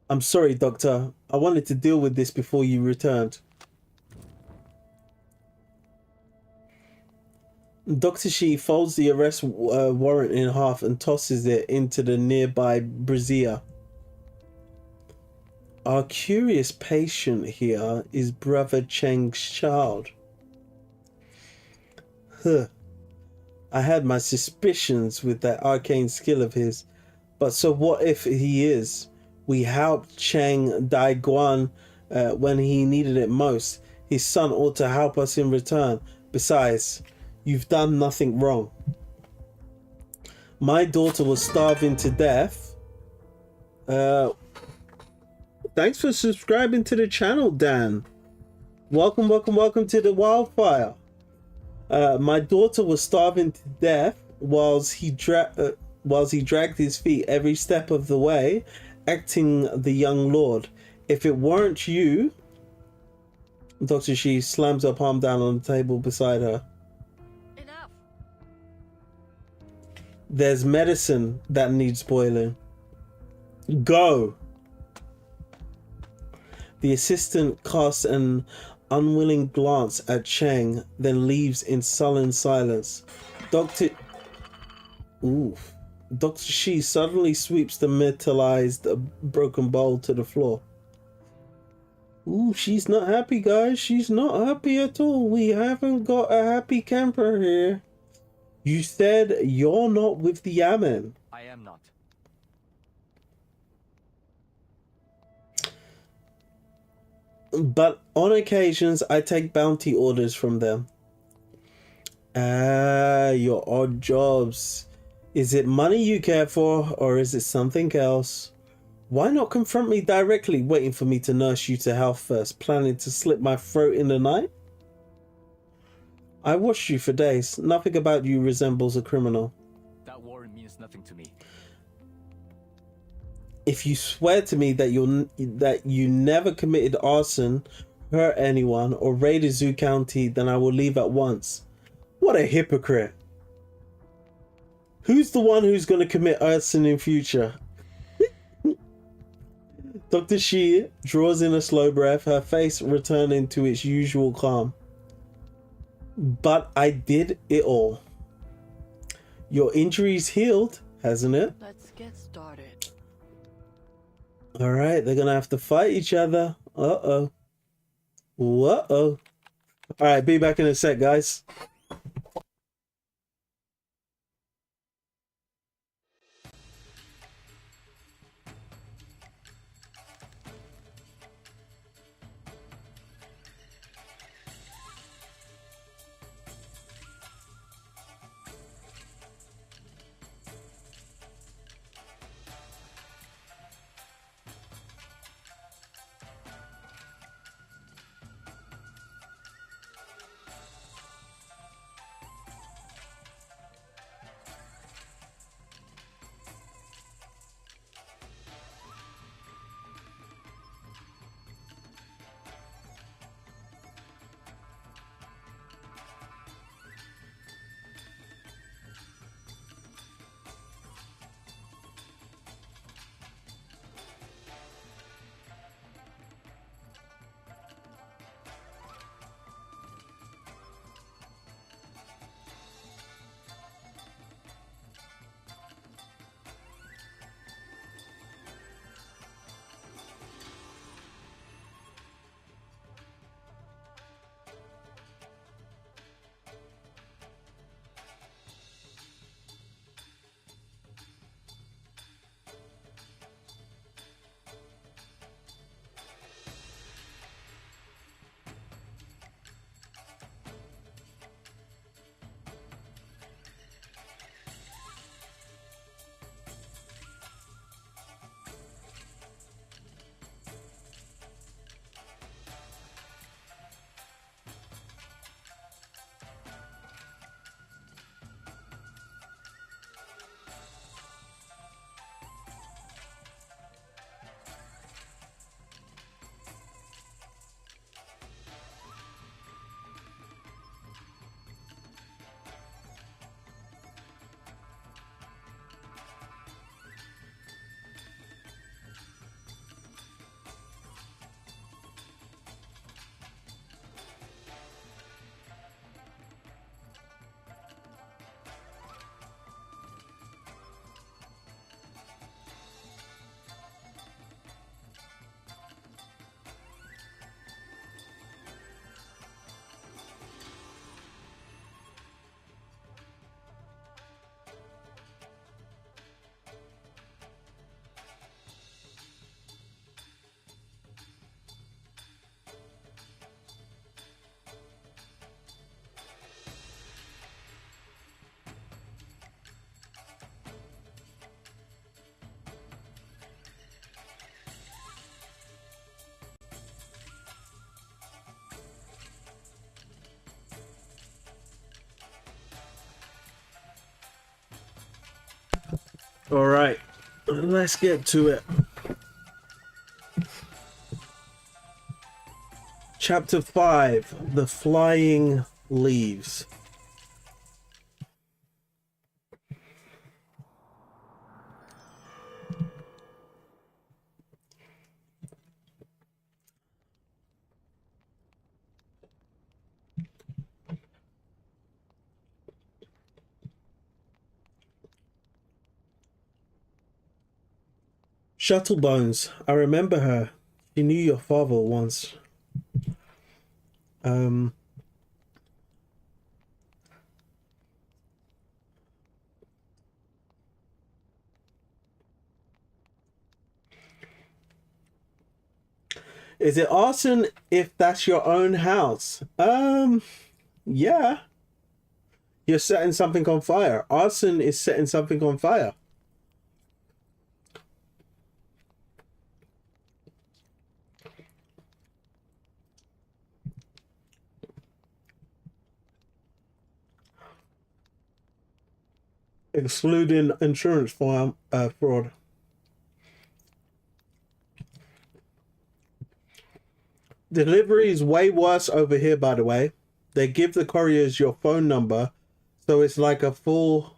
I'm sorry, Doctor. I wanted to deal with this before you returned. Dr. Shi folds the arrest warrant in half and tosses it into the nearby brazier. Our curious patient here is Brother Cheng's child. Huh. I had my suspicions with that arcane skill of his, but so what if he is? We helped Cheng Heguan when he needed it most. His son ought to help us in return. Besides, you've done nothing wrong. My daughter was starving to death. Thanks for subscribing to the channel, Dan. Welcome to the wildfire. My daughter was starving to death whilst he dragged his feet every step of the way, acting the young lord. If it weren't you... Dr. Shi slams her palm down on the table beside her. Enough. There's medicine that needs boiling. Go. The assistant casts an unwilling glance at Cheng, then leaves in sullen silence. Dr. Shi suddenly sweeps the metallized broken bowl to the floor. Ooh, she's not happy, guys. She's not happy at all. We haven't got a happy camper here. You said you're not with the Yamen. I am not. But on occasions, I take bounty orders from them. Ah, your odd jobs. Is it money you care for, or is it something else? Why not confront me directly, waiting for me to nurse you to health first, planning to slit my throat in the night? I watched you for days. Nothing about you resembles a criminal. That warrant means nothing to me. If you swear to me that you never committed arson, hurt anyone, or raided Zhou County, then I will leave at once. What a hypocrite. Who's the one who's going to commit arson in future? Dr. Shi draws in a slow breath, her face returning to its usual calm. But I did it all. Your injury's healed, hasn't it? Let's get started. Alright, they're gonna have to fight each other. Uh-oh. Whoa. Alright, be back in a sec, guys. All right, let's get to it. Chapter 5, The Flying Leaves. Shuttlebones, I remember her. She knew your father once. Is it arson if that's your own house? Yeah. You're setting something on fire. Arson is setting something on fire. Excluding insurance fraud. Delivery is way worse over here, by the way. They give the couriers your phone number, so it's like a full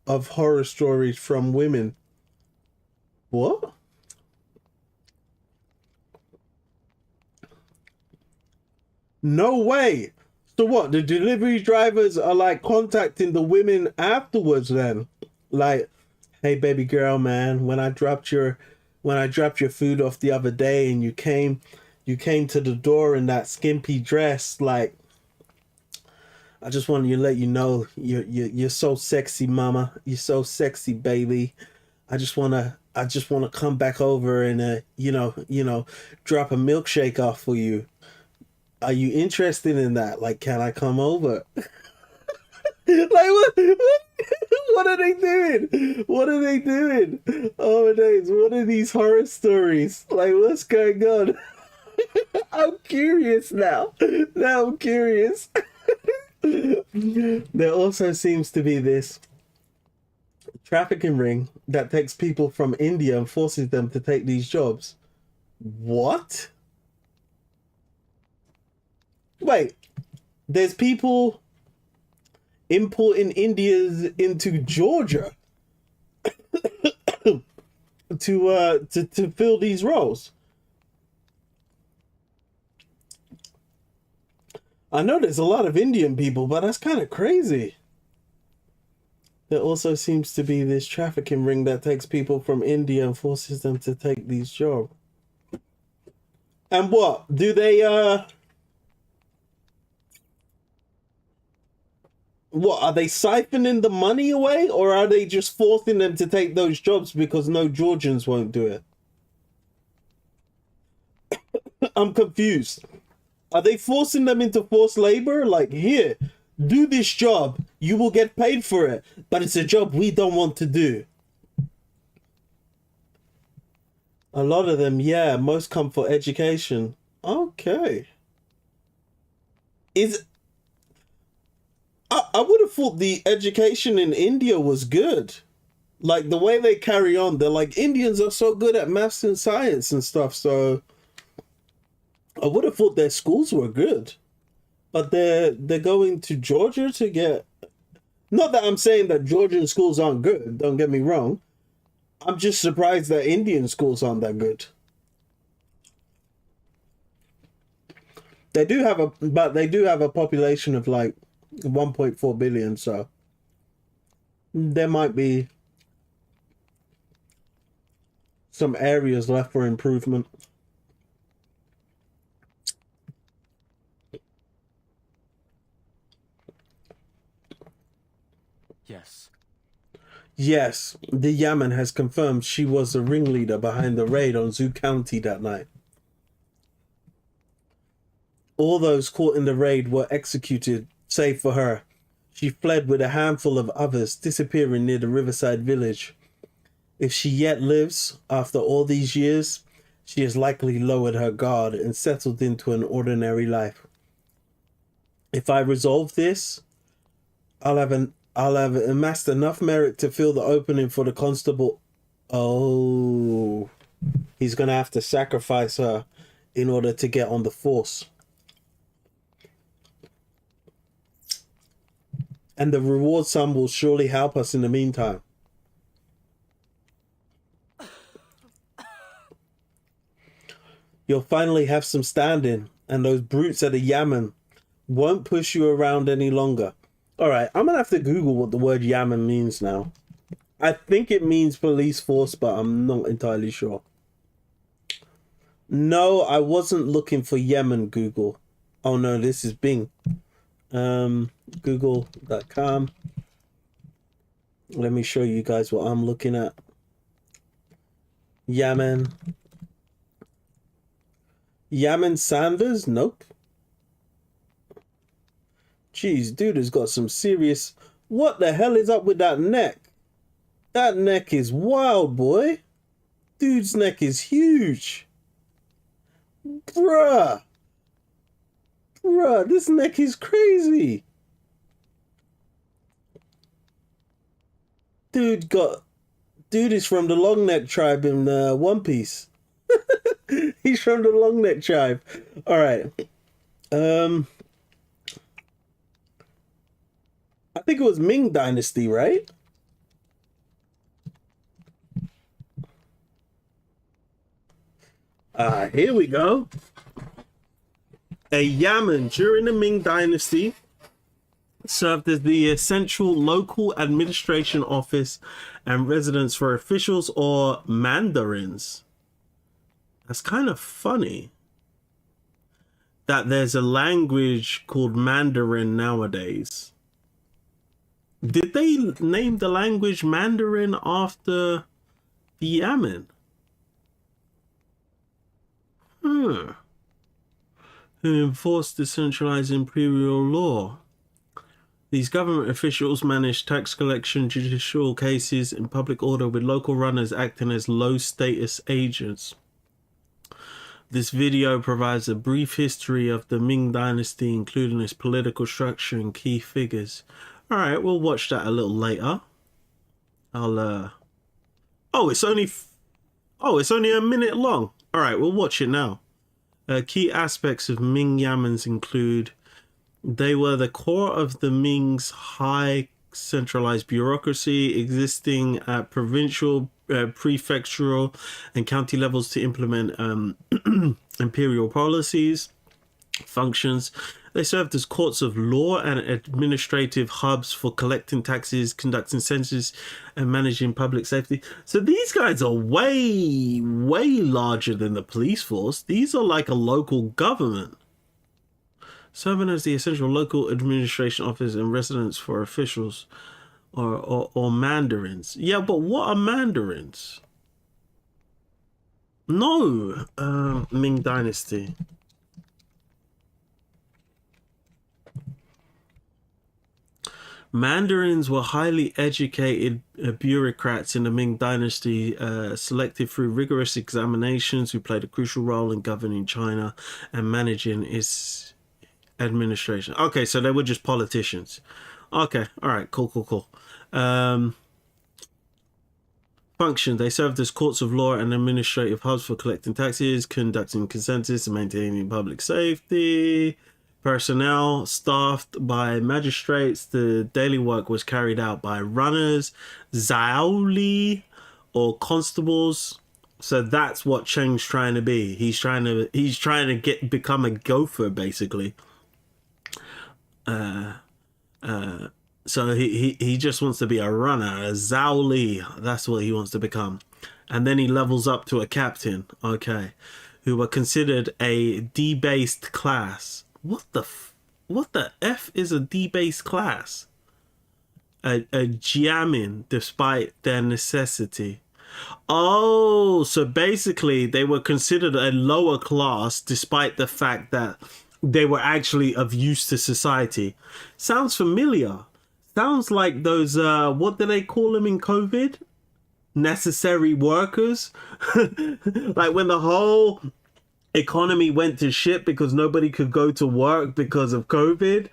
of horror stories from women. What? No way. So what? The delivery drivers are like contacting the women afterwards then? Like, hey baby girl, man, when I dropped your food off the other day and you came to the door in that skimpy dress, like, I just wanted to let you know you're so sexy, mama. You're so sexy, baby. I just wanna come back over and drop a milkshake off for you. Are you interested in that? Like, can I come over? Like, what are they doing? What are they doing? Oh my days, what are these horror stories? Like, what's going on? I'm curious now. Now I'm curious. There also seems to be this trafficking ring that takes people from India and forces them to take these jobs. What? Wait, there's people importing Indians into Georgia to fill these roles. I know there's a lot of Indian people, but that's kind of crazy. There also seems to be this trafficking ring that takes people from India and forces them to take these jobs. And what? Do they, what, are they siphoning the money away, or are they just forcing them to take those jobs because no Georgians won't do it? I'm confused. Are they forcing them into forced labor? Like, here, do this job. You will get paid for it. But it's a job we don't want to do. A lot of them, yeah. Most come for education. Okay. I would have thought the education in India was good. Like, the way they carry on, they're like, Indians are so good at maths and science and stuff, so I would have thought their schools were good. But they're going to Georgia to get... Not that I'm saying that Georgian schools aren't good, don't get me wrong. I'm just surprised that Indian schools aren't that good. They do have a population of like 1.4 billion, so there might be some areas left for improvement. Yes. Yes, the Yamen has confirmed she was the ringleader behind the raid on Zhou County that night. All those caught in the raid were executed, save for her. She fled with a handful of others, disappearing near the Riverside village. If she yet lives, after all these years, she has likely lowered her guard and settled into an ordinary life. If I resolve this, I'll I'll have amassed enough merit to fill the opening for the constable. Oh, he's gonna have to sacrifice her in order to get on the force. And the reward sum will surely help us in the meantime. You'll finally have some standing, and those brutes at the Yamen won't push you around any longer. Alright, I'm gonna have to Google what the word Yamen means now. I think it means police force, but I'm not entirely sure. No, I wasn't looking for Yemen, Google. Oh no, this is Bing. Google.com. Let me show you guys what I'm looking at. Yamen. Yamen Sanders? Nope. Jeez, dude has got some serious... What the hell is up with that neck? That neck is wild, boy. Dude's neck is huge. Bruh. Bruh, this neck is crazy. Dude is from the long neck tribe in One Piece. He's from the long neck tribe. All right. I think it was Ming Dynasty, right? Here we go. A Yamen during the Ming Dynasty served as the essential local administration office and residence for officials or mandarins. That's kind of funny that there's a language called Mandarin nowadays. Did they name the language Mandarin after the Yamen? Who enforced decentralized imperial law. These government officials manage tax collection, judicial cases, and public order, with local runners acting as low-status agents. This video provides a brief history of the Ming Dynasty, including its political structure and key figures. Alright, we'll watch that a little later. Oh, it's only a minute long. Alright, we'll watch it now. Key aspects of Ming Yamens include: they were the core of the Ming's high centralized bureaucracy, existing at provincial, prefectural, and county levels to implement imperial policies, functions. They served as courts of law and administrative hubs for collecting taxes, conducting censuses, and managing public safety. So these guys are way, way larger than the police force. These are like a local government. Serving as the essential local administration office and residence for officials or mandarins. Yeah, but what are mandarins? No, Ming Dynasty. Mandarins were highly educated bureaucrats in the Ming Dynasty, selected through rigorous examinations, who played a crucial role in governing China and managing its administration. Okay, so they were just politicians. Okay, all right, cool. Function: they served as courts of law and administrative hubs for collecting taxes, conducting consensus, and maintaining public safety. Personnel: staffed by magistrates. The daily work was carried out by runners, Zhou, or constables. So that's what Cheng's trying to be. He's trying to become a gopher, basically. So he just wants to be a runner, a Zhou. That's what he wants to become. And then he levels up to a captain, okay, who were considered a debased class. What the F is a debased class? A Yamen, despite their necessity. Oh, so basically they were considered a lower class despite the fact that they were actually of use to society. Sounds familiar. Sounds like those, what do they call them in COVID? Necessary workers? Like when the whole economy went to shit because nobody could go to work because of COVID.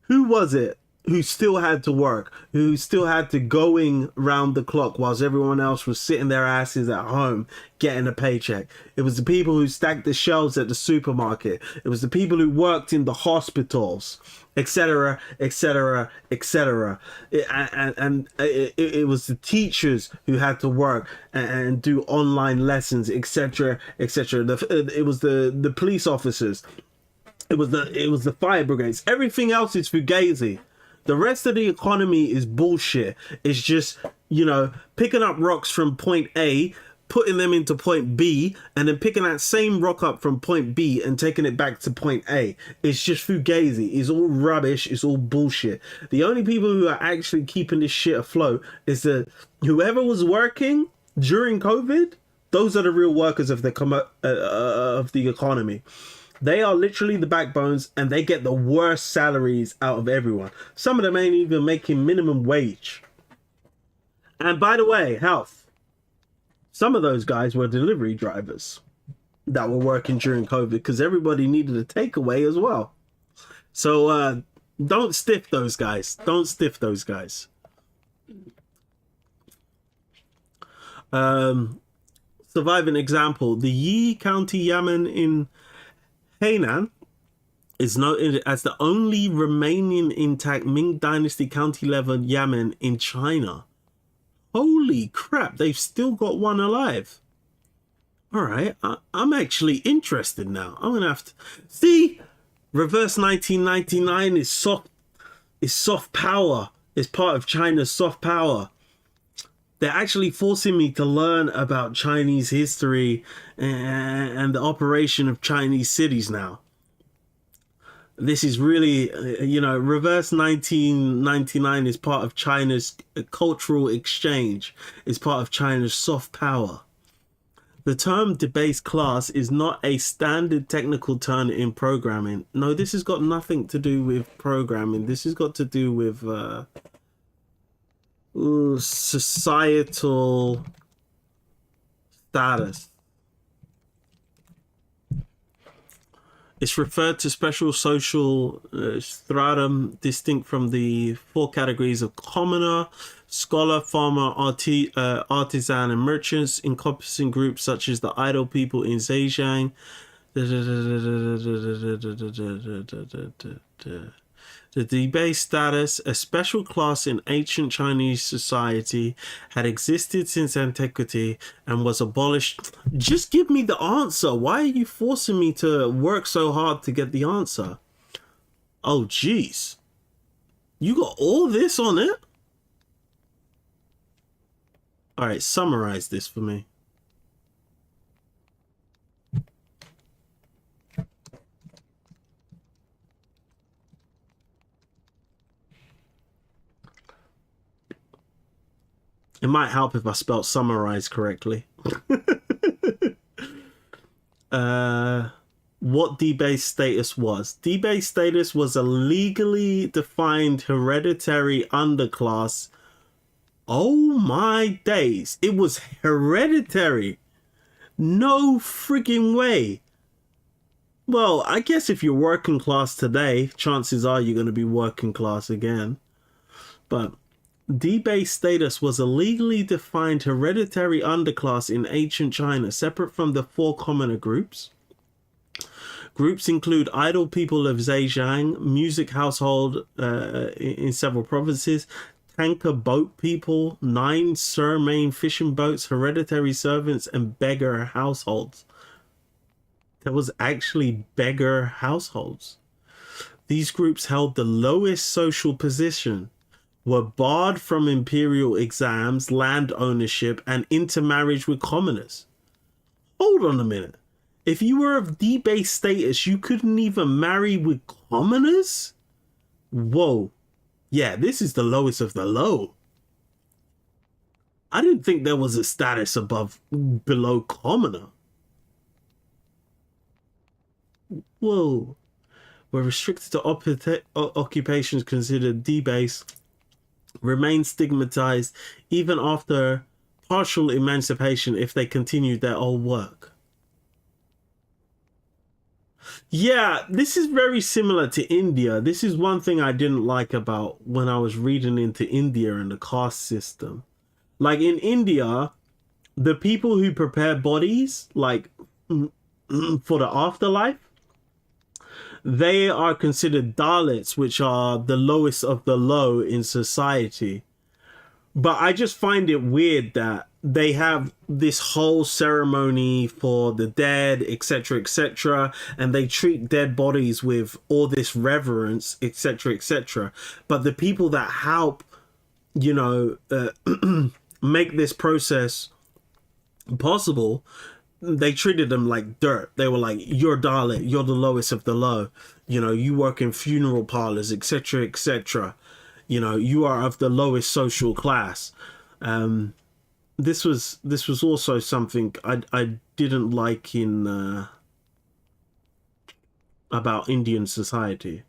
Who was it? who still had to work, who still had to going round the clock whilst everyone else was sitting their asses at home getting a paycheck. It was the people who stacked the shelves at the supermarket. It was the people who worked in the hospitals, etc., etc., etc. And it was the teachers who had to work and do online lessons, etc., etc. It was the police officers. It was the fire brigades. Everything else is fugazi. The rest of the economy is bullshit. It's just, picking up rocks from point A, putting them into point B, and then picking that same rock up from point B and taking it back to point A. It's just fugazi. It's all rubbish. It's all bullshit. The only people who are actually keeping this shit afloat is that whoever was working during COVID, those are the real workers of the economy. They are literally the backbones, and they get the worst salaries out of everyone. Some of them ain't even making minimum wage. And by the way, health. Some of those guys were delivery drivers that were working during COVID because everybody needed a takeaway as well. So don't stiff those guys. Don't stiff those guys. Surviving example. The Yi County Yamen in Henan is noted as the only remaining intact Ming Dynasty county level Yamen in China. Holy crap, they've still got one alive. Alright, I'm actually interested now. I'm gonna have to see. Reverse 1999 is soft power. It's part of China's soft power. They're actually forcing me to learn about Chinese history and the operation of Chinese cities now. This is really, Reverse 1999 is part of China's cultural exchange. It's part of China's soft power. The term debased class is not a standard technical term in programming. No, this has got nothing to do with programming. This has got to do with societal status. It's referred to special social stratum distinct from the four categories of commoner, scholar, farmer, artisan, and merchants, encompassing groups such as the idle people in Zhejiang. The debased status, a special class in ancient Chinese society, had existed since antiquity and was abolished. Just give me the answer. Why are you forcing me to work so hard to get the answer? Oh, jeez. You got all this on it? All right, summarize this for me. It might help if I spelled summarize correctly. What debased status was. Debased status was a legally defined hereditary underclass. Oh my days. It was hereditary. No freaking way. Well, I guess if you're working class today, chances are you're going to be working class again. But debased status was a legally defined hereditary underclass in ancient China, separate from the four commoner groups. Groups include idle people of Zhejiang, music household in several provinces, tanker boat people, 9 surmain fishing boats, hereditary servants, and beggar households. There was actually beggar households. These groups held the lowest social position, were barred from imperial exams, land ownership, and intermarriage with commoners. Hold on a minute. If you were of debased status, you couldn't even marry with commoners? Whoa. Yeah, this is the lowest of the low. I didn't think there was a status below commoner. Whoa. Were restricted to occupations considered debased, remain stigmatized even after partial emancipation if they continued their old work. Yeah, this is very similar to India. This is one thing I didn't like about when I was reading into India and the caste system. Like in India, the people who prepare bodies, like for the afterlife, they are considered Dalits, which are the lowest of the low in society. But I just find it weird that they have this whole ceremony for the dead, etc., etc., and they treat dead bodies with all this reverence, etc., etc. But the people that help, you know, make this process possible, they treated them like dirt. They were like, "You're Dalit. You're the lowest of the low. You know, you work in funeral parlors, etc., etc. You know, you are of the lowest social class." This was also something I didn't like in about Indian society,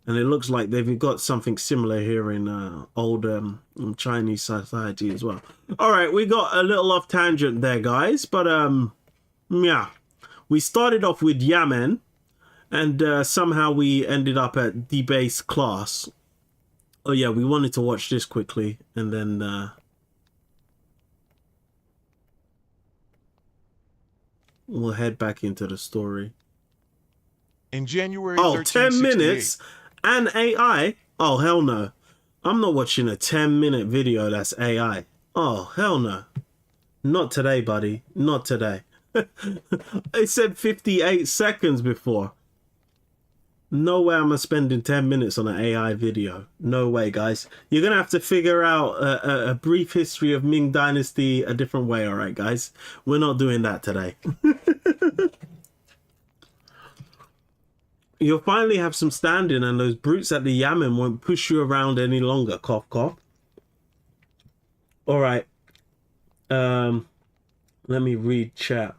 and it looks like they've got something similar here in old Chinese society as well. All right, we got a little off tangent there, guys, but yeah, we started off with Yamen, and somehow we ended up at debase class. Oh yeah, we wanted to watch this quickly, and then we'll head back into the story. In January Oh, 10 minutes and AI? Oh, hell no. I'm not watching a 10-minute video that's AI. Oh, hell no. Not today, buddy. Not today. It said 58 seconds before. No way am I spending 10 minutes on an AI video. No way, guys. You're going to have to figure out a brief history of Ming Dynasty a different way, all right, guys? We're not doing that today. You'll finally have some standing, and those brutes at the Yamen won't push you around any longer. Cough, cough. All right. Let me read chat.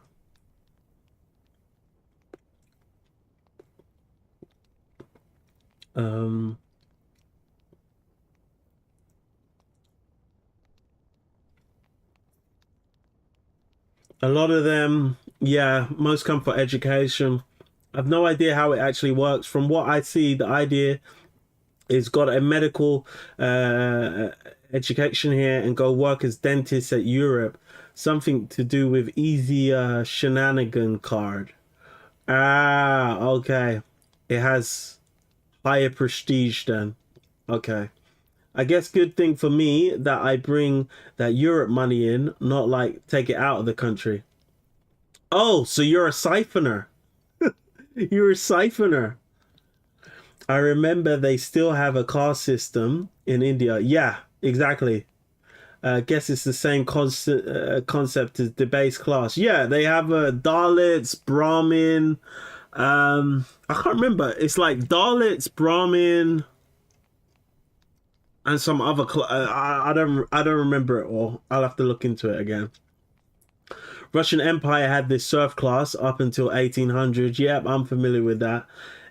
A lot of them, yeah, most come for education. I've no idea how it actually works. From what I see, the idea is got a medical education here and go work as dentists at Europe. Something to do with easy shenanigan card. Ah, okay. It has higher prestige then. Okay. I guess good thing for me that I bring that Europe money in, not like take it out of the country. Oh, so you're a siphoner. You're a siphoner. I remember they still have a caste system in India. Yeah, exactly. Guess it's the same concept as the base class. Yeah, they have Dalits, Brahmin. I can't remember. It's like Dalits, Brahmin, and some other. I don't remember it all. I'll have to look into it again. Russian Empire had this serf class up until 1800. Yep, I'm familiar with that.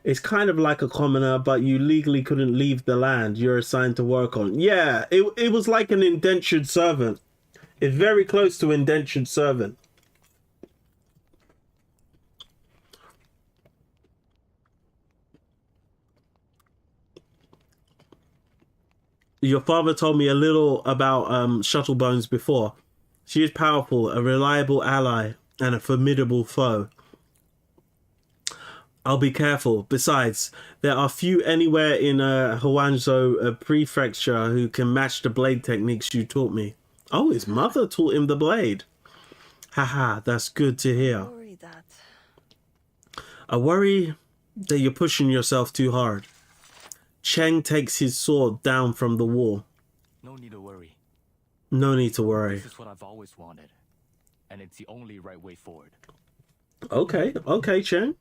It's kind of like a commoner, but you legally couldn't leave the land you're assigned to work on. Yeah, it was like an indentured servant. It's very close to indentured servant. Your father told me a little about Shuttlebones before. She is powerful, a reliable ally, and a formidable foe. I'll be careful. Besides, there are few anywhere in Huangzhou prefecture who can match the blade techniques you taught me. Oh, his mother taught him the blade. Haha, that's good to hear. I worry that you're pushing yourself too hard. Cheng takes his sword down from the wall. No need to worry. No need to worry. This is what I've always wanted, and it's the only right way forward. Okay, okay, Cheng.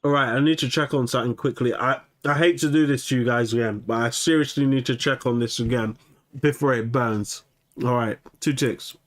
All right, I need to check on something quickly. I hate to do this to you guys again, but I seriously need to check on this again before it burns. All right, 2 ticks.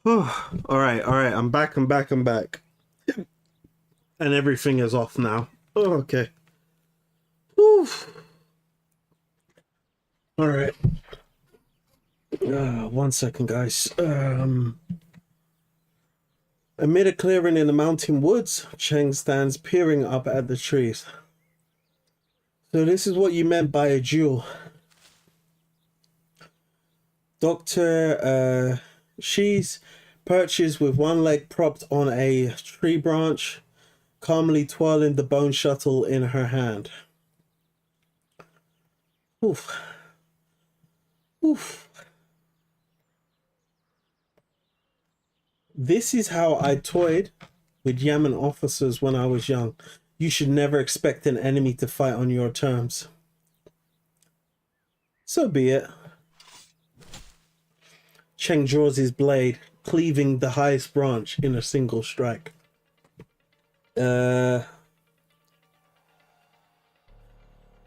All right, all right. I'm back. I'm back. I'm back. And everything is off now. Oh, okay. Whew. All right. 1 second, guys. Amid a clearing in the mountain woods, Cheng stands peering up at the trees. So this is what you meant by a duel. Dr. She's perches with one leg propped on a tree branch, calmly twirling the bone shuttle in her hand. Oof. Oof. This is how I toyed with Yamen officers when I was young. You should never expect an enemy to fight on your terms. So be it. Cheng draws his blade, cleaving the highest branch in a single strike. What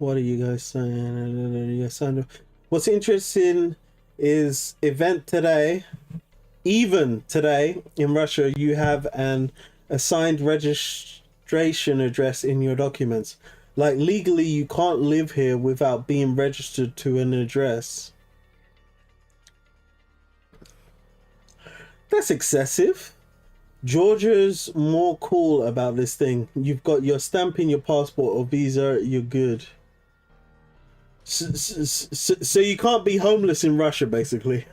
are you guys saying? Yes, I know. What's interesting is event today, even today in Russia, you have an assigned registration address in your documents. Like legally, you can't live here without being registered to an address. That's excessive. Georgia's more cool about this thing. You've got your stamp in your passport or visa, you're good. So you can't be homeless in Russia, basically.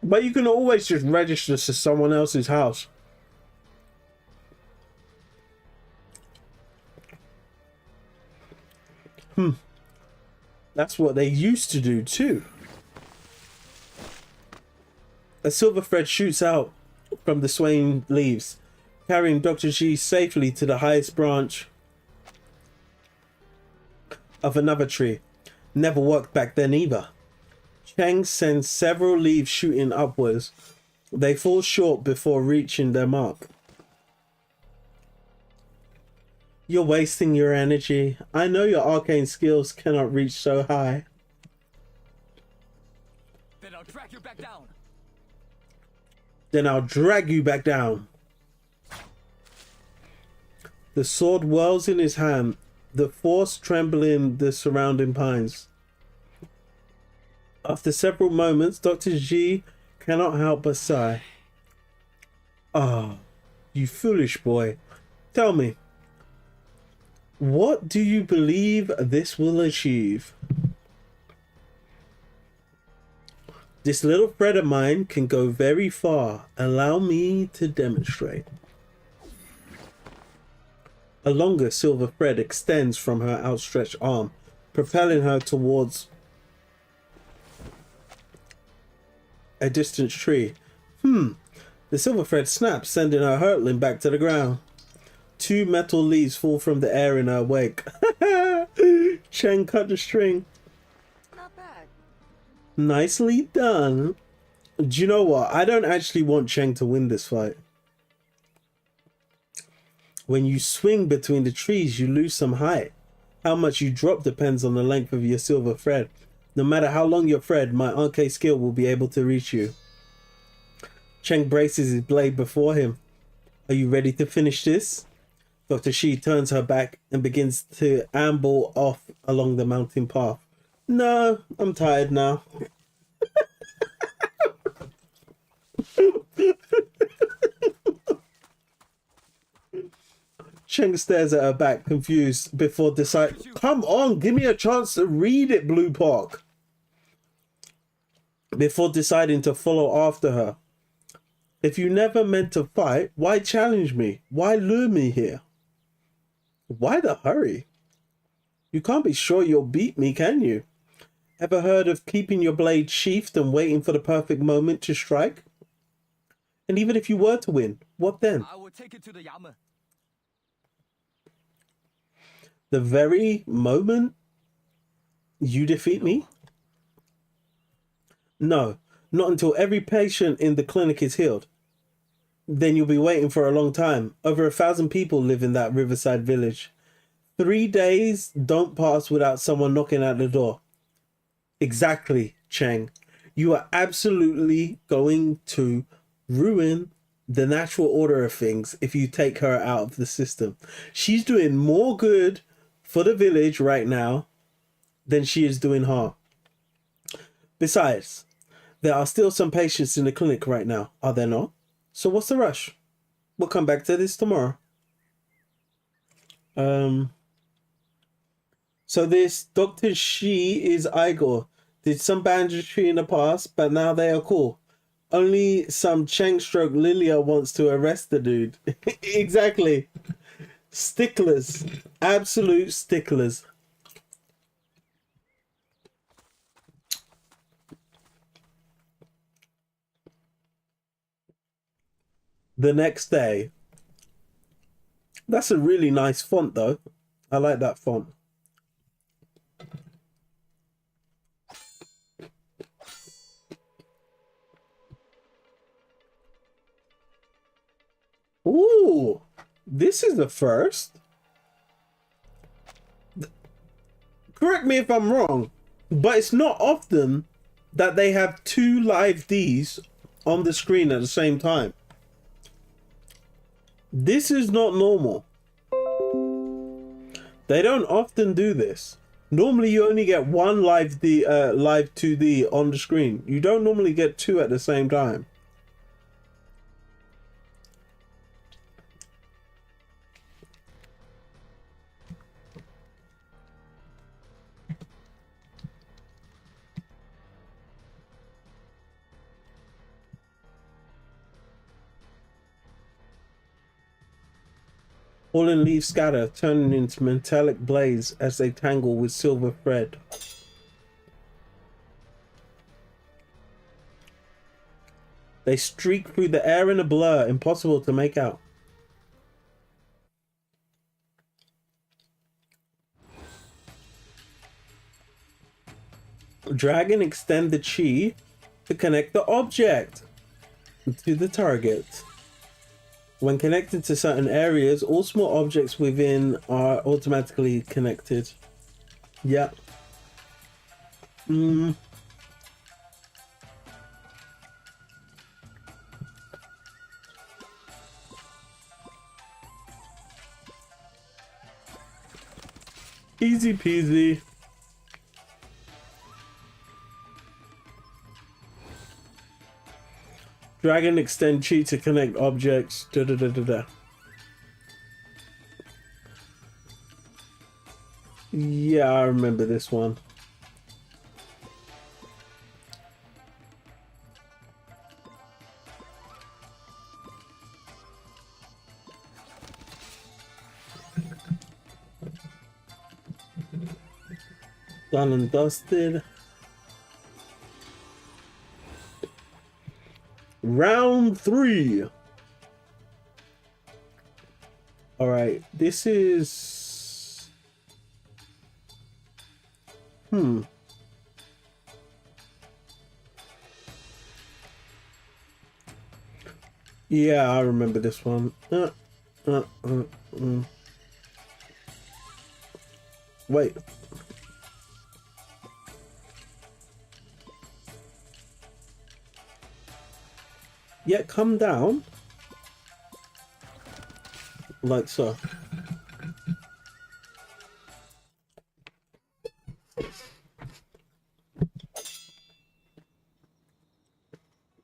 But you can always just register to someone else's house. That's what they used to do too. A silver thread shoots out from the swaying leaves, carrying Dr. G safely to the highest branch of another tree. Never worked back then either. Chang sends several leaves shooting upwards. They fall short before reaching their mark. You're wasting your energy. I know your arcane skills cannot reach so high. Then I'll drag you back down. Then I'll drag you back down. The sword whirls in his hand, the force trembling the surrounding pines. After several moments, Dr. G cannot help but sigh. Ah, you foolish boy. Tell me, what do you believe this will achieve? This little thread of mine can go very far. Allow me to demonstrate. A longer silver thread extends from her outstretched arm, propelling her towards a distant tree. The silver thread snaps, sending her hurtling back to the ground. 2 metal leaves fall from the air in her wake. Cheng cut the string. Not bad. Nicely done. Do you know what? I don't actually want Cheng to win this fight. When you swing between the trees, you lose some height. How much you drop depends on the length of your silver thread. No matter how long your thread, my arcane skill will be able to reach you. Cheng braces his blade before him. Are you ready to finish this? Dr. Shi turns her back and begins to amble off along the mountain path. No, I'm tired now. Cheng stares at her back, confused, before deciding, come on, give me a chance to read it, Blue Park. Before deciding to follow after her. If you never meant to fight, why challenge me? Why lure me here? Why the hurry? You can't be sure you'll beat me, can you? Ever heard of keeping your blade sheathed and waiting for the perfect moment to strike? And even if you were to win, what then? I will take it to the Yamen. The very moment you defeat me? No, not until every patient in the clinic is healed. Then you'll be waiting for a long time. Over 1,000 people live in that Riverside village. 3 days don't pass without someone knocking at the door. Exactly, Cheng. You are absolutely going to ruin the natural order of things if you take her out of the system. She's doing more good for the village right now than she is doing harm. Besides, there are still some patients in the clinic right now, are there not? So what's the rush? We'll come back to this tomorrow. So this Dr. Shi is Igor. Did some banditry in the past, but now they are cool. Only some Cheng stroke Lilia wants to arrest the dude. Exactly. Sticklers. Absolute sticklers. The next day. That's a really nice font though. I like that font. Ooh, this is the first. Correct me if I'm wrong, but it's not often that they have 2 live Ds on the screen at the same time. This is not normal. They don't often do this. Normally you only get 1 live 2D on the screen. You don't normally get 2 at the same time. Fallen leaves scatter, turning into metallic blades as they tangle with silver thread. They streak through the air in a blur, impossible to make out. Drag and extend the chi to connect the object to the target. When connected to certain areas, all small objects within are automatically connected. Yeah. Easy peasy. Drag and extend chi to connect objects. Da, da, da, da, da. Yeah, I remember this one. Done and dusted. Round 3. All right, this is yeah, I remember this one. Wait. Yeah, come down. Like so.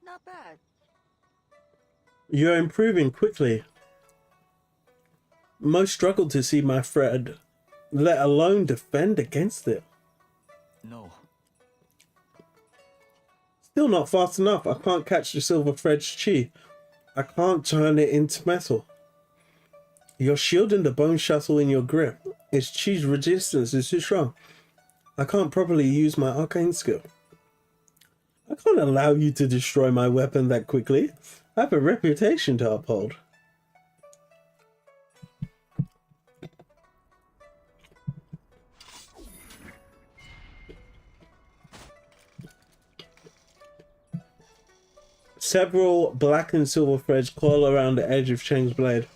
Not bad. You're improving quickly. Most struggle to see my thread, let alone defend against it. No. Still not fast enough. I can't catch the silver thread's chi. I can't turn it into metal. You're shielding the bone shuttle in your grip. Its chi's resistance is too strong. I can't properly use my arcane skill. I can't allow you to destroy my weapon that quickly. I have a reputation to uphold. Several black and silver threads coil around the edge of Cheng's blade.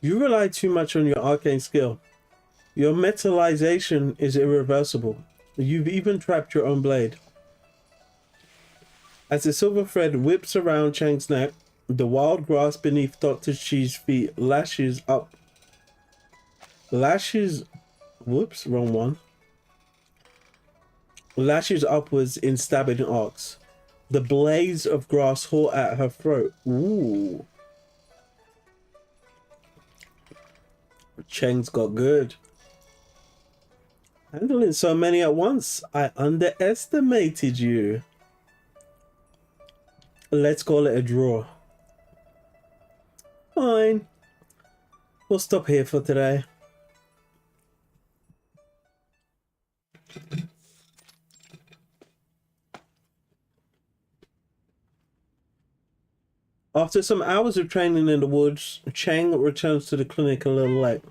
You rely too much on your arcane skill. Your metallization is irreversible. You've even trapped your own blade. As the silver thread whips around Chang's neck, the wild grass beneath Dr. Chi's feet lashes up. Whoops, wrong one. Lashes upwards in stabbing arcs. The blades of grass haul at her throat. Ooh. Cheng's got good. Handling so many at once. I underestimated you. Let's call it a draw. Fine. We'll stop here for today. After some hours of training in the woods, Cheng returns to the clinic a little late.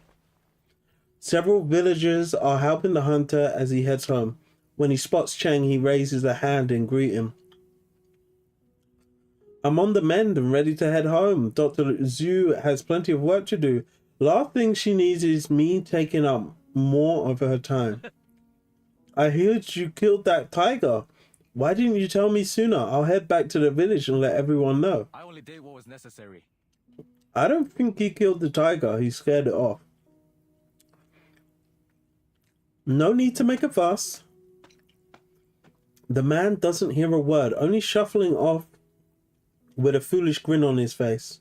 Several villagers are helping the hunter as he heads home. When he spots Cheng, he raises a hand in greeting. I'm on the mend and ready to head home. Dr. Zhou has plenty of work to do. Last thing she needs is me taking up more of her time. I heard you killed that tiger. Why didn't you tell me sooner? I'll head back to the village and let everyone know. I only did what was necessary. I don't think he killed the tiger. He scared it off. No need to make a fuss. The man doesn't hear a word, only shuffling off with a foolish grin on his face.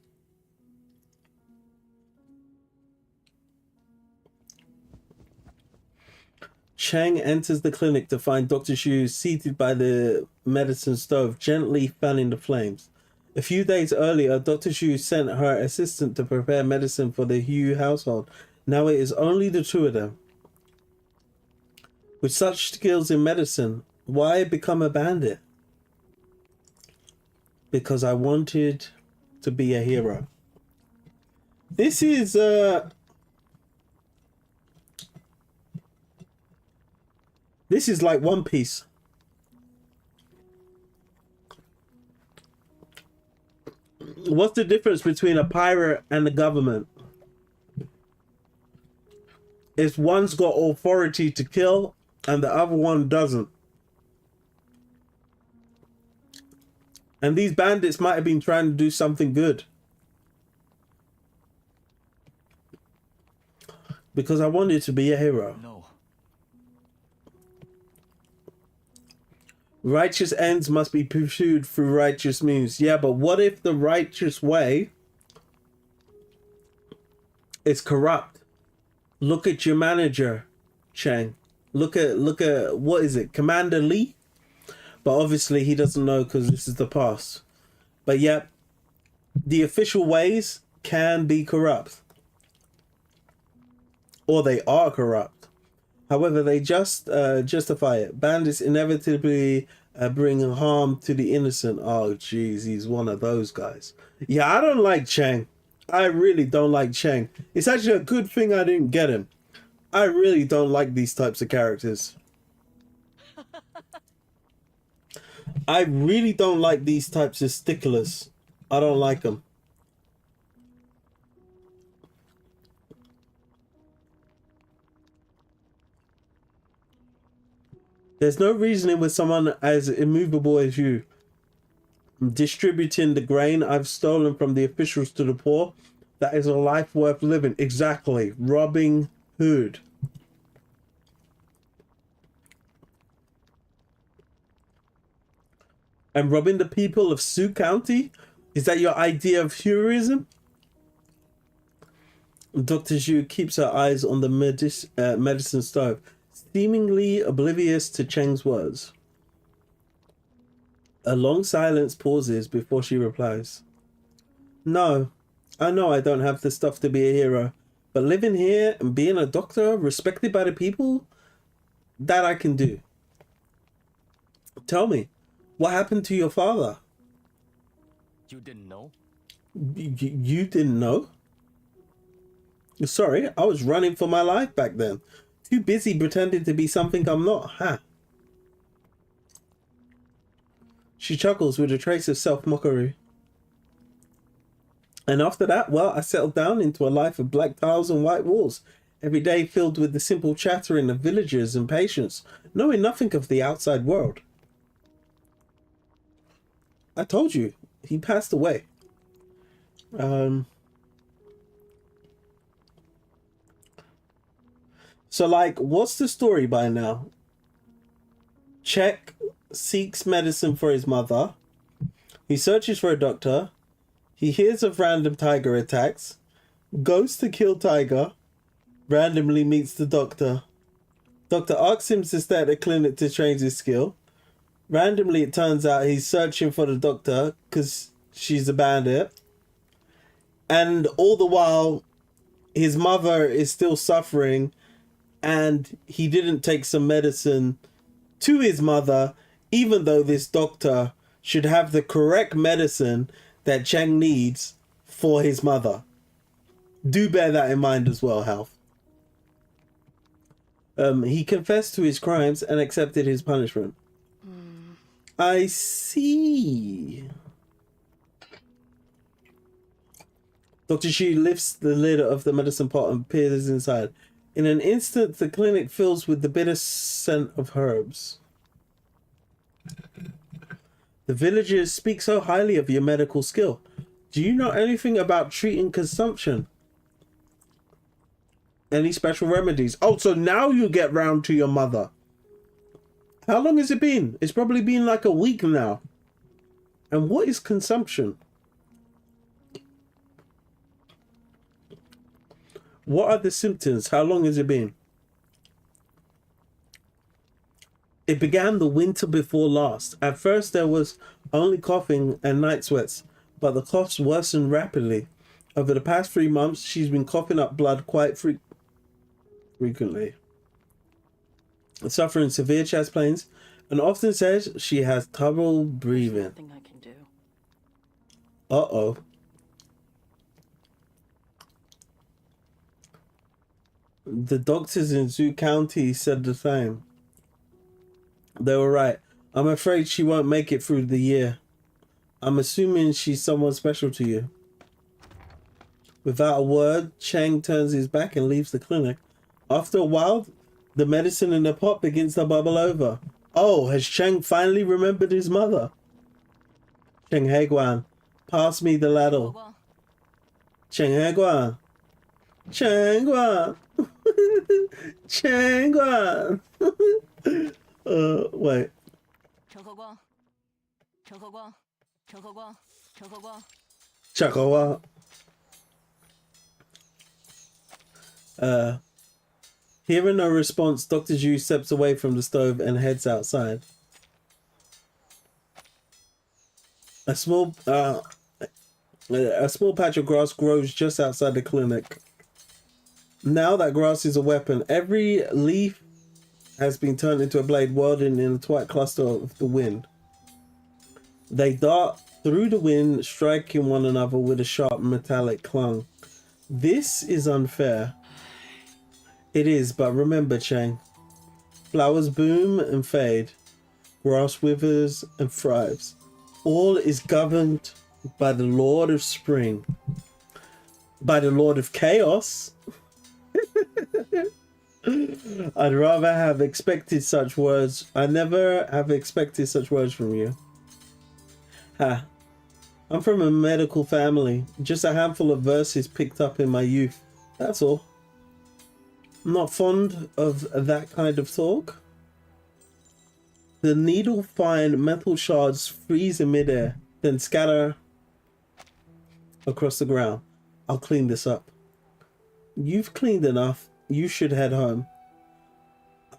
Chang enters the clinic to find Dr. Zhou seated by the medicine stove, gently fanning the flames. A few days earlier, Dr. Zhou sent her assistant to prepare medicine for the Hu household. Now it is only the two of them. With such skills in medicine, why become a bandit? Because I wanted to be a hero. This is like One Piece. What's the difference between a pirate and the government? Is one's got authority to kill and the other one doesn't. And these bandits might have been trying to do something good. Because I wanted to be a hero. No. Righteous ends must be pursued through righteous means. Yeah, but what if the righteous way is corrupt? Look at your manager, Chang. Look at what is it, Commander Lee? But obviously he doesn't know because this is the past. But yeah, the official ways can be corrupt. Or they are corrupt. However, they just justify it. Bandits inevitably bring harm to the innocent. Oh, jeez, he's one of those guys. Yeah, I don't like Chang. I really don't like Chang. It's actually a good thing I didn't get him. I really don't like these types of characters. I really don't like these types of sticklers. I don't like them. There's no reasoning with someone as immovable as you. Distributing the grain I've stolen from the officials to the poor. That is a life worth living. Exactly. Robbing Hood. And robbing the people of Sioux County? Is that your idea of heroism? Dr. Zhou keeps her eyes on the medicine stove, seemingly oblivious to Cheng's words. A long silence pauses before she replies. No, I know I don't have the stuff to be a hero, but living here and being a doctor, respected by the people, that I can do. Tell me, what happened to your father? You didn't know? You didn't know? Sorry, I was running for my life back then. Too busy pretending to be something I'm not, huh? She chuckles with a trace of self-mockery. And after that, well, I settled down into a life of black tiles and white walls, every day filled with the simple chattering of villagers and patients, knowing nothing of the outside world. I told you, he passed away. So, like, what's the story by now? Cheng seeks medicine for his mother. He searches for a doctor. He hears of random tiger attacks. Goes to kill tiger. Randomly meets the doctor. Doctor asks him to stay at the clinic to train his skill. Randomly, it turns out he's searching for the doctor because she's a bandit. And all the while, his mother is still suffering, and he didn't take some medicine to his mother, even though this doctor should have the correct medicine that Cheng needs for his mother. Do bear that in mind as well, Half. He confessed to his crimes and accepted his punishment. I see. Dr. Xu lifts the lid of the medicine pot and peers inside. In an instant, the clinic fills with the bitter scent of herbs. The villagers speak so highly of your medical skill. Do you know anything about treating consumption? Any special remedies? Oh, so now you get round to your mother. How long has it been? It's probably been like a week now. And what is consumption? What are the symptoms? How long has it been? It began the winter before last. At first there was only coughing and night sweats, but the coughs worsened rapidly. Over the past 3 months, she's been coughing up blood quite frequently. Suffering severe chest pains, and often says she has trouble breathing. Nothing I can do. Uh-oh. The doctors in Zhou County said the same. They were right. I'm afraid she won't make it through the year. I'm assuming she's someone special to you. Without a word, Chang turns his back and leaves the clinic. After a while, the medicine in the pot begins to bubble over. Oh, has Chang finally remembered his mother? Cheng Heguan, pass me the ladle. Cheng Heguan. Changguan. Changguan. Wait. Chakawa. Hearing no response, Dr. Zhou steps away from the stove and heads outside. A small patch of grass grows just outside the clinic. Now that grass is a weapon. Every leaf has been turned into a blade, whirling in a tight cluster of the wind. They dart through the wind, striking one another with a sharp metallic clang. This is unfair. It is, but remember, Chang. Flowers bloom and fade. Grass withers and thrives. All is governed by the Lord of Spring. By the Lord of Chaos. I'd rather have expected such words. I never have expected such words from you. Ha. I'm from a medical family. Just a handful of verses picked up in my youth. That's all. I'm not fond of that kind of talk. The needle-fine metal shards freeze in midair, then scatter across the ground. I'll clean this up. You've cleaned enough. You should head home.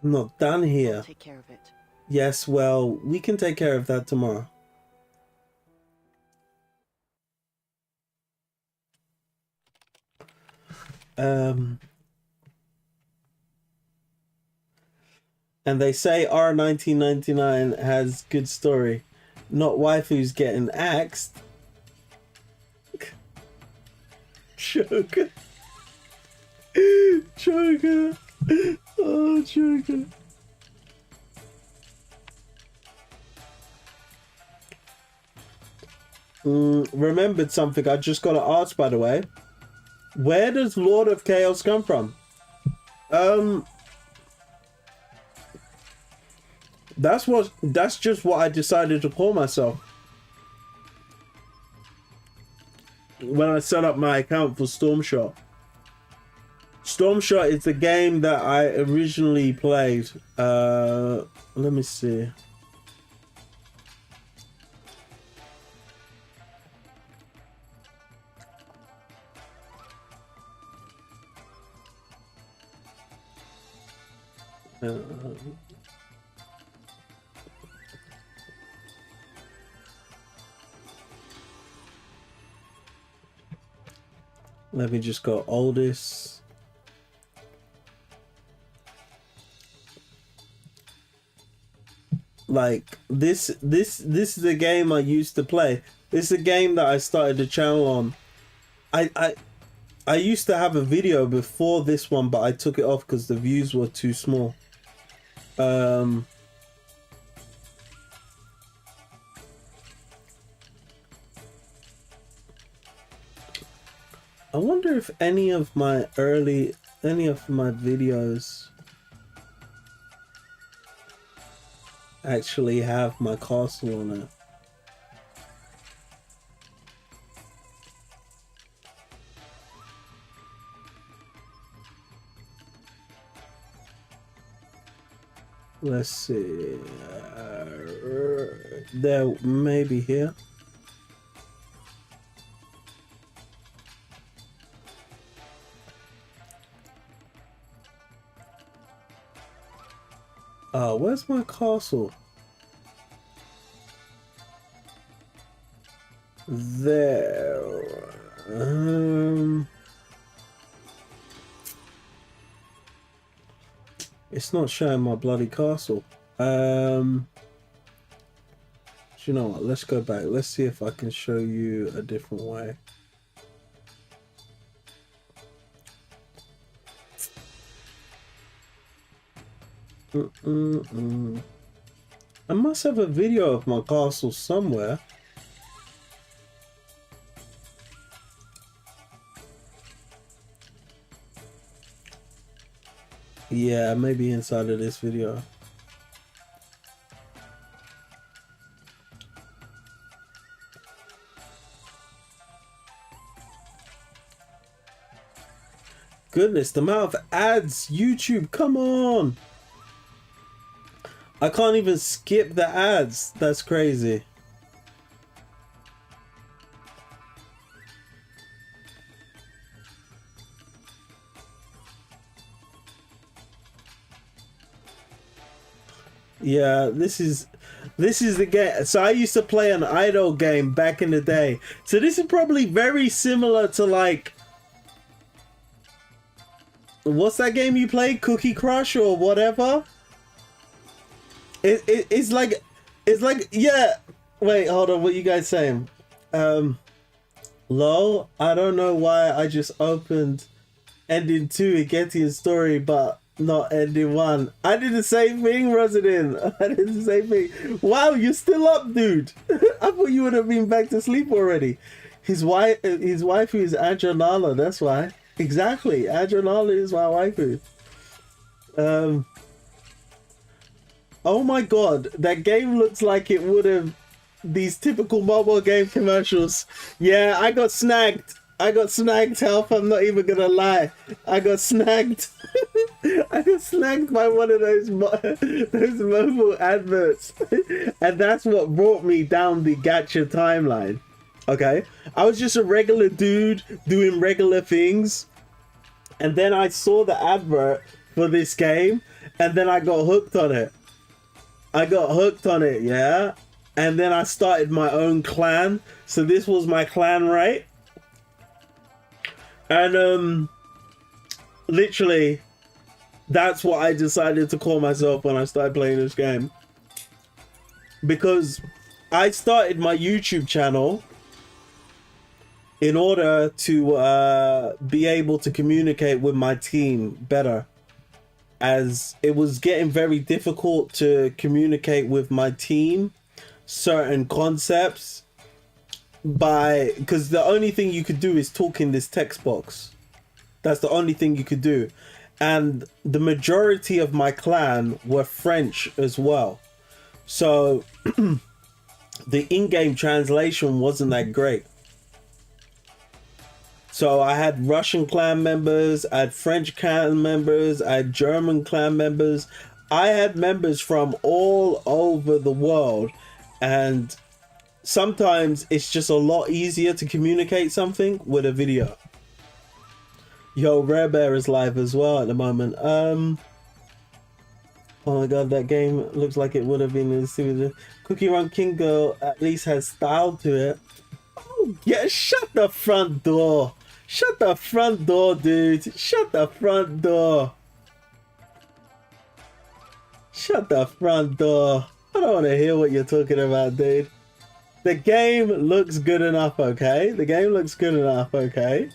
I'm not done here. I'll take care of it. Yes, well, we can take care of that tomorrow. And they say R1999 has good story. Not waifus getting axed. Joker. Joker. Oh, Joker. remembered something I just got to ask, by the way. Where does Lord of Chaos come from? That's just what I decided to call myself when I set up my account for Stormshot. Stormshot is the game that I originally played. Let me see. Let me just go oldest. Like this is the game I used to play. This is a game that I started the channel on. I used to have a video before this one, but I took it off because the views were too small. I wonder if any of my videos actually have my castle on it. Let's see. There maybe here. Where's my castle? There. It's not showing my bloody castle. Do you know what? Let's go back. Let's see if I can show you a different way. I must have a video of my castle somewhere. Yeah, maybe inside of this video. Goodness, the amount of ads. YouTube, come on. I can't even skip the ads. That's crazy. Yeah, this is the game. So I used to play an idol game back in the day. So this is probably very similar to like, what's that game you play? Cookie Crush or whatever? It's like, yeah. Wait, hold on. What you guys saying? Lol, I don't know why I just opened ending 2 Igetian story, but not ending 1. I did the same thing, Rosadin. I did the same thing. Wow, you're still up, dude. I thought you would have been back to sleep already. His wife is Adrenala, that's why. Exactly, Adrenala is my waifu. Oh my god, that game looks like it would have these typical mobile game commercials. Yeah, I got snagged. Help, I'm not even gonna lie. I got snagged. I got snagged by one of those mobile adverts. And that's what brought me down the gacha timeline. Okay? I was just a regular dude doing regular things. And then I saw the advert for this game. And then I got hooked on it. Yeah? And then I started my own clan. So this was my clan, right? And literally, that's what I decided to call myself when I started playing this game. Because I started my YouTube channel in order to be able to communicate with my team better. As it was getting very difficult to communicate with my team certain concepts. because the only thing you could do is talk in this text box. That's the only thing you could do. And the majority of my clan were French as well. So the in-game translation wasn't that great. So I had Russian clan members, I had French clan members, I had German clan members. I had members from all over the world, and sometimes it's just a lot easier to communicate something with a video. Yo, Rare Bear is live as well at the moment. Oh my god, that game looks like it would have been in the Cookie Run King Girl at least has style to it. Oh yeah, shut the front door. Shut the front door, dude. Shut the front door. Shut the front door. I don't want to hear what you're talking about, dude. The game looks good enough, okay? The game looks good enough, okay?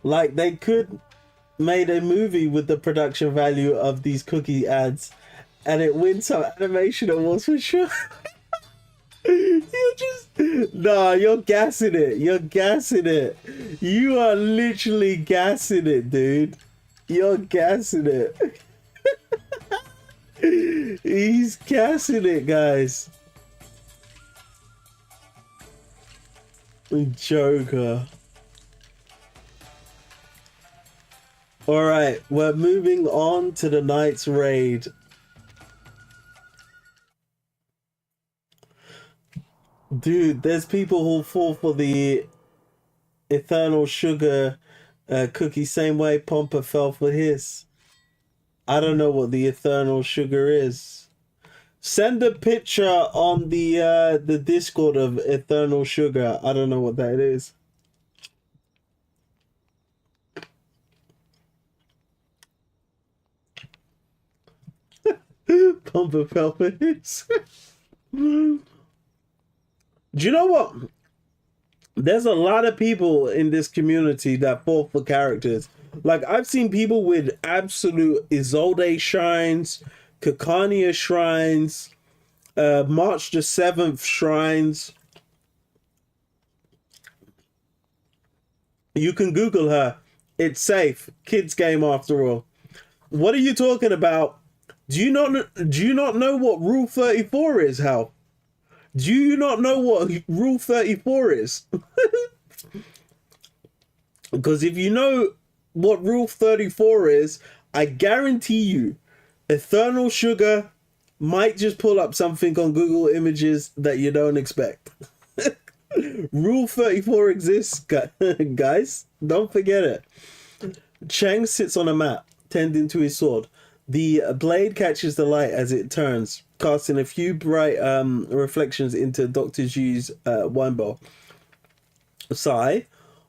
Like they could made a movie with the production value of these cookie ads and it wins some animation awards for sure. You're just you're gassing it. You're gassing it. You are literally gassing it, dude. You're gassing it. He's gassing it, guys. Joker. Alright, we're moving on to the night's raid. Dude, there's people who fall for the Eternal Sugar cookie same way Pompa fell for his. I don't know what the Eternal Sugar is. Send a picture on the Discord of Eternal Sugar. I don't know what that is. Pompa fell for his. Do you know what? There's a lot of people in this community that fall for characters. Like, I've seen people with absolute Isolde shrines, Kakania shrines, March the 7th shrines. You can Google her. It's safe. Kids game after all. What are you talking about? Do you not know what Rule 34 is, Hal? Do you not know what Rule 34 is? Because if you know what Rule 34 is, I guarantee you, Eternal Sugar might just pull up something on Google Images that you don't expect. Rule 34 exists, guys. Don't forget it. Cheng sits on a mat, tending to his sword. The blade catches the light as it turns, casting a few bright reflections into Dr. Zhu's wine bowl. Sigh,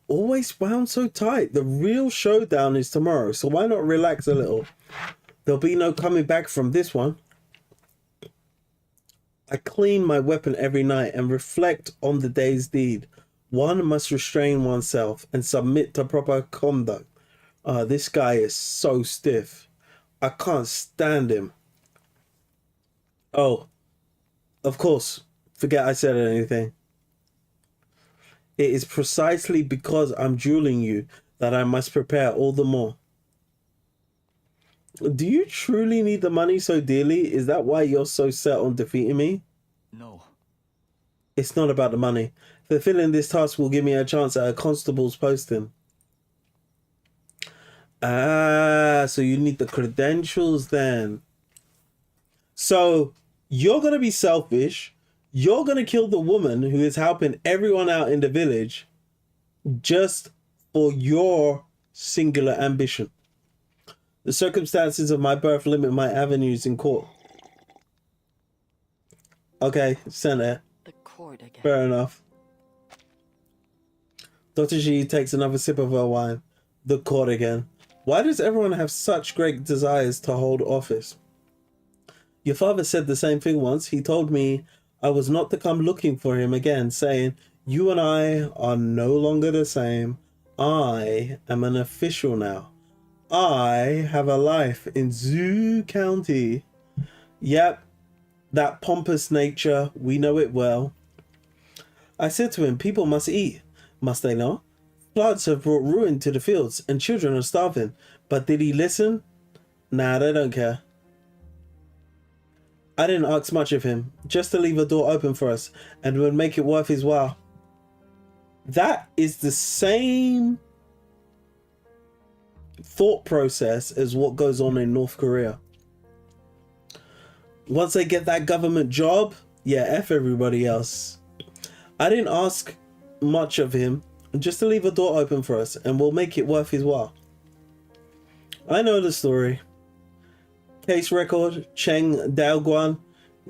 always wound so tight. The real showdown is tomorrow, so why not relax a little? There'll be no coming back from this one. I clean my weapon every night and reflect on the day's deed. One must restrain oneself and submit to proper conduct. This guy is so stiff. I can't stand him. Oh, of course. Forget I said anything. It is precisely because I'm dueling you that I must prepare all the more. Do you truly need the money so dearly? Is that why you're so set on defeating me? No. It's not about the money. Fulfilling this task will give me a chance at a constable's posting. Ah, so you need the credentials then. So you're going to be selfish. You're going to kill the woman who is helping everyone out in the village just for your singular ambition. The circumstances of my birth limit my avenues in court. Okay, send it. The court again. Fair enough. Dr. G takes another sip of her wine. The court again. Why does everyone have such great desires to hold office? Your father said the same thing once. He told me I was not to come looking for him again, saying, you and I are no longer the same. I am an official now. I have a life in Zhou County. Yep, That pompous nature, we know it well. I said to him, people must eat, must they not? Floods have brought ruin to the fields, and children are starving. But did he listen? Nah, they don't care. I didn't ask much of him, just to leave a door open for us, and would make it worth his while. That is the same thought process as what goes on in North Korea. Once they get that government job, yeah, F everybody else. I didn't ask much of him, just to leave a door open for us, and we'll make it worth his while. I know the story. Case record, Cheng Heguan,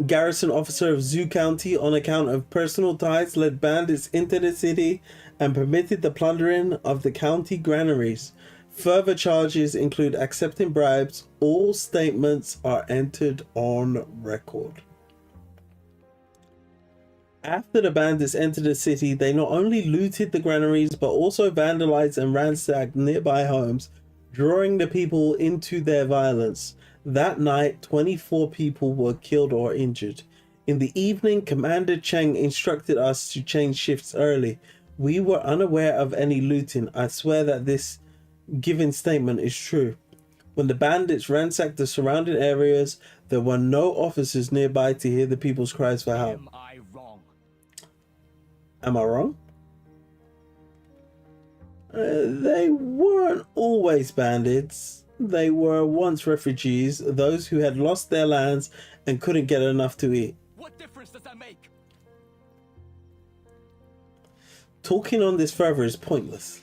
garrison officer of Zhou County, on account of personal ties, led bandits into the city and permitted the plundering of the county granaries. Further charges include accepting bribes. All statements are entered on record. After the bandits entered the city, they not only looted the granaries, but also vandalized and ransacked nearby homes, drawing the people into their violence. That night, 24 people were killed or injured. In the evening, Commander Cheng instructed us to change shifts early. We were unaware of any looting. I swear that this given statement is true. When the bandits ransacked the surrounding areas, there were no officers nearby to hear the people's cries for help. Am I wrong? Am I wrong? They weren't always bandits. They were once refugees, those who had lost their lands and couldn't get enough to eat. What difference does that make? Talking on this further is pointless.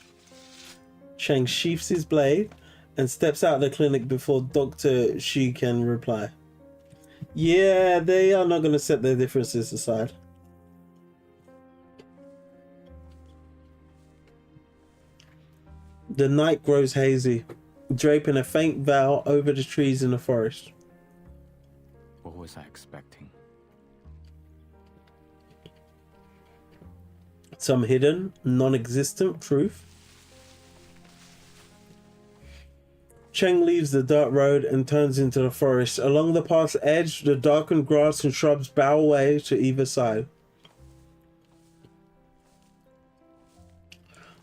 Chang sheaths his blade and steps out of the clinic before Dr. Shi can reply. Yeah, they are not going to set their differences aside. The night grows hazy, draping a faint veil over the trees in the forest. What was I expecting? Some hidden, non-existent truth. Cheng leaves the dirt road and turns into the forest. Along the path's edge, the darkened grass and shrubs bow away to either side.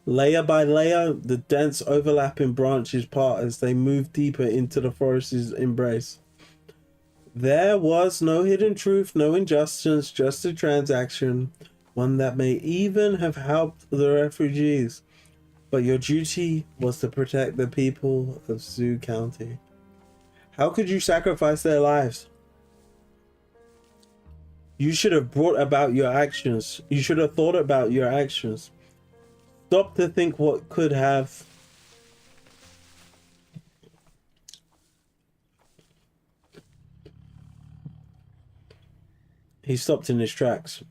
Layer by layer, the dense overlapping branches part as they move deeper into the forest's embrace. There was no hidden truth, no injustice, just a transaction, one that may even have helped the refugees. But your duty was to protect the people of Zhou County. How could you sacrifice their lives? You should have brought about your actions. You should have thought about your actions. Stop to think what could have. He stopped in his tracks.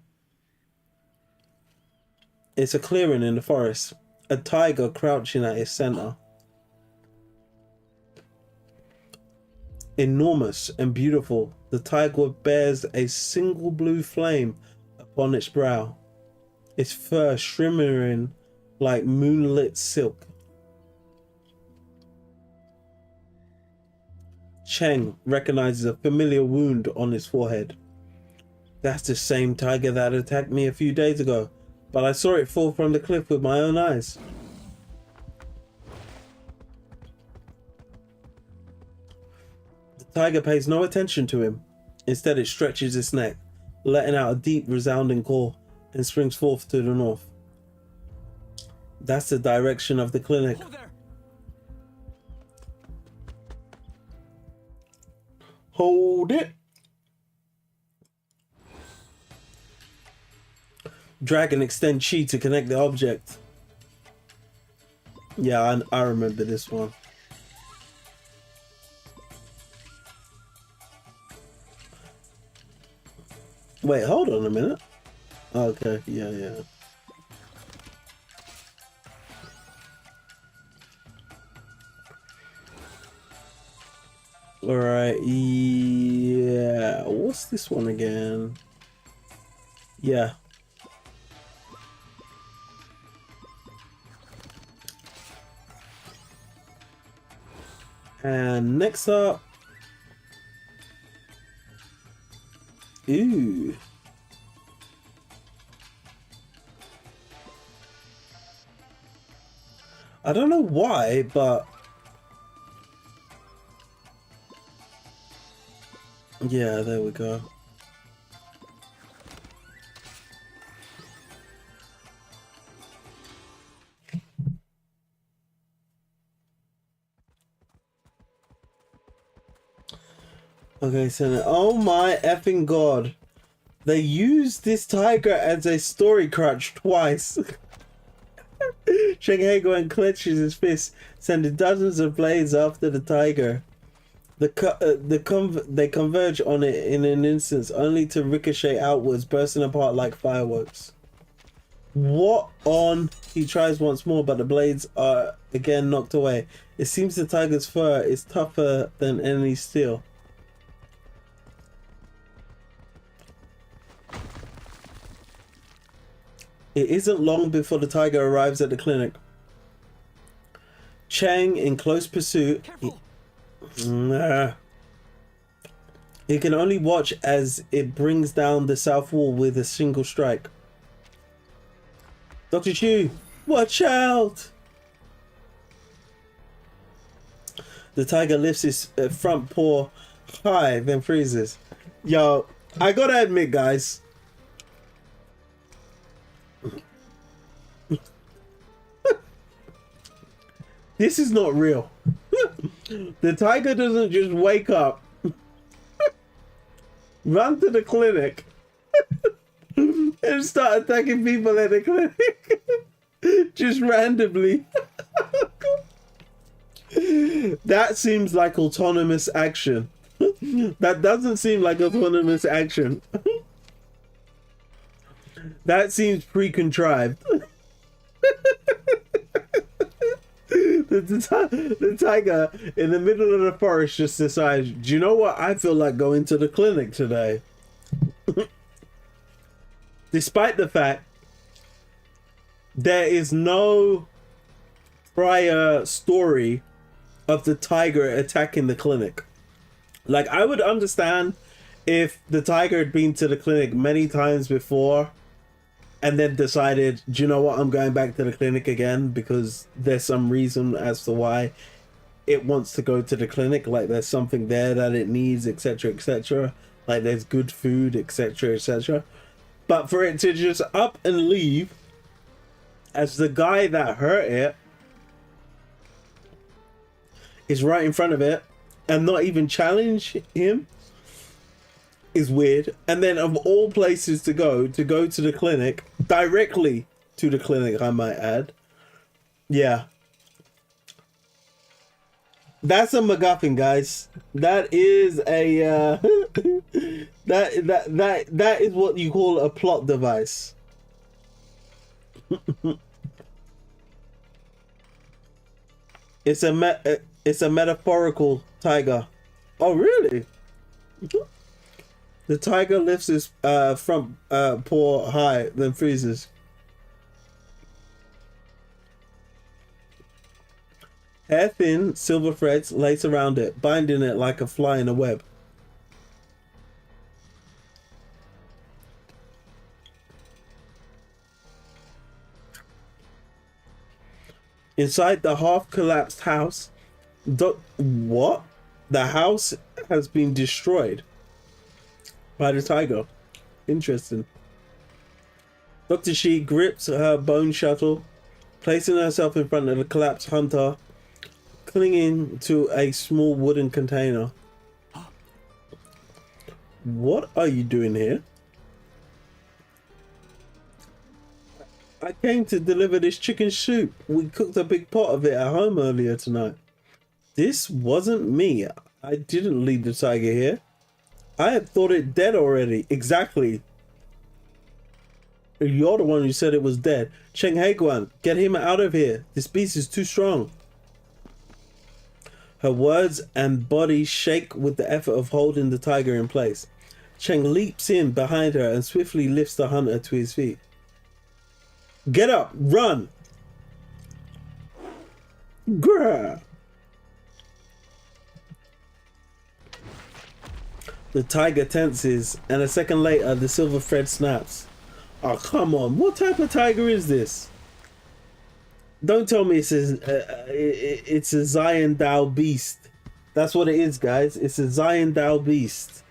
It's a clearing in the forest. A tiger crouching at its center. Enormous and beautiful, the tiger bears a single blue flame upon its brow. Its fur shimmering like moonlit silk. Cheng recognizes a familiar wound on his forehead. That's the same tiger that attacked me a few days ago, but I saw it fall from the cliff with my own eyes. The tiger pays no attention to him. Instead, it stretches its neck, letting out a deep, resounding call, and springs forth to the north. That's the direction of the clinic. Hold there. Hold it. Drag and extend chi to connect the object. Yeah, I remember this one. Wait, hold on a minute. Okay, yeah. Alright, yeah. What's this one again? Yeah. And next up, Ooh. I don't know why, but yeah, there we go. Okay, so oh my effing god. They used this tiger as a story crutch twice. Cheng Heguan clenches his fist, sending dozens of blades after the tiger. They converge on it in an instant, only to ricochet outwards, bursting apart like fireworks. What on? He tries once more, but the blades are again knocked away. It seems the tiger's fur is tougher than any steel. It isn't long before the tiger arrives at the clinic. Chang in close pursuit. He can only watch as it brings down the south wall with a single strike. Dr. Zhou, watch out! The tiger lifts his front paw high, then freezes. Yo, I gotta admit, guys. This is not real. The tiger doesn't just wake up, run to the clinic, and start attacking people at the clinic. Just randomly. That seems like autonomous action. That doesn't seem like autonomous action. That seems pre-contrived. The tiger in the middle of the forest just decides, do you know what? I feel like going to the clinic today. Despite the fact there is no prior story of the tiger attacking the clinic. Like, I would understand if the tiger had been to the clinic many times before and then decided, do you know what, I'm going back to the clinic again because there's some reason as to why it wants to go to the clinic, like there's something there that it needs, etc, etc, like there's good food, etc, etc. But for it to just up and leave as the guy that hurt it is right in front of it and not even challenge him is weird. And then of all places to go to the clinic, directly to the clinic, I might add. Yeah. That's a MacGuffin, guys. That is a that is what you call a plot device. It's a metaphorical tiger. Oh, really? The tiger lifts his front paw high, then freezes. Hair-thin silver threads lace around it, binding it like a fly in a web. Inside the half-collapsed house, what? The house has been destroyed by the tiger. Interesting. Dr. Shi grips her bone shuttle, placing herself in front of the collapsed hunter, clinging to a small wooden container. What are you doing here? I came to deliver this chicken soup. We cooked a big pot of it at home earlier tonight. This wasn't me. I didn't lead the tiger here. I had thought it dead already. Exactly. You're the one who said it was dead. Cheng Heguan, get him out of here. This beast is too strong. Her words and body shake with the effort of holding the tiger in place. Cheng leaps in behind her and swiftly lifts the hunter to his feet. Get up! Run! Grr! The tiger tenses, and a second later, the silver thread snaps. Oh, come on. What type of tiger is this? Don't tell me it's a Zion Dao beast. That's what it is, guys. It's a Zion Dao beast.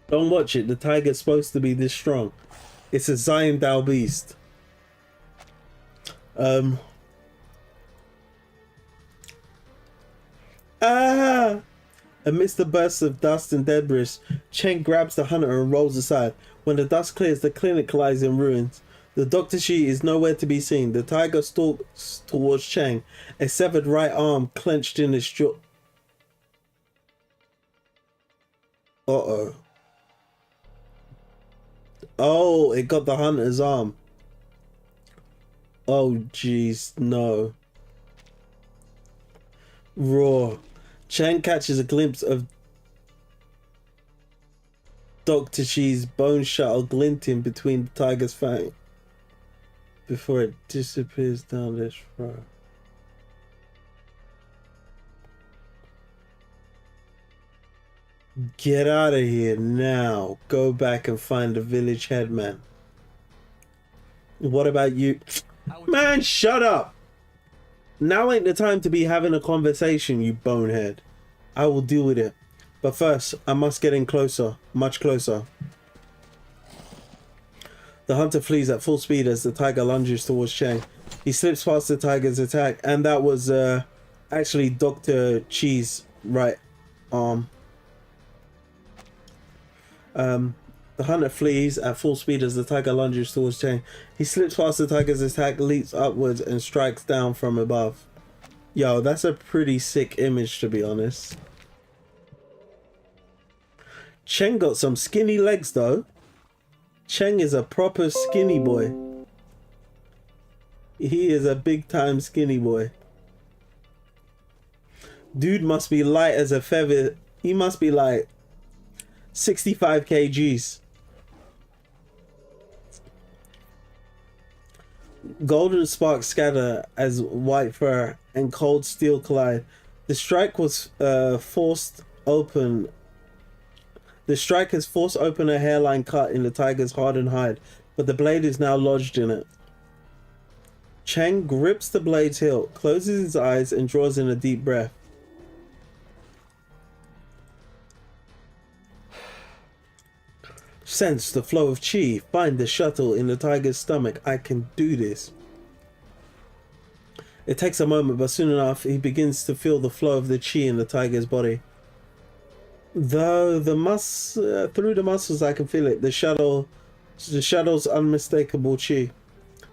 Don't watch it. The tiger's supposed to be this strong. It's a Zion Dao beast. Amidst the bursts of dust and debris, Cheng grabs the hunter and rolls aside. When the dust clears, the clinic lies in ruins. The Dr. Shi is nowhere to be seen. The tiger stalks towards Cheng, a severed right arm clenched in his jaw. Uh-oh. Oh, it got the hunter's arm. Oh, jeez, no. Roar. Chang catches a glimpse of Dr. Shi's bone shuttle glinting between the tiger's fangs before it disappears down this road. Get out of here now. Go back and find the village headman. What about you? Man, shut up! Now ain't the time to be having a conversation, you bonehead. I will deal with it. But first, I must get in closer. Much closer. The hunter flees at full speed as the tiger lunges towards Cheng. He slips past the tiger's attack, and that was actually Dr. Chi's right arm. The hunter flees at full speed as the tiger lunges towards Cheng. He slips past the tiger's attack, leaps upwards, and strikes down from above. Yo, that's a pretty sick image, to be honest. Cheng got some skinny legs, though. Cheng is a proper skinny boy. He is a big-time skinny boy. Dude must be light as a feather. He must be like 65 kgs. Golden sparks scatter as white fur and cold steel collide. The strike was forced open. The strike has forced open a hairline cut in the tiger's hardened hide, but the blade is now lodged in it. Cheng grips the blade's hilt, closes his eyes, and draws in a deep breath. Sense the flow of chi. Find the shuttle in the tiger's stomach. I can do this. It takes a moment, but soon enough, he begins to feel the flow of the chi in the tiger's body. Though through the muscles, I can feel it. The shadow's unmistakable chi.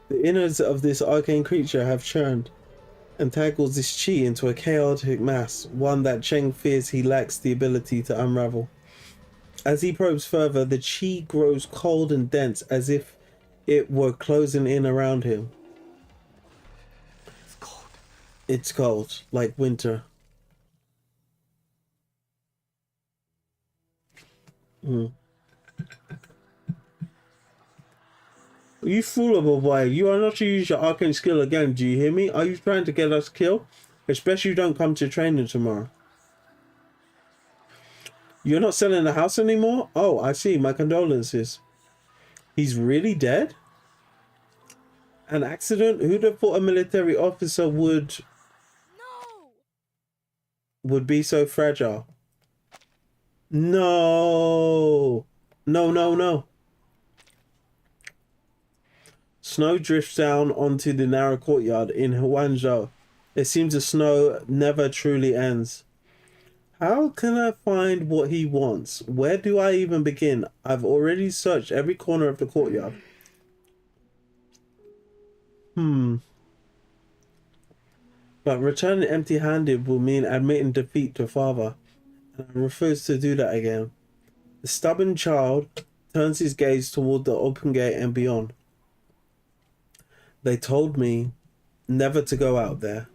The innards of this arcane creature have churned and tangled this chi into a chaotic mass, one that Cheng fears he lacks the ability to unravel. As he probes further, the chi grows cold and dense, as if it were closing in around him. It's cold. It's cold, like winter. You fool of a boy, you are not to use your arcane skill again, do you hear me? Are you trying to get us killed? Especially if you don't come to training tomorrow. You're not selling the house anymore? Oh, I see. My condolences. He's really dead? An accident? Who'd have thought a military officer would be so fragile? No. No. Snow drifts down onto the narrow courtyard in Heguan. It seems the snow never truly ends. How can I find what he wants? Where do I even begin? I've already searched every corner of the courtyard. But returning empty-handed will mean admitting defeat to father, and I refuse to do that again. The stubborn child turns his gaze toward the open gate and beyond. They told me never to go out there.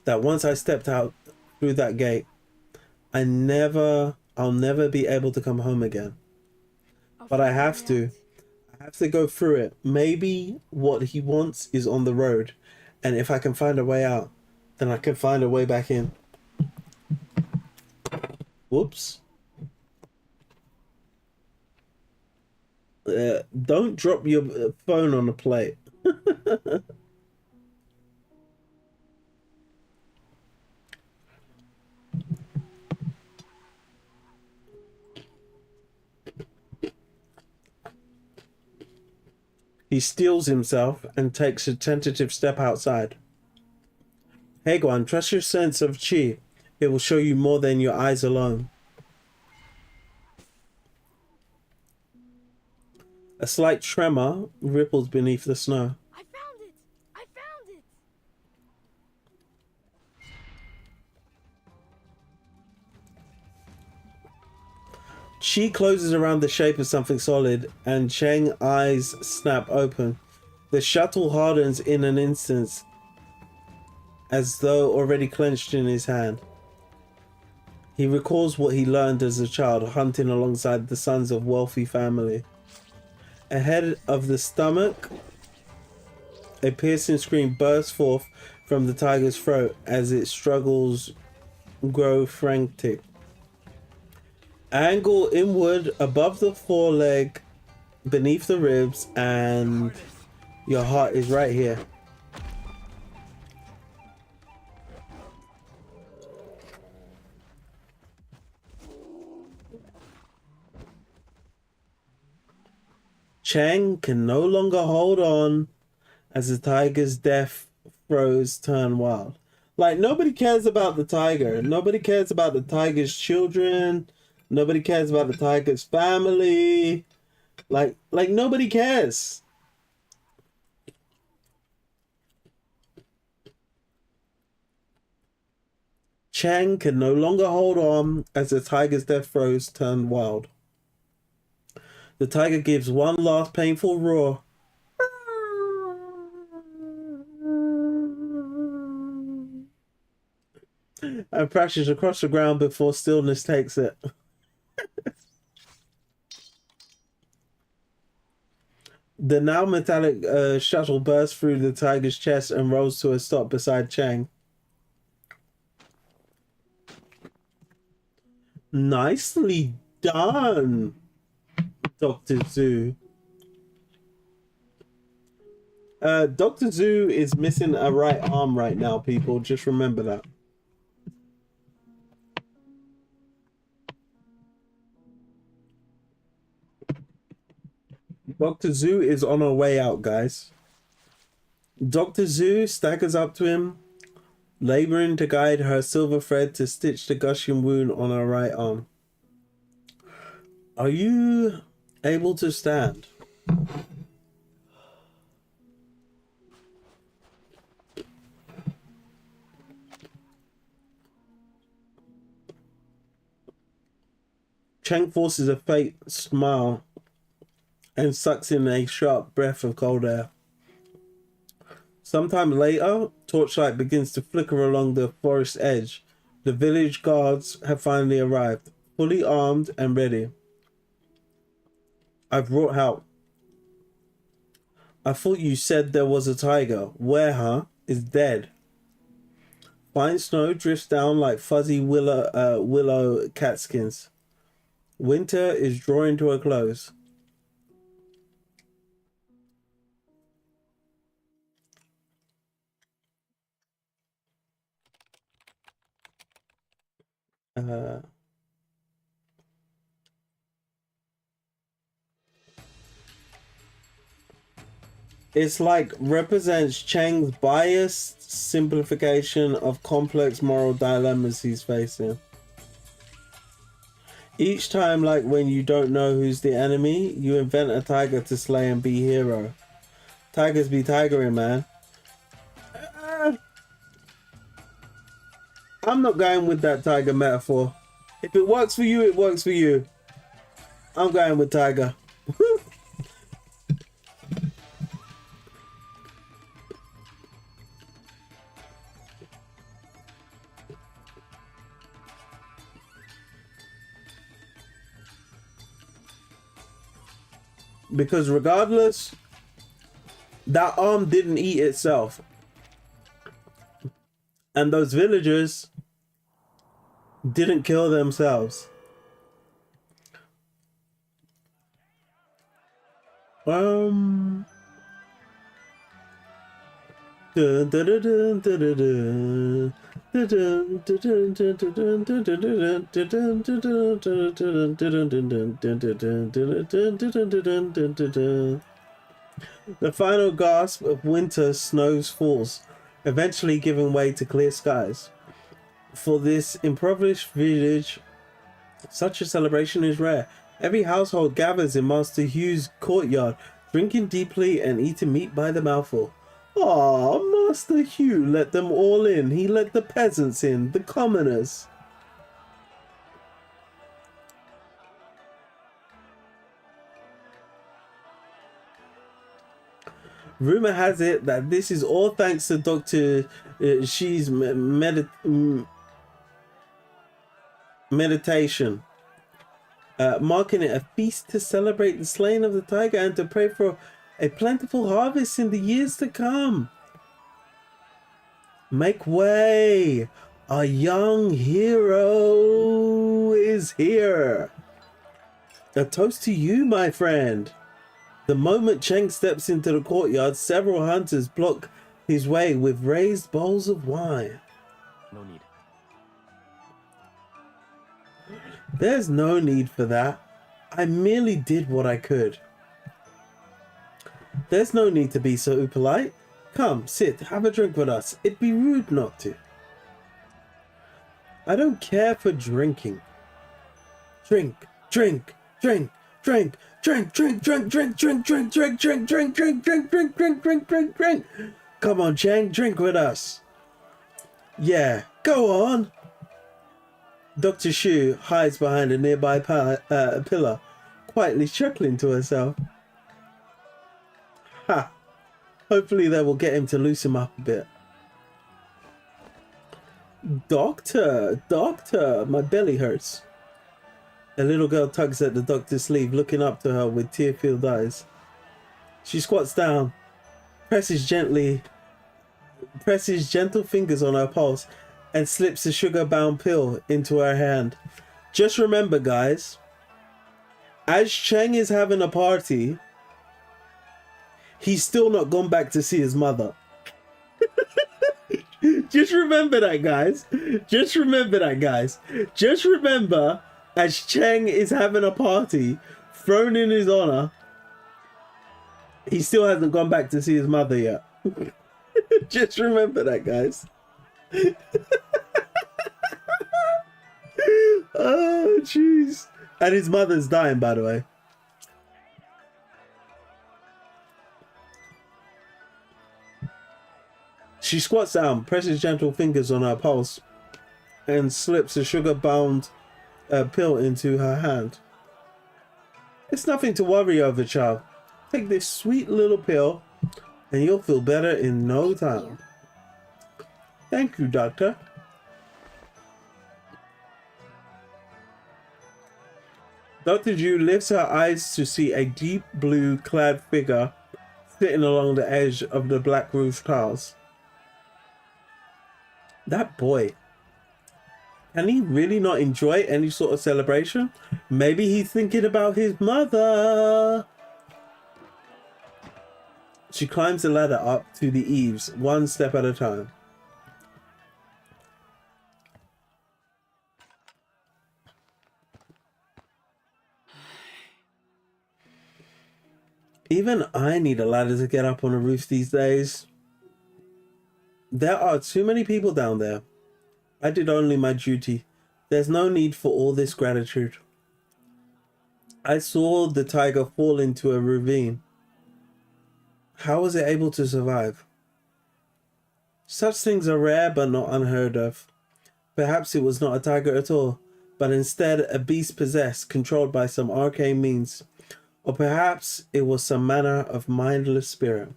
That once I stepped out through that gate, I'll never be able to come home again. But I have to go through it. Maybe what he wants is on the road, and if I can find a way out, then I can find a way back in. Whoops. Don't drop your phone on the plate. He steels himself and takes a tentative step outside. Heguan, trust your sense of chi. It will show you more than your eyes alone. A slight tremor ripples beneath the snow. I found it! I found it! Chi closes around the shape of something solid, and Cheng's eyes snap open. The shuttle hardens in an instant, as though already clenched in his hand. He recalls what he learned as a child, hunting alongside the sons of wealthy family. Ahead of the stomach, a piercing scream bursts forth from the tiger's throat as its struggles grow frantic. Angle inward above the foreleg, beneath the ribs, and your heart is right here. Chang can no longer hold on as the tiger's death throes turn wild. Like, nobody cares about the tiger. Nobody cares about the tiger's children. Nobody cares about the tiger's family. Like nobody cares. Chang can no longer hold on as the tiger's death throes turn wild. The tiger gives one last painful roar. And crashes across the ground before stillness takes it. The now metallic shuttle bursts through the tiger's chest and rolls to a stop beside Chang. Nicely done, Dr. Zhou. Dr. Zhou is missing a right arm right now, people. Just remember that. Dr. Zhou is on her way out, guys. Dr. Zhou staggers up to him, laboring to guide her silver thread to stitch the gushing wound on her right arm. Are you able to stand? Cheng forces a faint smile and sucks in a sharp breath of cold air. Sometime later, torchlight begins to flicker along the forest edge. The village guards have finally arrived, fully armed and ready. I've brought help. I thought you said there was a tiger. Where, huh? Is dead. Fine snow drifts down like fuzzy willow catskins. Winter is drawing to a close. It's like represents Cheng's biased simplification of complex moral dilemmas he's facing. Each time, like when you don't know who's the enemy, you invent a tiger to slay and be hero. Tigers be tigering, man. I'm not going with that tiger metaphor. If it works for you, it works for you. I'm going with tiger. Because regardless, that arm didn't eat itself. And those villagers didn't kill themselves. Dun, dun, dun, dun, dun, dun, dun. The final gasp of winter snows falls, eventually giving way to clear skies. For this impoverished village, such a celebration is rare. Every household gathers in Master Hugh's courtyard, drinking deeply and eating meat by the mouthful. Ah, Master Hugh let them all in. He let the peasants in, the commoners. Rumor has it that this is all thanks to Dr. Xi's meditation, marking it a feast to celebrate the slaying of the tiger and to pray for a plentiful harvest in the years to come. Make way! A young hero is here. A toast to you, my friend. The moment Cheng steps into the courtyard, several hunters block his way with raised bowls of wine. No need. There's no need for that. I merely did what I could. There's no need to be so polite. Come, sit, have a drink with us. It'd be rude not to. I don't care for drinking. Drink, drink, drink, drink, drink, drink, drink, drink, drink, drink, drink, drink, drink, drink, drink, drink, drink, drink, drink, drink. Come on, Chang, drink with us. Yeah, go on. Dr. Shu hides behind a nearby pillar, quietly chuckling to herself. Ha! Hopefully that will get him to loosen up a bit. Doctor, doctor, my belly hurts. A little girl tugs at the doctor's sleeve, looking up to her with tear-filled eyes. She squats down, presses gentle fingers on her pulse, and slips a sugar-bound pill into her hand. Just remember, guys, as Cheng is having a party, he's still not gone back to see his mother. Just remember that, guys. Just remember that, guys. Just remember, as Cheng is having a party thrown in his honor, he still hasn't gone back to see his mother yet. Just remember that, guys. Oh, jeez. And his mother's dying, by the way. She squats down, presses gentle fingers on her pulse, and slips a sugar-bound pill into her hand. It's nothing to worry over, child. Take this sweet little pill, and you'll feel better in no time. Thank you, doctor. Dr. Zhou lifts her eyes to see a deep blue clad figure sitting along the edge of the black roof tiles. That boy. Can he really not enjoy any sort of celebration? Maybe he's thinking about his mother. She climbs the ladder up to the eaves, one step at a time. Even I need a ladder to get up on a roof these days. There are too many people down there. I did only my duty. There's no need for all this gratitude. I saw the tiger fall into a ravine. How was it able to survive? Such things are rare but not unheard of. Perhaps it was not a tiger at all, but instead a beast possessed, controlled by some arcane means. Or perhaps it was some manner of mindless spirit.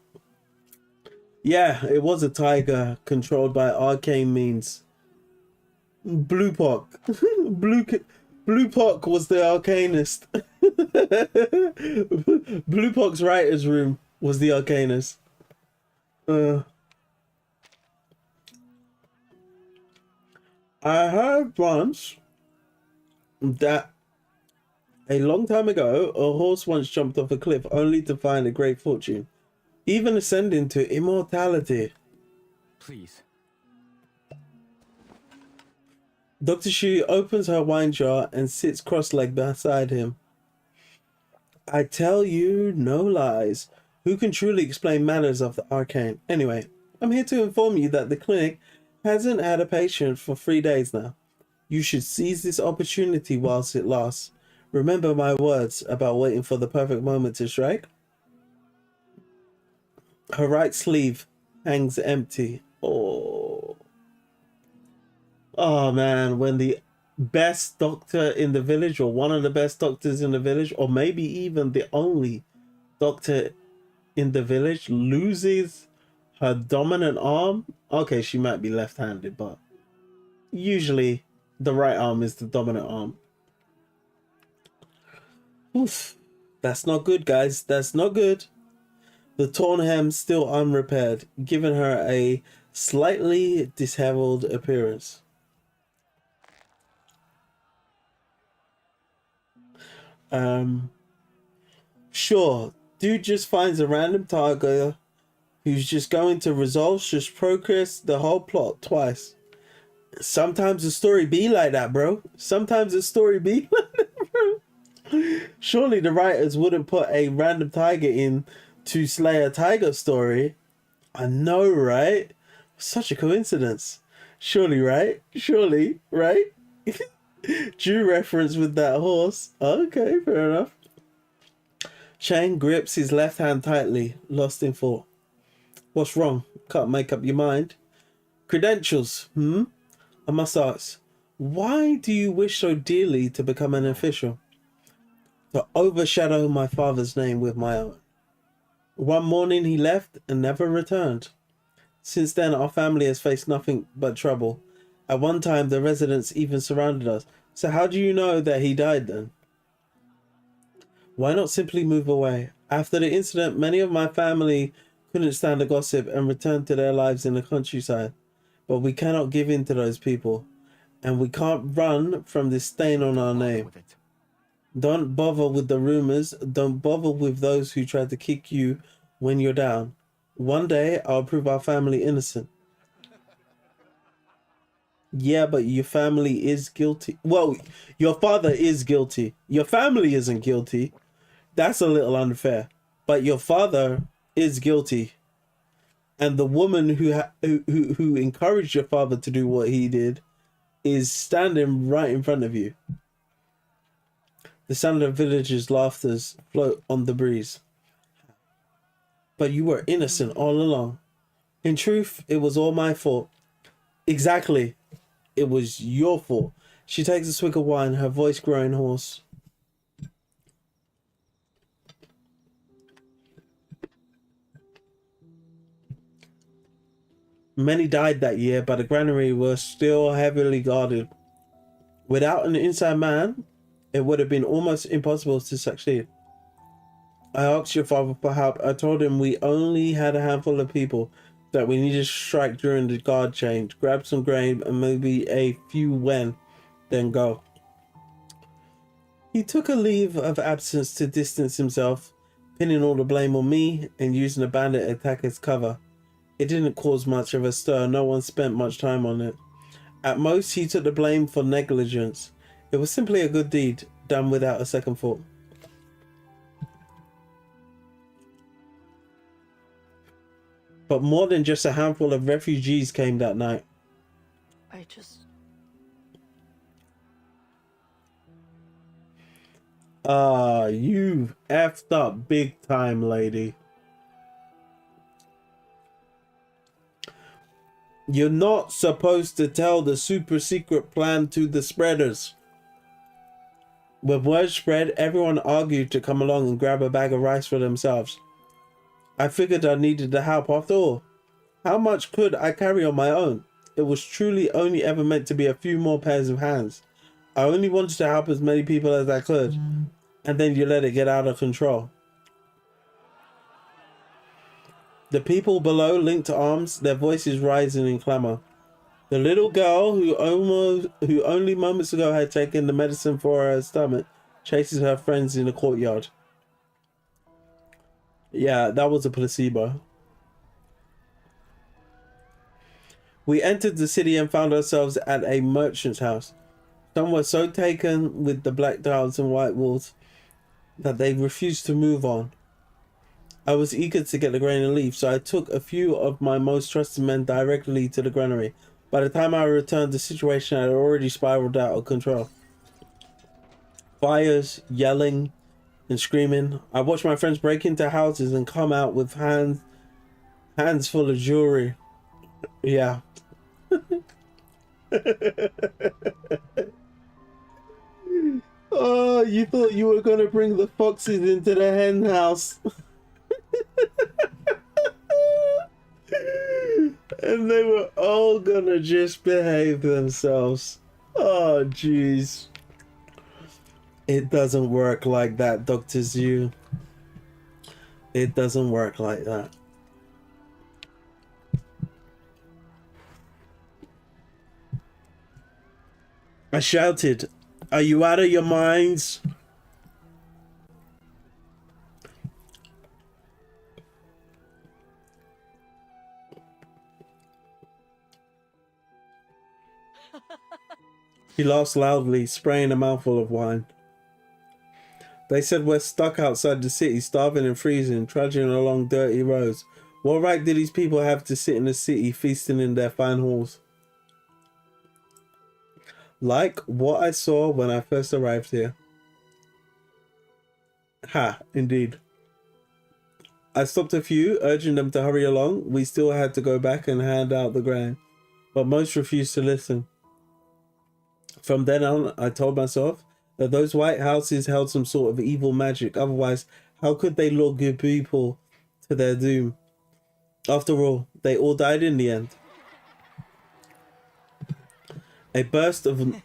Yeah, it was a tiger controlled by arcane means. Blue-Pock. Blue-Pock was the arcanist. Blue-Pock's writer's room was the arcanist. I heard once that a long time ago, a horse once jumped off a cliff only to find a great fortune, even ascending to immortality. Please. Dr. Shu opens her wine jar and sits cross-legged beside him. I tell you no lies. Who can truly explain matters of the arcane? Anyway, I'm here to inform you that the clinic hasn't had a patient for 3 days now. You should seize this opportunity whilst it lasts. Remember my words about waiting for the perfect moment to strike? Her right sleeve hangs empty. Oh man, when the best doctor in the village, or one of the best doctors in the village, or maybe even the only doctor in the village, loses her dominant arm. Okay, she might be left-handed, but usually the right arm is the dominant arm. Oof. That's not good, guys. That's not good. The torn hem still unrepaired, giving her a slightly disheveled appearance. Sure, dude just finds a random target who's just going to resolve just progress the whole plot twice. Sometimes the story be like that, bro. Sometimes the story be like that, bro. Surely the writers wouldn't put a random tiger in to slay a tiger story. I know, right? Such a coincidence. Surely, right? Surely, right? Zhou reference with that horse. Okay, fair enough. Chang grips his left hand tightly, lost in thought. What's wrong? Can't make up your mind. Credentials, I must ask, why do you wish so dearly to become an official? To overshadow my father's name with my own. One morning he left and never returned. Since then, our family has faced nothing but trouble. At one time, the residents even surrounded us. So how do you know that he died then? Why not simply move away? After the incident, many of my family couldn't stand the gossip and returned to their lives in the countryside. But we cannot give in to those people. And we can't run from this stain on our name. Don't bother with the rumors. Don't bother with those who try to kick you when you're down. One day, I'll prove our family innocent. Yeah, but your family is guilty. Well, your father is guilty. Your family isn't guilty. That's a little unfair. But your father is guilty. And the woman who encouraged your father to do what he did is standing right in front of you. The sound of the villagers' laughter float on the breeze. But you were innocent all along. In truth, it was all my fault. Exactly. It was your fault. She takes a swig of wine, her voice growing hoarse. Many died that year, but the granary was still heavily guarded. Without an inside man, it would have been almost impossible to succeed. I asked your father for help. I told him we only had a handful of people, that we needed to strike during the guard change, grab some grain and maybe a few when, then go. He took a leave of absence to distance himself, pinning all the blame on me and using a bandit attack as cover. It didn't cause much of a stir. No one spent much time on it. At most, he took the blame for negligence. It was simply a good deed, done without a second thought. But more than just a handful of refugees came that night. You effed up big time, lady. You're not supposed to tell the super secret plan to the spreaders. When word spread, everyone argued to come along and grab a bag of rice for themselves. I figured I needed the help after all. How much could I carry on my own? It was truly only ever meant to be a few more pairs of hands. I only wanted to help as many people as I could. And then you let it get out of control. The people below linked arms, their voices rising in clamor. The little girl who only moments ago had taken the medicine for her stomach chases her friends in the courtyard. Yeah, that was a placebo. We entered the city and found ourselves at a merchant's house. Some were so taken with the black tiles and white walls that they refused to move on. I was eager to get the grain and leave, so I took a few of my most trusted men directly to the granary. By the time I returned, the situation had already spiraled out of control. Fires, yelling, and screaming. I watched my friends break into houses and come out with hands full of jewelry. Yeah. Oh, you thought you were gonna bring the foxes into the hen house. And they were all gonna just behave themselves. Oh, jeez. It doesn't work like that, Dr. Zhou. It doesn't work like that. I shouted, "Are you out of your minds?" He laughs loudly, spraying a mouthful of wine. They said we're stuck outside the city, starving and freezing, trudging along dirty roads. What right do these people have to sit in the city, feasting in their fine halls? Like what I saw when I first arrived here. Ha, indeed. I stopped a few, urging them to hurry along. We still had to go back and hand out the grain, but most refused to listen. From then on, I told myself that those white houses held some sort of evil magic. Otherwise, how could they lure good people to their doom? After all, they all died in the end. A burst of noise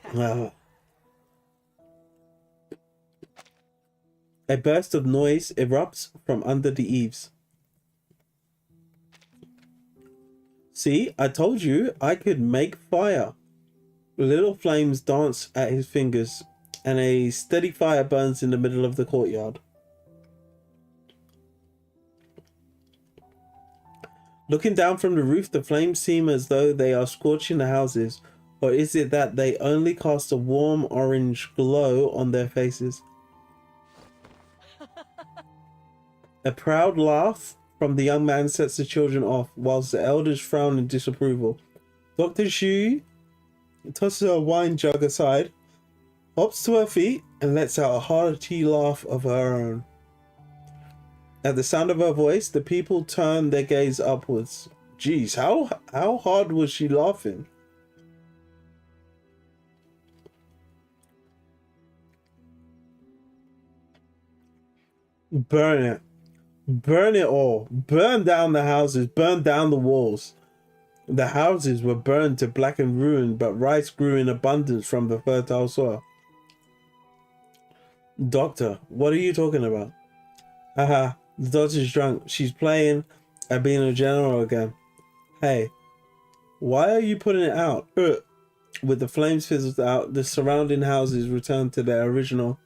erupts from under the eaves. See, I told you I could make fire. Little flames dance at his fingers, and a steady fire burns in the middle of the courtyard. Looking down from the roof, the flames seem as though they are scorching the houses, or is it that they only cast a warm orange glow on their faces? A proud laugh from the young man sets the children off, whilst the elders frown in disapproval. Dr. Zhou tosses her wine jug aside, hops to her feet, and lets out a hearty laugh of her own. At the sound of her voice, the people turn their gaze upwards. Geez, how hard was she laughing? Burn it. Burn it all. Burn down the houses. Burn down the walls. The houses were burned to black and ruin, but rice grew in abundance from the fertile soil. Doctor, what are you talking about? Haha, the doctor's drunk. She's playing at being a general again. Hey, why are you putting it out? With the flames fizzled out, the surrounding houses returned to their original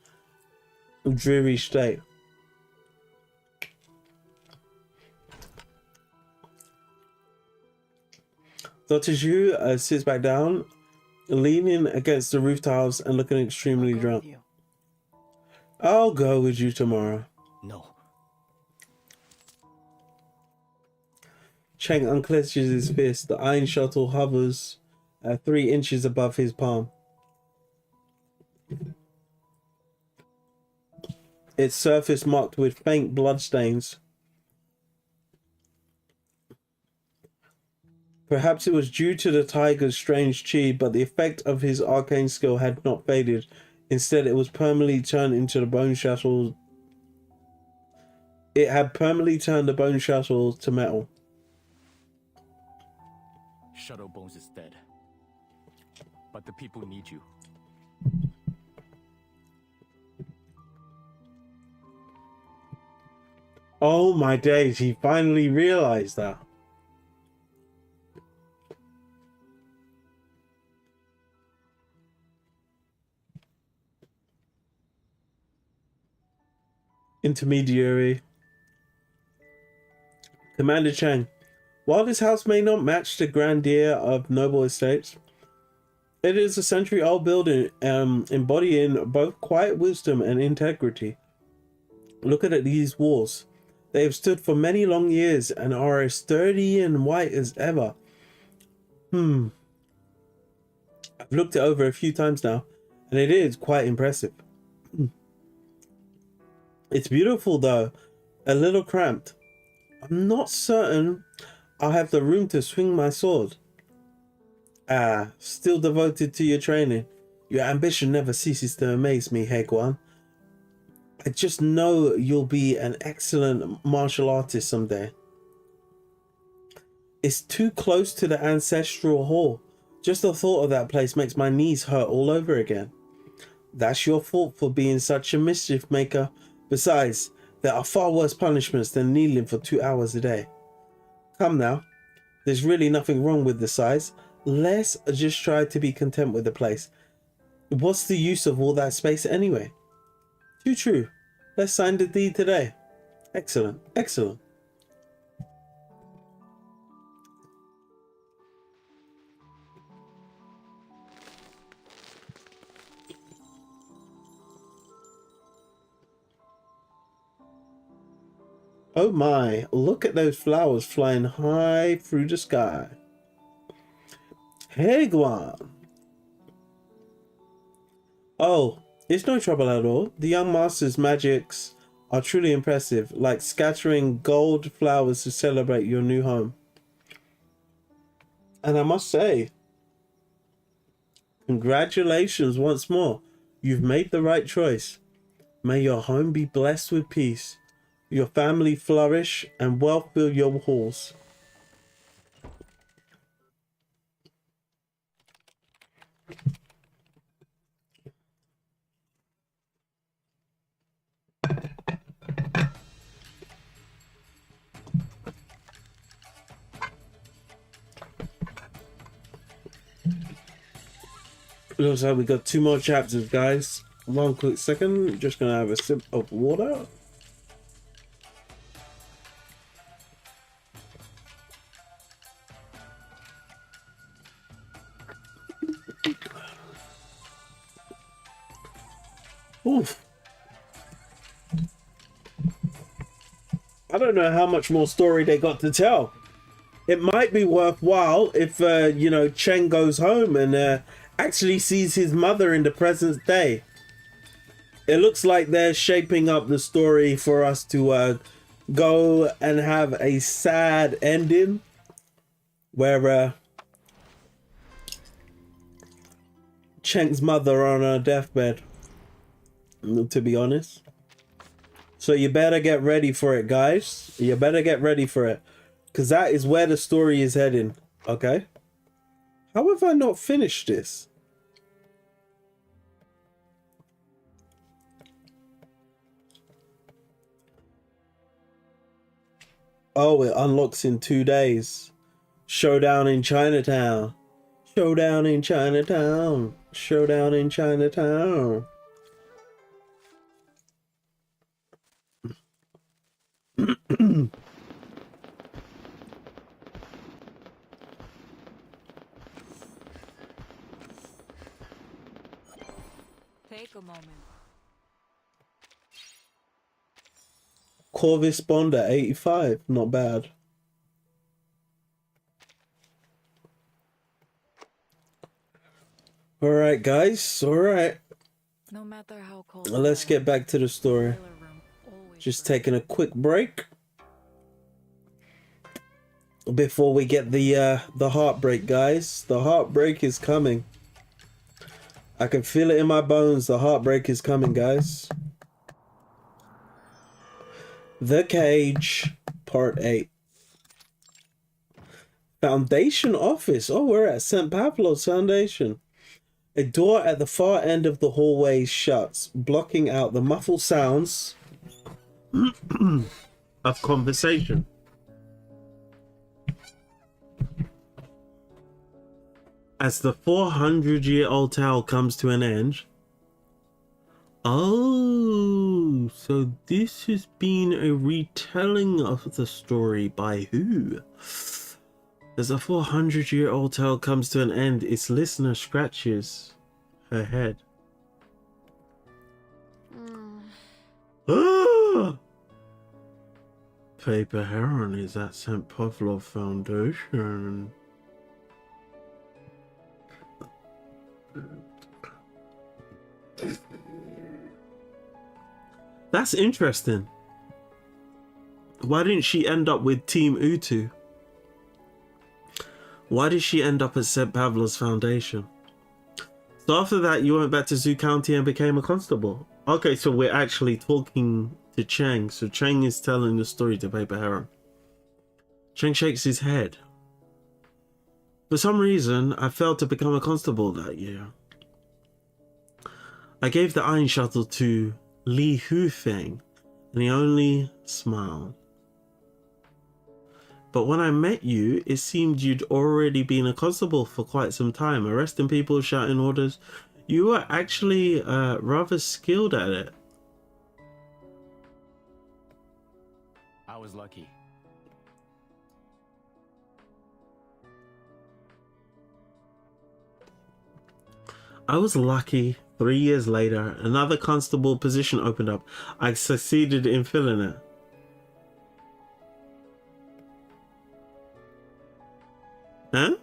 dreary state. Dr. Zhou sits back down, leaning against the roof tiles and looking extremely I'll go drunk. with you. I'll go with you tomorrow. No. Cheng unclenches his fist. The iron shuttle hovers 3 inches above his palm. Its surface marked with faint bloodstains. Perhaps it was due to the tiger's strange chi, but the effect of his arcane skill had not faded. Instead, it was permanently turned into the bone shuttle. It had permanently turned the bone shuttle to metal. Shadow Bones is dead. But the people need you. Oh my days, he finally realized that. Intermediary. Commander Chang. While this house may not match the grandeur of noble estates, it is a century-old building embodying both quiet wisdom and integrity. Look at these walls. They have stood for many long years and are as sturdy and white as ever. I've looked it over a few times now, and it is quite impressive. It's beautiful though, a little cramped. I'm not certain I'll have the room to swing my sword. Still devoted to your training. Your ambition never ceases to amaze me, Heguan. I just know you'll be an excellent martial artist someday. It's too close to the ancestral hall. Just the thought of that place makes my knees hurt all over again. That's your fault for being such a mischief maker. Besides, there are far worse punishments than kneeling for 2 hours a day. Come now, there's really nothing wrong with the size. Let's just try to be content with the place. What's the use of all that space anyway? Too true. Let's sign the deed today. Excellent, excellent. Oh my, look at those flowers flying high through the sky. Heguan. Oh, it's no trouble at all. The young master's magics are truly impressive, like scattering gold flowers to celebrate your new home. And I must say, congratulations once more. You've made the right choice. May your home be blessed with peace, your family flourish, and wealth fill your halls. Looks like we got 2 more chapters, guys. 1 quick second. Just gonna have a sip of water. Oof. I don't know how much more story they got to tell. It might be worthwhile if, you know, Cheng goes home and actually sees his mother in the present day. It looks like they're shaping up the story for us to go and have a sad ending where Cheng's mother on her deathbed, to be honest. So you better get ready for it, guys. You better get ready for it, because that is where the story is heading. Okay, how have I not finished this? Oh, it unlocks in 2 days. Showdown in Chinatown. Showdown in Chinatown. Showdown in Chinatown. Take a moment. Corvus Bond at 85. Not bad. Alright, guys. Alright. No matter how cold. Let's get back to the story. Just taking a quick break before we get the heartbreak, guys. The heartbreak is coming. I can feel it in my bones. The heartbreak is coming, guys. The Cage, Part 8. Foundation Office. Oh, we're at St. Pavlo's Foundation. A door at the far end of the hallway shuts, blocking out the muffled sounds of conversation. As the 400-year-old tale comes to an end. Oh. Oh, so this has been a retelling of the story by who? As a 400-year-old tale comes to an end, its listener scratches her head. Ah! Paper Heron is at St. Pavlov Foundation. That's interesting. Why didn't she end up with Team Utu? Why did she end up at St. Pavlov's Foundation? So after that, you went back to Zhou County and became a constable. Okay, so we're actually talking to Cheng. So Cheng is telling the story to Paper Heron. Cheng shakes his head. For some reason, I failed to become a constable that year. I gave the iron shuttle to Li Hufeng, and he only smiled. But when I met you, it seemed you'd already been a constable for quite some time, arresting people, shouting orders. You were actually rather skilled at it. I was lucky. I was lucky. 3 years later, another constable position opened up. I succeeded in filling it. Huh?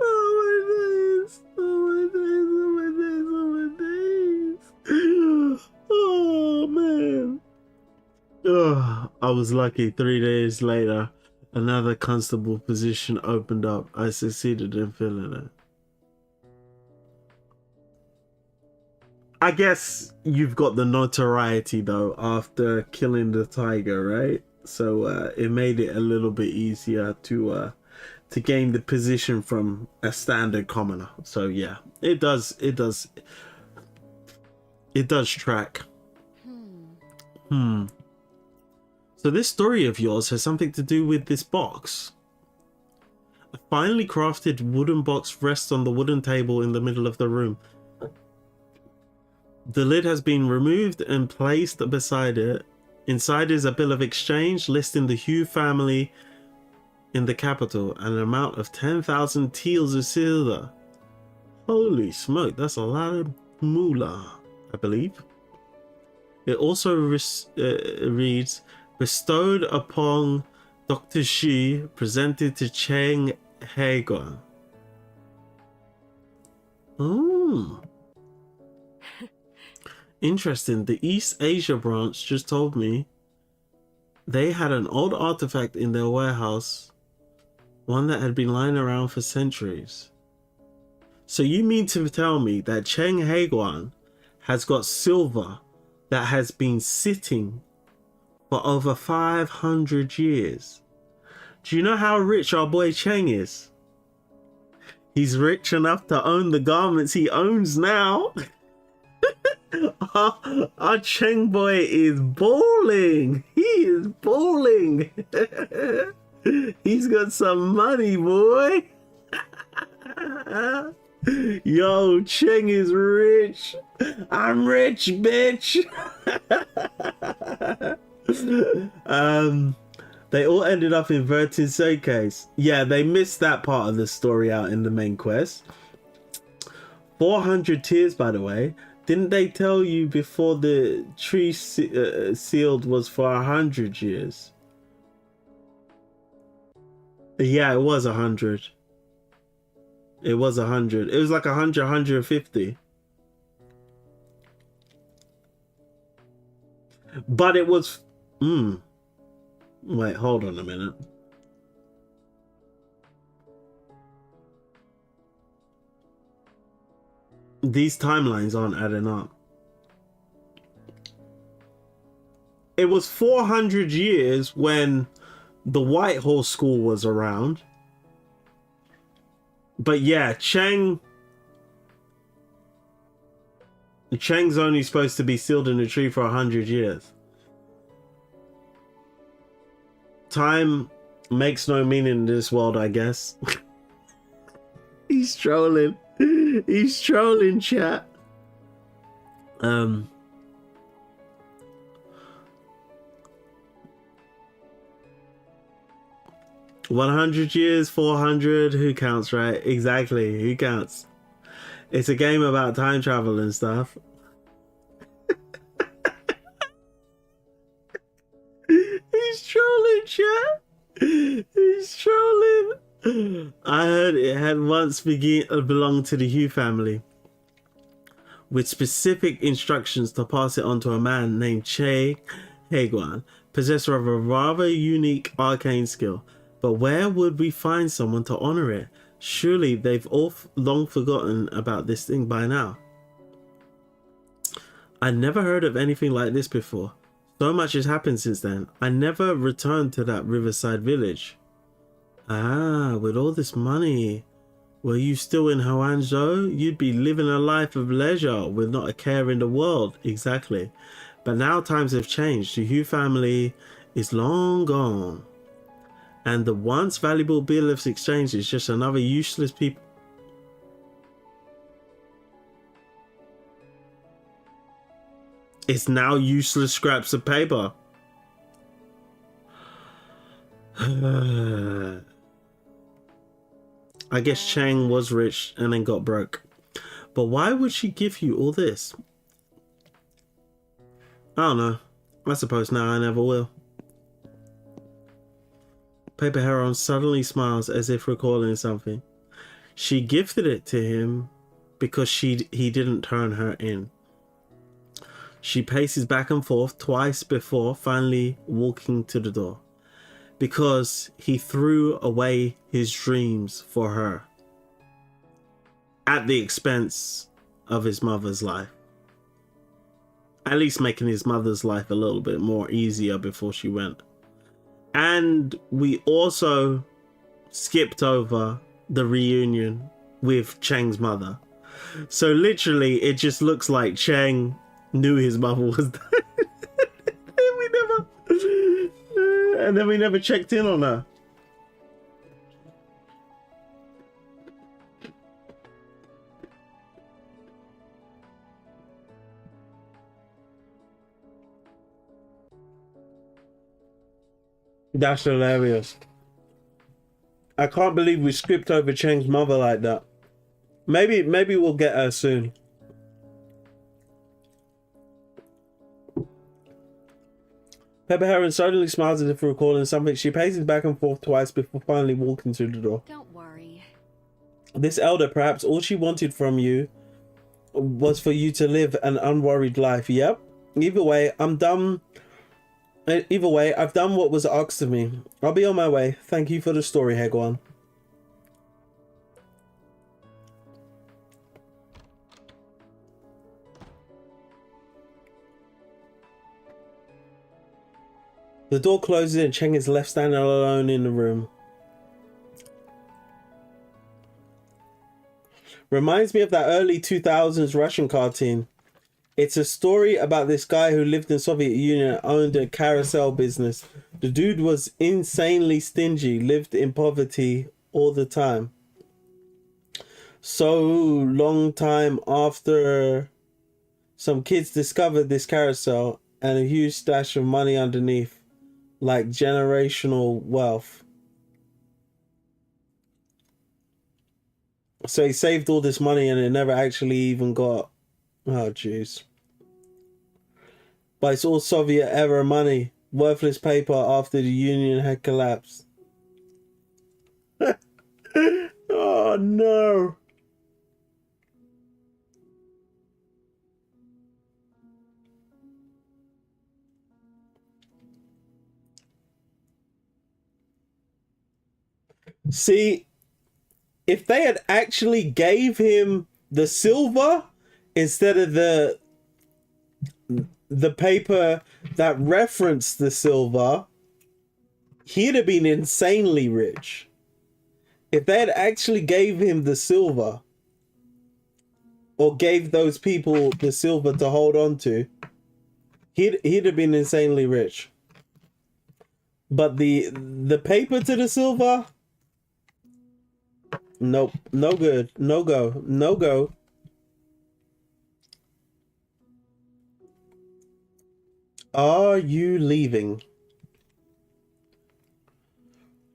Oh my days. Oh my days. Oh my days. Oh my days. Oh man. Oh, I was lucky. 3 days later, another constable position opened up. I succeeded in filling it. I guess you've got the notoriety though after killing the tiger, right? So it made it a little bit easier to gain the position from a standard commoner. So yeah, it does track. So this story of yours has something to do with this box. A finely crafted wooden box rests on the wooden table in the middle of the room. The lid has been removed and placed beside it. Inside is a bill of exchange listing the Hugh family in the capital and an amount of 10,000 teals of silver. Holy smoke, that's a lot of moolah, I believe. It also reads, bestowed upon Dr. Shi, presented to Cheng Heguan. Oh. Interesting. The East Asia branch just told me they had an old artifact in their warehouse, one that had been lying around for centuries. So you mean to tell me that Cheng Heguan has got silver that has been sitting for over 500 years? Do you know how rich our boy Cheng is? He's rich enough to own the garments he owns now. Our Cheng boy is balling. He is balling. He's got some money, boy. Yo, Cheng is rich. I'm rich, bitch. They all ended up in Vertin's showcase. Yeah, they missed that part of the story out in the main quest. 400 tears, by the way. Didn't they tell you before the tree sealed was for 100 years? Yeah, it was 100. It was 100. It was like 100, 150. But it was... Wait, hold on a minute. These timelines aren't adding up. It was 400 years when the Whitehall School was around. But yeah, Cheng's only supposed to be sealed in a tree for 100 years. Time makes no meaning in this world, I guess. He's trolling. He's trolling, chat. 100 years, 400, who counts, right? Exactly, who counts? It's a game about time travel and stuff. He's trolling, chat. He's trolling. I heard it had once belonged to the Hugh family, with specific instructions to pass it on to a man named Cheng Heguan, possessor of a rather unique arcane skill. But where would we find someone to honor it? Surely they've all long forgotten about this thing by now. I never heard of anything like this before. So much has happened since then. I never returned to that Riverside village. Ah, with all this money, were you still in Heguan, Zhou? You'd be living a life of leisure with not a care in the world. Exactly. But now times have changed. The Hugh family is long gone. And the once valuable bill of exchange is just another useless people. It's now useless scraps of paper. I guess Chang was rich and then got broke. But why would she give you all this? I don't know. I suppose now I never will. Paper Heron suddenly smiles as if recalling something. She gifted it to him because he didn't turn her in. She paces back and forth twice before finally walking to the door. Because he threw away his dreams for her. At the expense of his mother's life. At least making his mother's life a little bit more easier before she went. And we also skipped over the reunion with Cheng's mother. So literally it just looks like Cheng knew his mother was dead. And then we never checked in on her. That's hilarious. I can't believe we skipped over Cheng's mother like that. Maybe we'll get her soon. Pepper Heron suddenly smiles as if recalling something. She paces back and forth twice before finally walking through the door. Don't worry. This elder, perhaps all she wanted from you was for you to live an unworried life. Yep. Either way, I'm done. Either way, I've done what was asked of me. I'll be on my way. Thank you for the story, Heguan. The door closes and Cheng is left standing alone in the room. Reminds me of that early 2000s Russian cartoon. It's a story about this guy who lived in Soviet Union and owned a carousel business. The dude was insanely stingy, lived in poverty all the time. So long time after some kids discovered this carousel and a huge stash of money underneath, like generational wealth. So he saved all this money and it never actually even got... Oh, jeez. But it's all Soviet era money. Worthless paper after the Union had collapsed. Oh, no. See, if they had actually gave him the silver instead of the paper that referenced the silver, he'd have been insanely rich. If they had actually gave him the silver, or gave those people the silver to hold on to, he'd have been insanely rich. But the paper to the silver, Nope. No good. No go. No go. Are you leaving?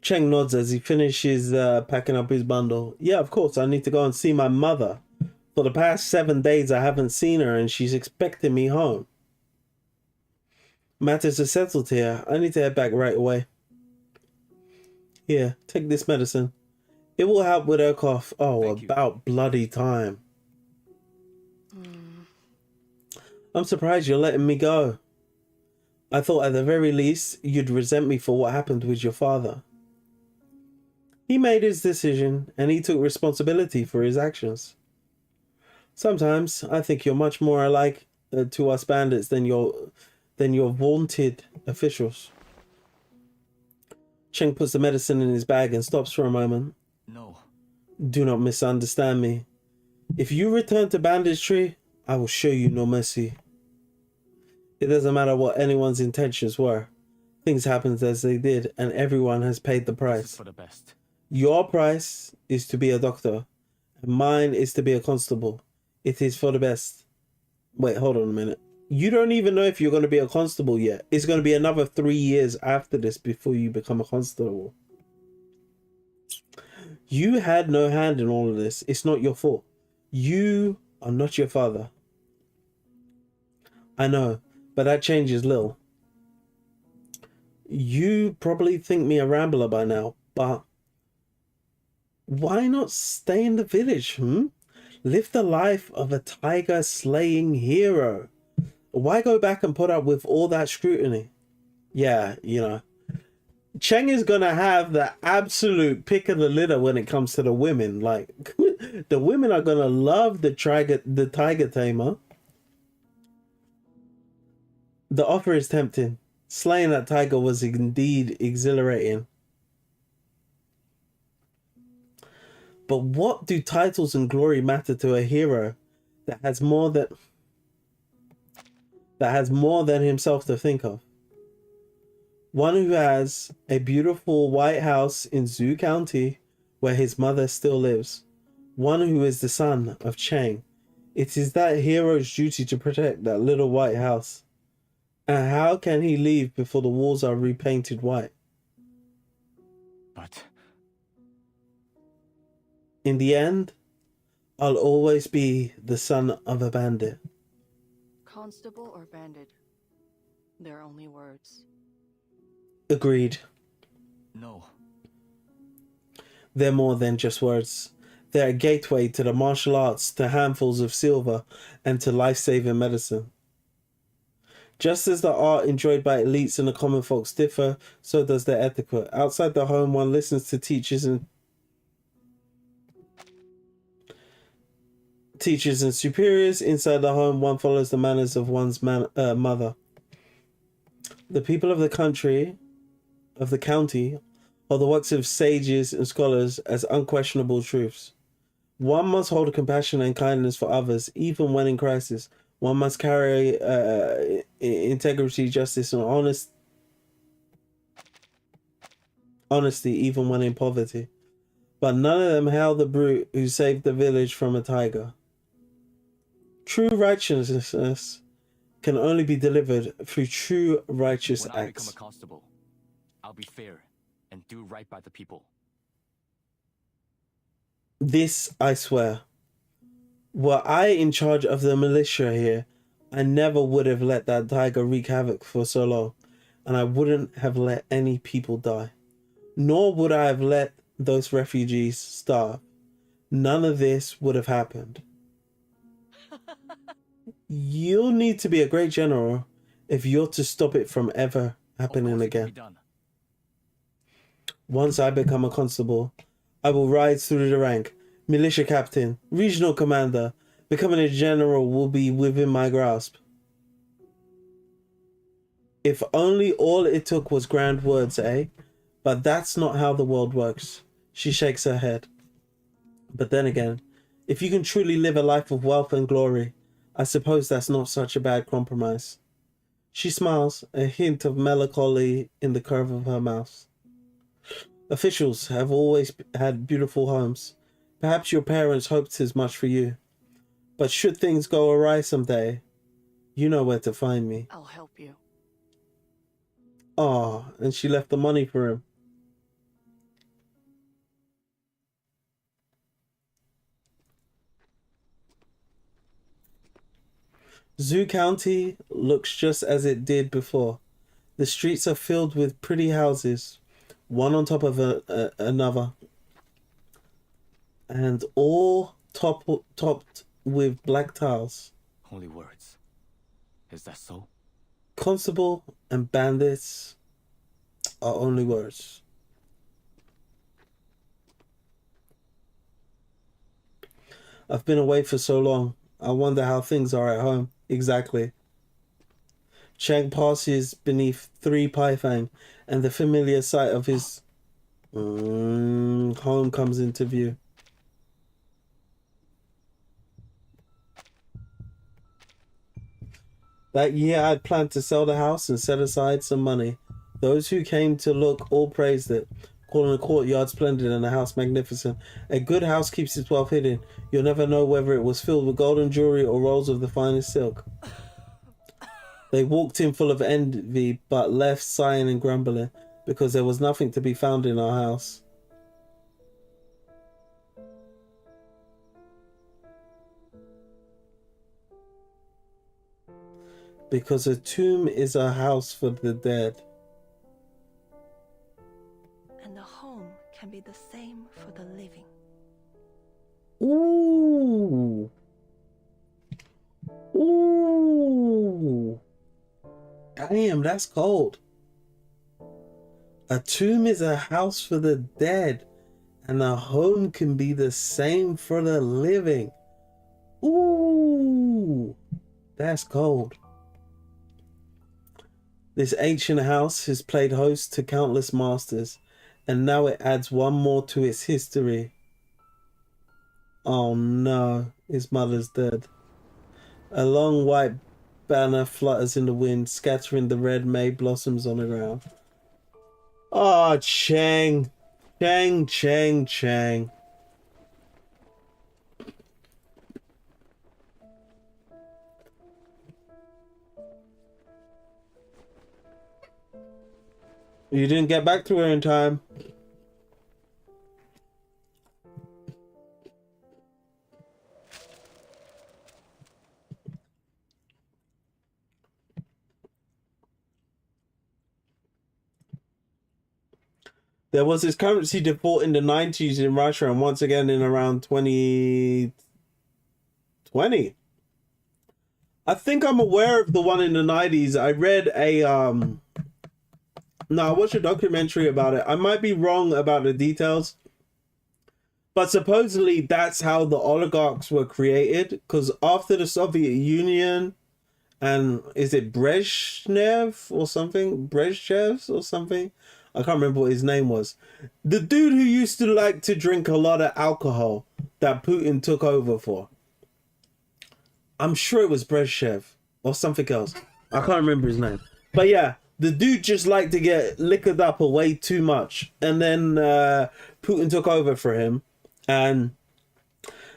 Cheng nods as he finishes packing up his bundle. Yeah, of course. I need to go and see my mother. For the past 7 days, I haven't seen her, and she's expecting me home. Matters are settled here. I need to head back right away. Here, take this medicine. It will help with her cough. Oh, Thank you. about bloody time. I'm surprised you're letting me go. I thought at the very least you'd resent me for what happened with your father. He made his decision and he took responsibility for his actions. Sometimes I think you're much more alike to us bandits than your vaunted officials. Cheng puts the medicine in his bag and stops for a moment. No. Do not misunderstand me. If you return to banditry, I will show you no mercy. It doesn't matter what anyone's intentions were. Things happened as they did, and everyone has paid the This is price. for the best. Your price is to be a doctor, and mine is to be a constable. It is for the best. Wait, hold on a minute. You don't even know if you're going to be a constable yet. It's going to be another 3 years after this before you become a constable. You had no hand in all of this. It's not your fault. You are not your father. I know, but that changes little. You probably think me a rambler by now, but why not stay in the village, Live the life of a tiger-slaying hero. Why go back and put up with all that scrutiny? Yeah, you know. Cheng is gonna have the absolute pick of the litter when it comes to the women. Like, the women are gonna love the tiger tamer. The offer is tempting. Slaying that tiger was indeed exhilarating. But what do titles and glory matter to a hero that has more than himself to think of? One who has a beautiful white house in Zhou County where his mother still lives. One who is the son of Chang. It is that hero's duty to protect that little white house. And how can he leave before the walls are repainted white? But In the end, I'll always be the son of a bandit. Constable or bandit? They're only words. Agreed. no. They're more than just words. They're a gateway to the martial arts, to handfuls of silver, and to life-saving medicine. Just as the art enjoyed by elites and the common folks differ, so does their etiquette. Outside the home, one listens to teachers and superiors. Inside the home, one follows the manners of one's mother. The people of the county hold the works of sages and scholars as unquestionable truths. One must hold compassion and kindness for others, even when in crisis. One must carry integrity, justice, and honesty, even when in poverty. But none of them hail the brute who saved the village from a tiger. True righteousness can only be delivered through true righteous When I become acts. a constable, I'll be fair and do right by the people. This I swear. Were I in charge of the militia here, I never would have let that tiger wreak havoc for so long, and I wouldn't have let any people die. Nor would I have let those refugees starve. None of this would have happened. You'll need to be a great general if you're to stop it from ever happening Of course it can again. be done. Once I become a constable, I will rise through the rank. Militia captain, regional commander, becoming a general will be within my grasp. If only all it took was grand words, eh? But that's not how the world works. She shakes her head. But then again, if you can truly live a life of wealth and glory, I suppose that's not such a bad compromise. She smiles, a hint of melancholy in the curve of her mouth. Officials have always had beautiful homes. Perhaps your parents hoped as much for you. But should things go awry someday, you know where to find me. I'll help you. Oh, and she left the money for him. Zhou County looks just as it did before. The streets are filled with pretty houses, one on top of another, and all topped with black tiles. Only words. Is that so? Constable and bandits are only words. I've been away for so long. I wonder how things are at home. Exactly. Cheng passes beneath 3 Pythang, and the familiar sight of his home comes into view. That year I'd planned to sell the house and set aside some money. Those who came to look all praised it, calling the courtyard splendid and the house magnificent. A good house keeps its wealth hidden. You'll never know whether it was filled with golden jewelry or rolls of the finest silk. They walked in full of envy, but left sighing and grumbling, because there was nothing to be found in our house. Because a tomb is a house for the dead. And the home can be the same for the living. Ooh. Ooh. Damn, that's cold. A tomb is a house for the dead, and a home can be the same for the living. Ooh. That's cold. This ancient house has played host to countless masters, and now it adds one more to its history. Oh no, his mother's dead. A long white banner flutters in the wind, scattering the red May blossoms on the ground. Oh, Cheng. Cheng, Cheng, Cheng. You didn't get back to her in time. There was this currency default in the 90s in Russia, and once again in around 2020. I think I'm aware of the one in the 90s. I read a no, I watched a documentary about it. I might be wrong about the details, but supposedly that's how the oligarchs were created, because after the Soviet Union, and is it Brezhnev or something? Brezhnev or something? I can't remember what his name was. The dude who used to like to drink a lot of alcohol that Putin took over for. I'm sure it was Brezhnev or something else. I can't remember his name. But yeah, the dude just liked to get liquored up way too much. And then Putin took over for him. And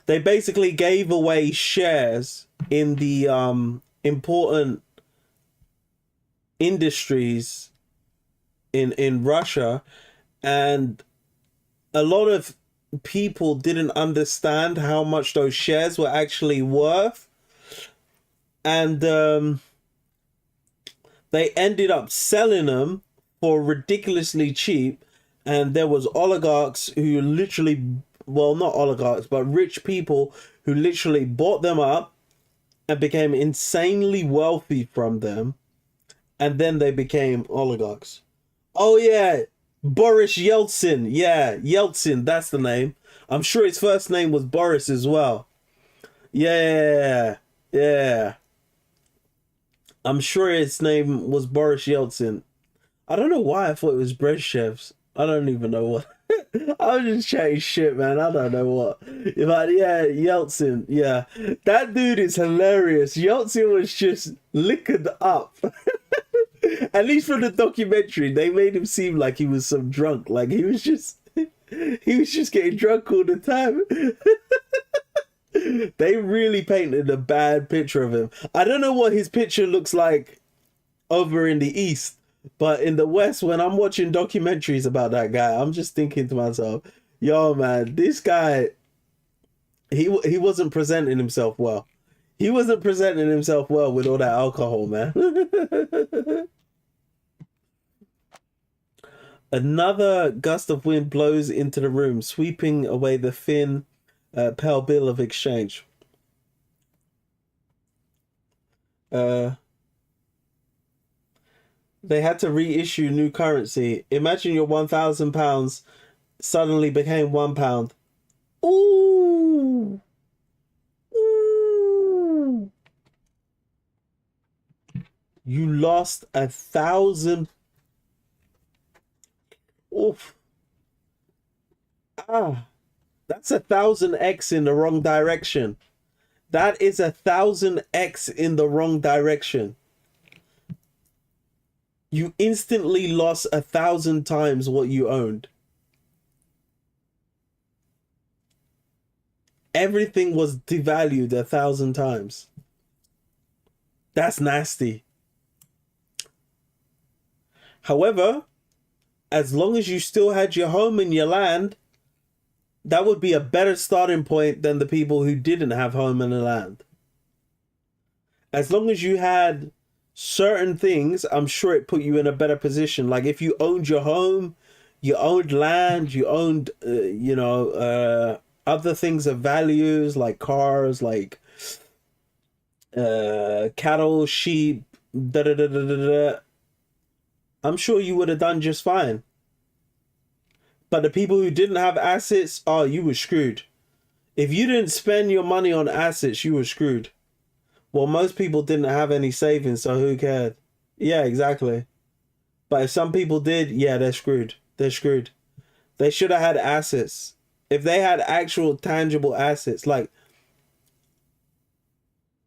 they basically gave away shares in the important industries in Russia, and a lot of people didn't understand how much those shares were actually worth, and they ended up selling them for ridiculously cheap. And there was oligarchs who literally, well, not oligarchs, but rich people who literally bought them up and became insanely wealthy from them, and then they became oligarchs. Oh yeah, Boris Yeltsin. Yeah, Yeltsin, that's the name. I'm sure his first name was Boris as well. Yeah. I'm sure his name was Boris Yeltsin. I don't know why I thought it was Brezhnev's. I don't even know what. I'm just chatting shit, man. I don't know what. But yeah, Yeltsin. Yeah, that dude is hilarious. Yeltsin was just liquored up. At least from the documentary, they made him seem like he was some drunk. Like he was just He was just getting drunk all the time. They really painted a bad picture of him. I don't know what his picture looks like over in the East, but in the West, when I'm watching documentaries about that guy, I'm just thinking to myself, yo, man, this guy, he wasn't presenting himself well. He wasn't presenting himself well with all that alcohol, man. Another gust of wind blows into the room, sweeping away the thin, pale bill of exchange. They had to reissue new currency. Imagine your £1,000 suddenly became £1. Ooh! Ooh! You lost 1,000. Oof. Ah. That's 1,000x in the wrong direction. That is 1,000x in the wrong direction. You instantly lost 1,000 times what you owned. Everything was devalued 1,000 times. That's nasty. However, as long as you still had your home and your land, that would be a better starting point than the people who didn't have home and land. As long as you had certain things, I'm sure it put you in a better position. Like if you owned your home, you owned land, you owned, other things of values like cars, like cattle, sheep, I'm sure you would have done just fine. But the people who didn't have assets, oh, you were screwed. If you didn't spend your money on assets, you were screwed. Well, most people didn't have any savings, so who cared? Yeah, exactly. But if some people did, yeah, they're screwed. They're screwed. They should have had assets. If they had actual tangible assets, like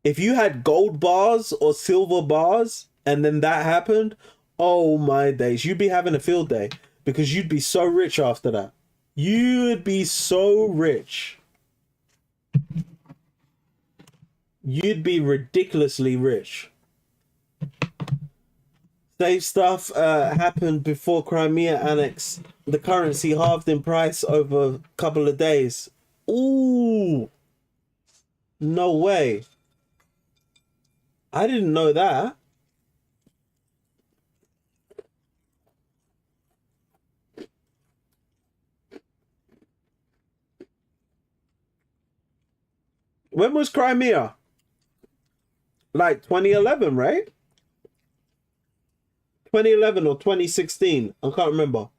if you had gold bars or silver bars and then that happened, oh my days, you'd be having a field day because you'd be so rich after that. You'd be so rich. You'd be ridiculously rich. Same stuff happened before Crimea annex. The currency halved in price over a couple of days. Ooh. No way. I didn't know that. When was Crimea? Like 2011, right? 2011 or 2016. I can't remember.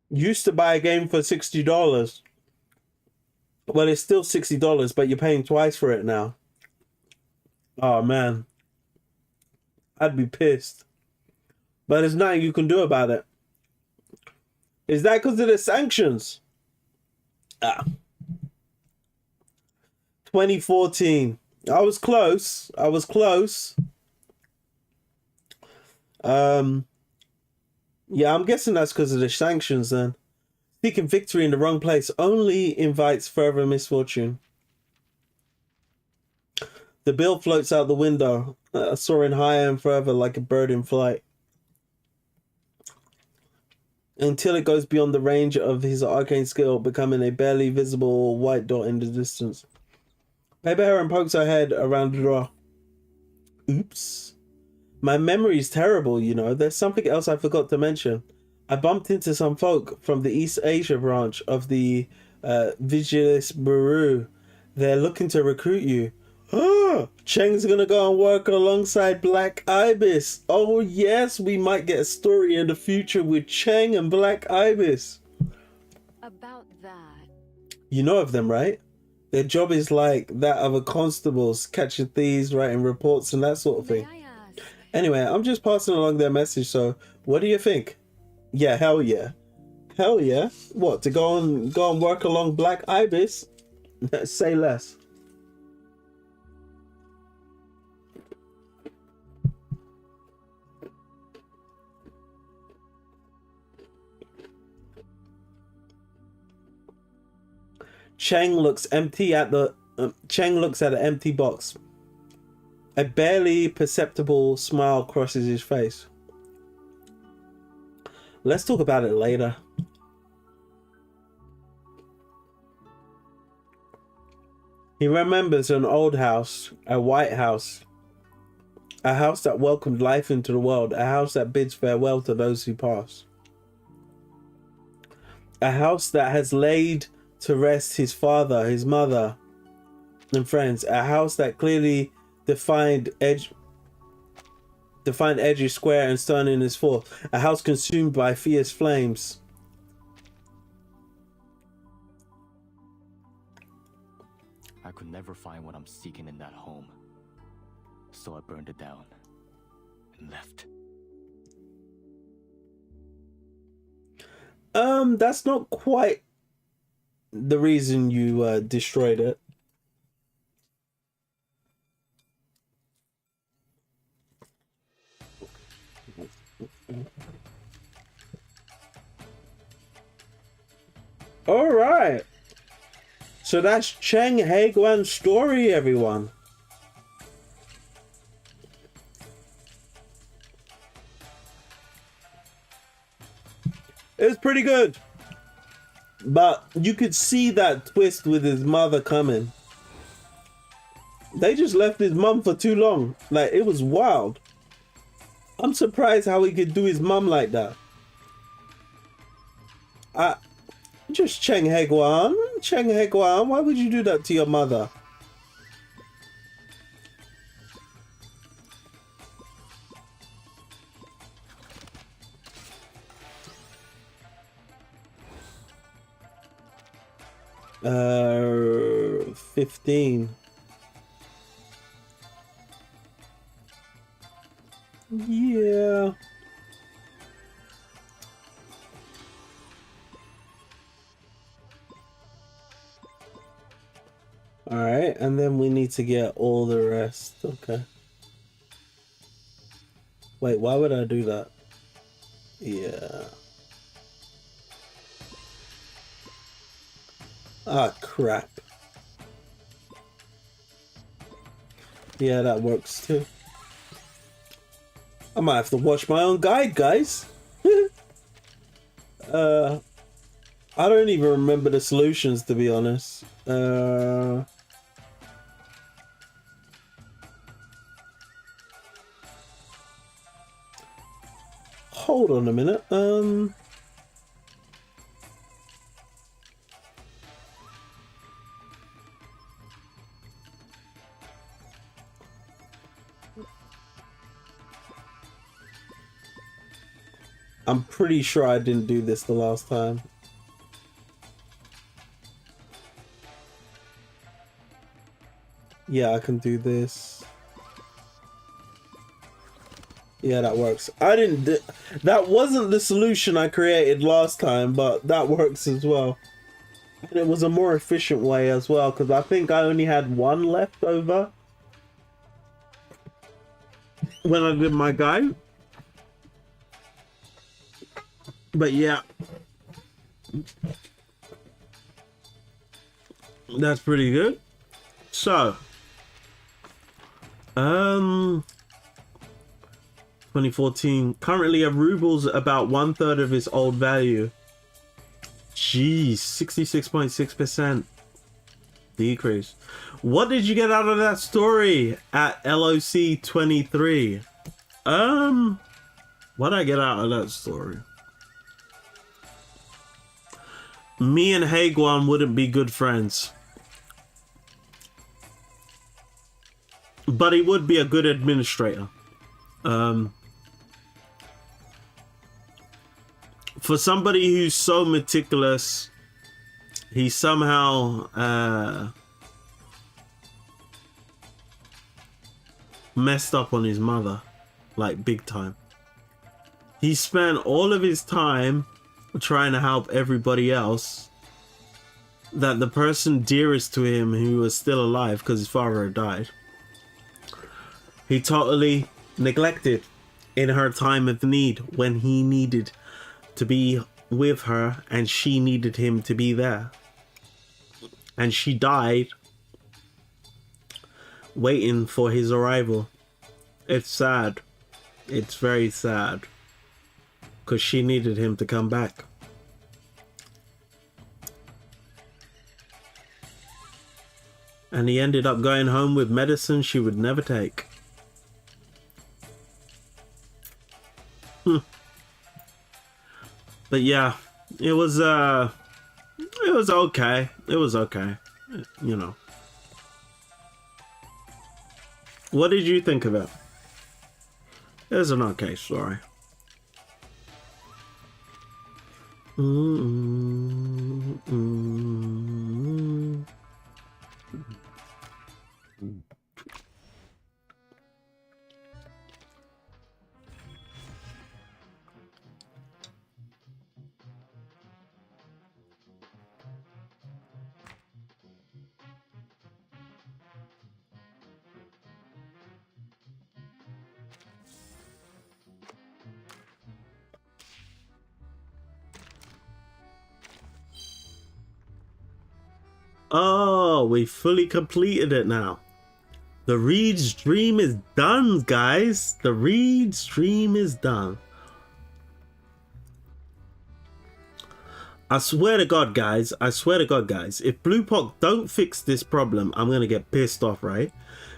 Used to buy a game for $60. Well, it's still $60, but you're paying twice for it now. Oh, man. I'd be pissed. But there's nothing you can do about it. Is that because of the sanctions? 2014. I was close. Yeah, I'm guessing that's because of the sanctions then. Seeking victory in the wrong place only invites further misfortune. The bill floats out the window, soaring higher and further like a bird in flight, until it goes beyond the range of his arcane skill, becoming a barely visible white dot in the distance. Paper Heron pokes her head around the door. Oops. My memory is terrible, you know. There's something else I forgot to mention. I bumped into some folk from the East Asia branch of the Vigilis Bureau. They're looking to recruit you. Oh, Cheng's gonna go and work alongside Black Ibis. Oh yes, we might get a story in the future with Cheng and Black Ibis. About that. You know of them, right? Their job is like that of a constable's, catching thieves, writing reports, and that sort of May thing. I ask? Anyway, I'm just passing along their message, so what do you think? Yeah, hell yeah. Hell yeah. What, to go and work along Black Ibis? Say less. Cheng looks empty at the Cheng looks at an empty box. A barely perceptible smile crosses his face. Let's talk about it later. He remembers an old house, a white house, a house that welcomed life into the world, a house that bids farewell to those who pass. A house that has laid to rest his father, his mother, and friends. A house that clearly defined edge is square and stern in its fall. A house consumed by fierce flames. I could never find what I'm seeking in that home. So I burned it down and left. That's not quite the reason you destroyed it. All right. So that's Cheng Heguan's story, everyone. It was pretty good. But you could see that twist with his mother coming. They just left his mum for too long. Like, it was wild. I'm surprised how he could do his mum like that. Just Cheng Heguan. Cheng Heguan, why would you do that to your mother? Uh, 15. Yeah. All right, and then we need to get all the rest. Okay. Wait, why would I do that? Yeah. Ah, crap. Yeah, that works too. I might have to watch my own guide, guys. I don't even remember the solutions, to be honest. Hold on a minute. I'm pretty sure I didn't do this the last time. Yeah, I can do this. Yeah, that works. That wasn't the solution I created last time, but that works as well. And it was a more efficient way as well, because I think I only had one left over when I did my guide. But yeah, that's pretty good. So, 2014. Currently, a ruble's about 1/3 of its old value. Jeez, 66.6% decrease. What did you get out of that story at LOC 23? What did I get out of that story? Me and Heguan wouldn't be good friends. But he would be a good administrator. For somebody who's so meticulous, he somehow messed up on his mother, like big time. He spent all of his time trying to help everybody else, that the person dearest to him who was still alive because his father had died, he totally neglected in her time of need when he needed to be with her and she needed him to be there. And she died waiting for his arrival. It's sad. It's very sad. Because she needed him to come back. And he ended up going home with medicine she would never take. But yeah, it was okay. It was okay. You know. What did you think of it? It was an okay story. Oh, we fully completed it now. The Reed stream is done, guys. The Reed stream is done. I swear to God, guys. I swear to God, guys. If Blue-Pock don't fix this problem, I'm going to get pissed off, right?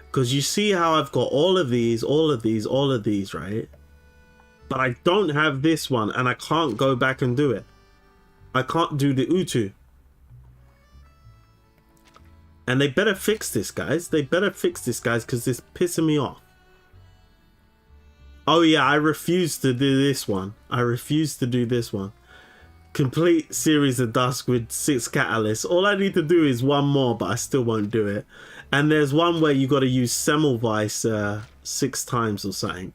Because you see how I've got all of these, right? But I don't have this one, and I can't go back and do it. I can't do the Utu. And they better fix this, guys. They better fix this, guys, because it's pissing me off. Oh, yeah, I refuse to do this one. I refuse to do this one. Complete Series of Dusk with 6 catalysts. All I need to do is one more, but I still won't do it. And there's one where you got to use Semmelweis 6 times or something.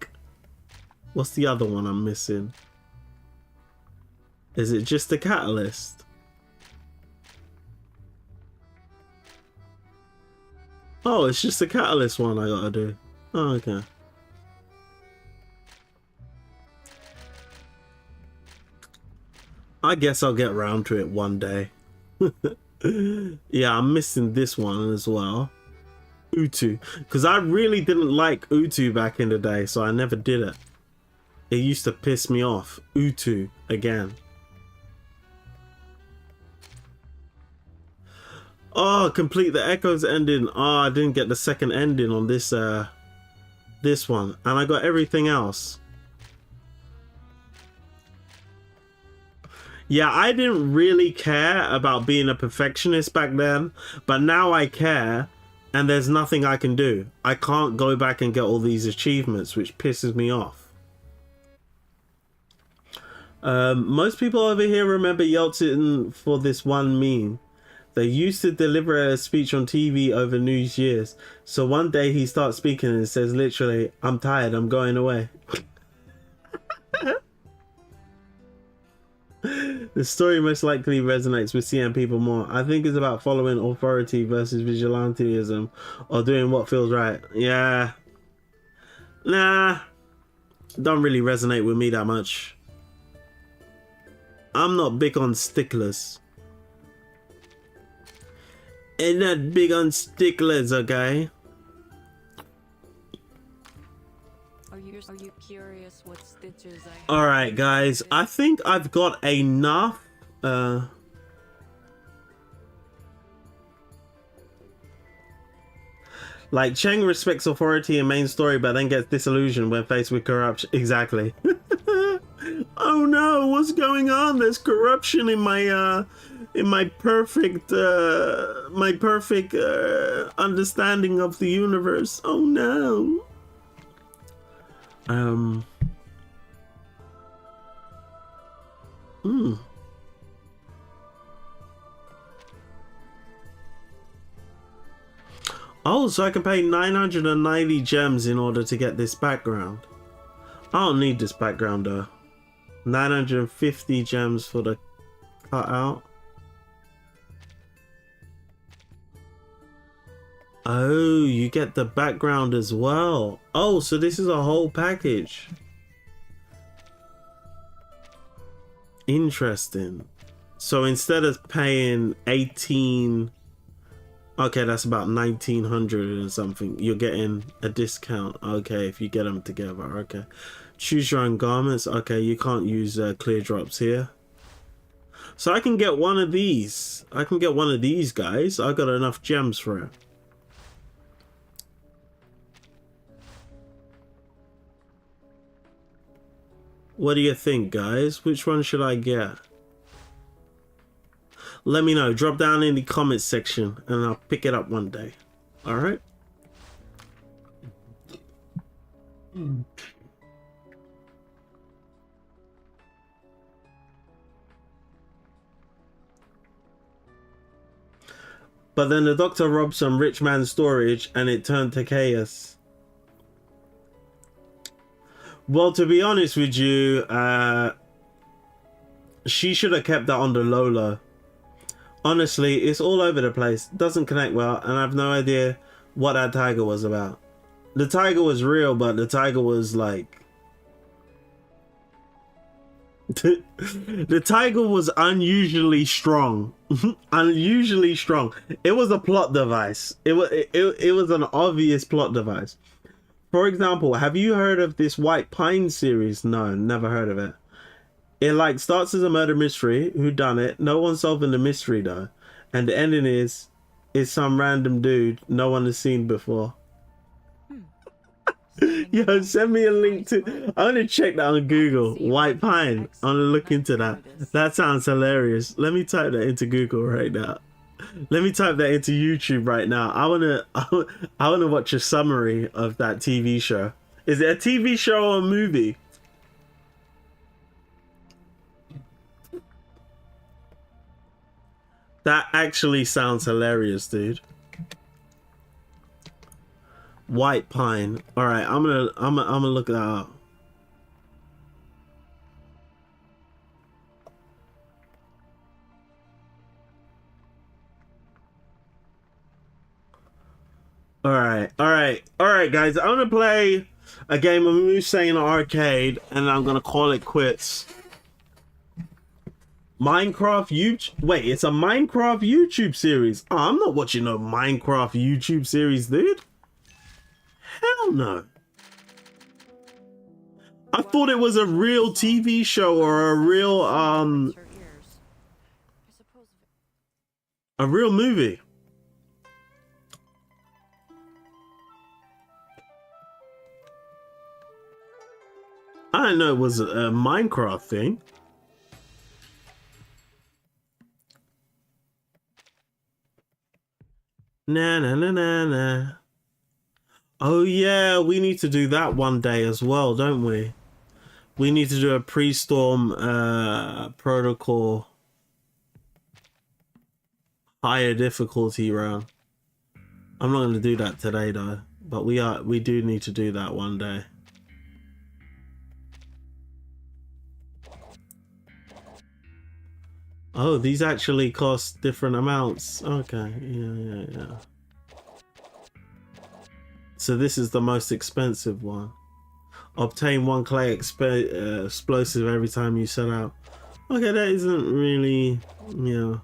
What's the other one I'm missing? Is it just a catalyst? Oh, it's just a catalyst one I gotta do. Oh, okay. I guess I'll get around to it one day. Yeah, I'm missing this one as well. Utu. Because I really didn't like Utu back in the day, so I never did it. It used to piss me off. Utu again. Oh, complete the Echoes ending. Oh, I didn't get the second ending on this this one. And I got everything else. Yeah, I didn't really care about being a perfectionist back then. But now I care. And there's nothing I can do. I can't go back and get all these achievements, which pisses me off. Most people over here remember Yeltsin for this one meme. They used to deliver a speech on TV over New Year's. So one day he starts speaking and says literally, "I'm tired, I'm going away." The story most likely resonates with CM people more. I think it's about following authority versus vigilantism or doing what feels right. Yeah. Nah. Don't really resonate with me that much. I'm not big on sticklers. Ain't not big on sticklers, okay? Are you curious what stitches I have? Alright, guys. I think I've got enough. Like, Cheng respects authority in main story, but then gets disillusioned when faced with corruption. Exactly. Oh no, what's going on? There's corruption in my perfect understanding of the universe. Oh no. Oh, so I can pay 990 gems in order to get this background. I don't need this background though. 950 gems for the cutout. Oh, you get the background as well. Oh, so this is a whole package. Interesting. So instead of paying 18, okay, that's about 1900 and something, you're getting a discount. Okay, if you get them together. Okay, choose your own garments. Okay, you can't use clear drops here. So I can get one of these. I can get one of these guys. I got enough gems for it. What do you think, guys? Which one should I get? Let me know. Drop down in the comments section and I'll pick it up one day. All right? But then the doctor robbed some rich man's storage and it turned to chaos. Well, to be honest with you, she should have kept that on the low. Honestly, it's all over the place. Doesn't connect well, and I have no idea what that tiger was about. The tiger was real, but the tiger was like... the tiger was unusually strong. Unusually strong. It was a plot device. It was an obvious plot device. For example, have you heard of this White Pine series? No, never heard of it. It like starts as a murder mystery. Who done it? No one's solving the mystery though. And the ending is some random dude no one has seen before. Yo, send me a link to... I'm gonna check that on Google. White Pine. I'm gonna look into that. That sounds hilarious. Let me type that into Google right now. Let me type that into YouTube right now. I wanna watch a summary of that TV show. Is it a TV show or a movie? That actually sounds hilarious, dude. White Pine. All right, I'm gonna look that up. All right, guys. I'm gonna play a game of Musane Arcade, and I'm gonna call it quits. Minecraft YouTube. Wait, it's a Minecraft YouTube series. Oh, I'm not watching no Minecraft YouTube series, dude. Hell no. I thought it was a real TV show or a real movie. I didn't know it was a Minecraft thing. Nah. Oh yeah, we need to do that one day as well, don't we? We need to do a pre-storm protocol higher difficulty round. I'm not going to do that today though, but we do need to do that one day. Oh, these actually cost different amounts. Okay, yeah. So this is the most expensive one. Obtain 1 clay explosive every time you set out. Okay, that isn't really, you know.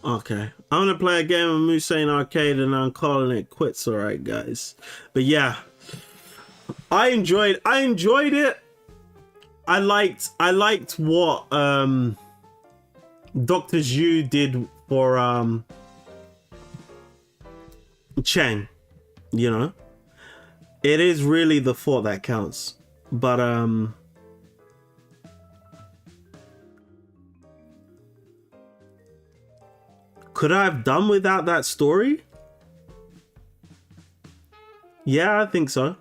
Okay, I'm gonna play a game of Musane Arcade and I'm calling it quits. All right, guys. But yeah, I enjoyed it. I liked what Dr. Zhou did for Cheng. You know, it is really the thought that counts. But could I have done without that story? Yeah, I think so.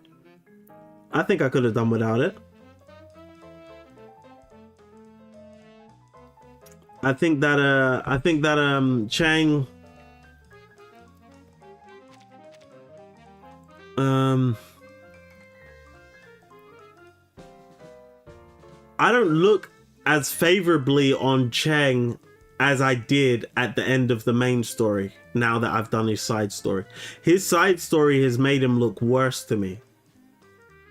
I think I could have done without it. I think that Chang I don't look as favorably on Cheng as I did at the end of the main story now that I've done his side story. His side story has made him look worse to me.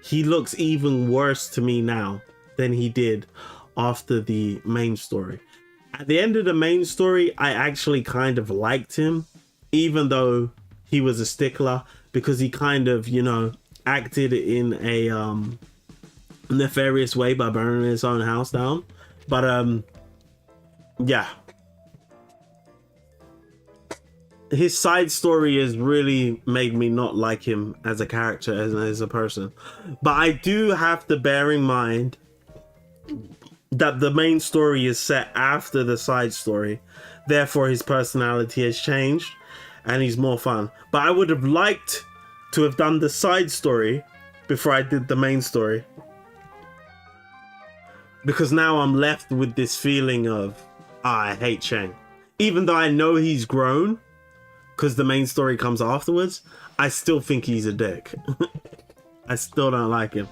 He looks even worse to me now than he did after the main story. At the end of the main story, I actually kind of liked him, even though he was a stickler, because he kind of, you know, acted in a nefarious way by burning his own house down. But yeah, his side story has really made me not like him as a character, as a person. But I do have to bear in mind that the main story is set after the side story, therefore his personality has changed and he's more fun. But I would have liked to have done the side story before I did the main story, because now I'm left with this feeling of I hate Cheng. Even though I know he's grown because the main story comes afterwards, I still think he's a dick. I still don't like him.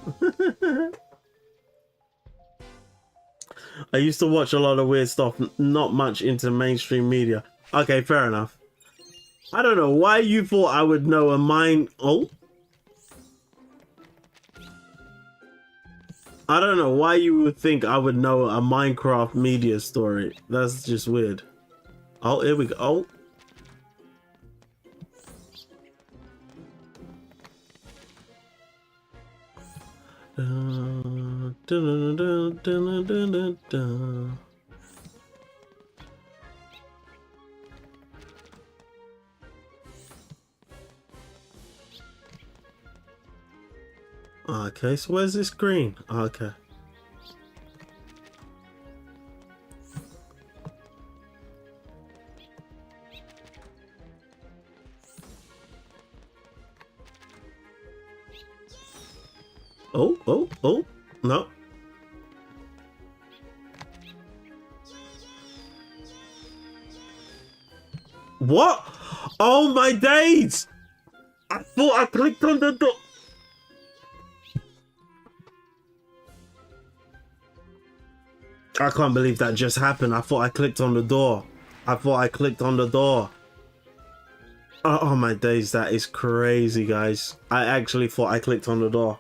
I used to watch a lot of weird stuff, not much into mainstream media. Okay, fair enough. I don't know why you thought I would know a I don't know why you would think I would know a Minecraft media story. That's just weird. Oh, here we go. Okay, so where's this green? Okay. Oh, no. What? Oh my days! I thought I clicked on the door. I can't believe that just happened. I thought I clicked on the door. Oh my days, that is crazy, guys. I actually thought I clicked on the door.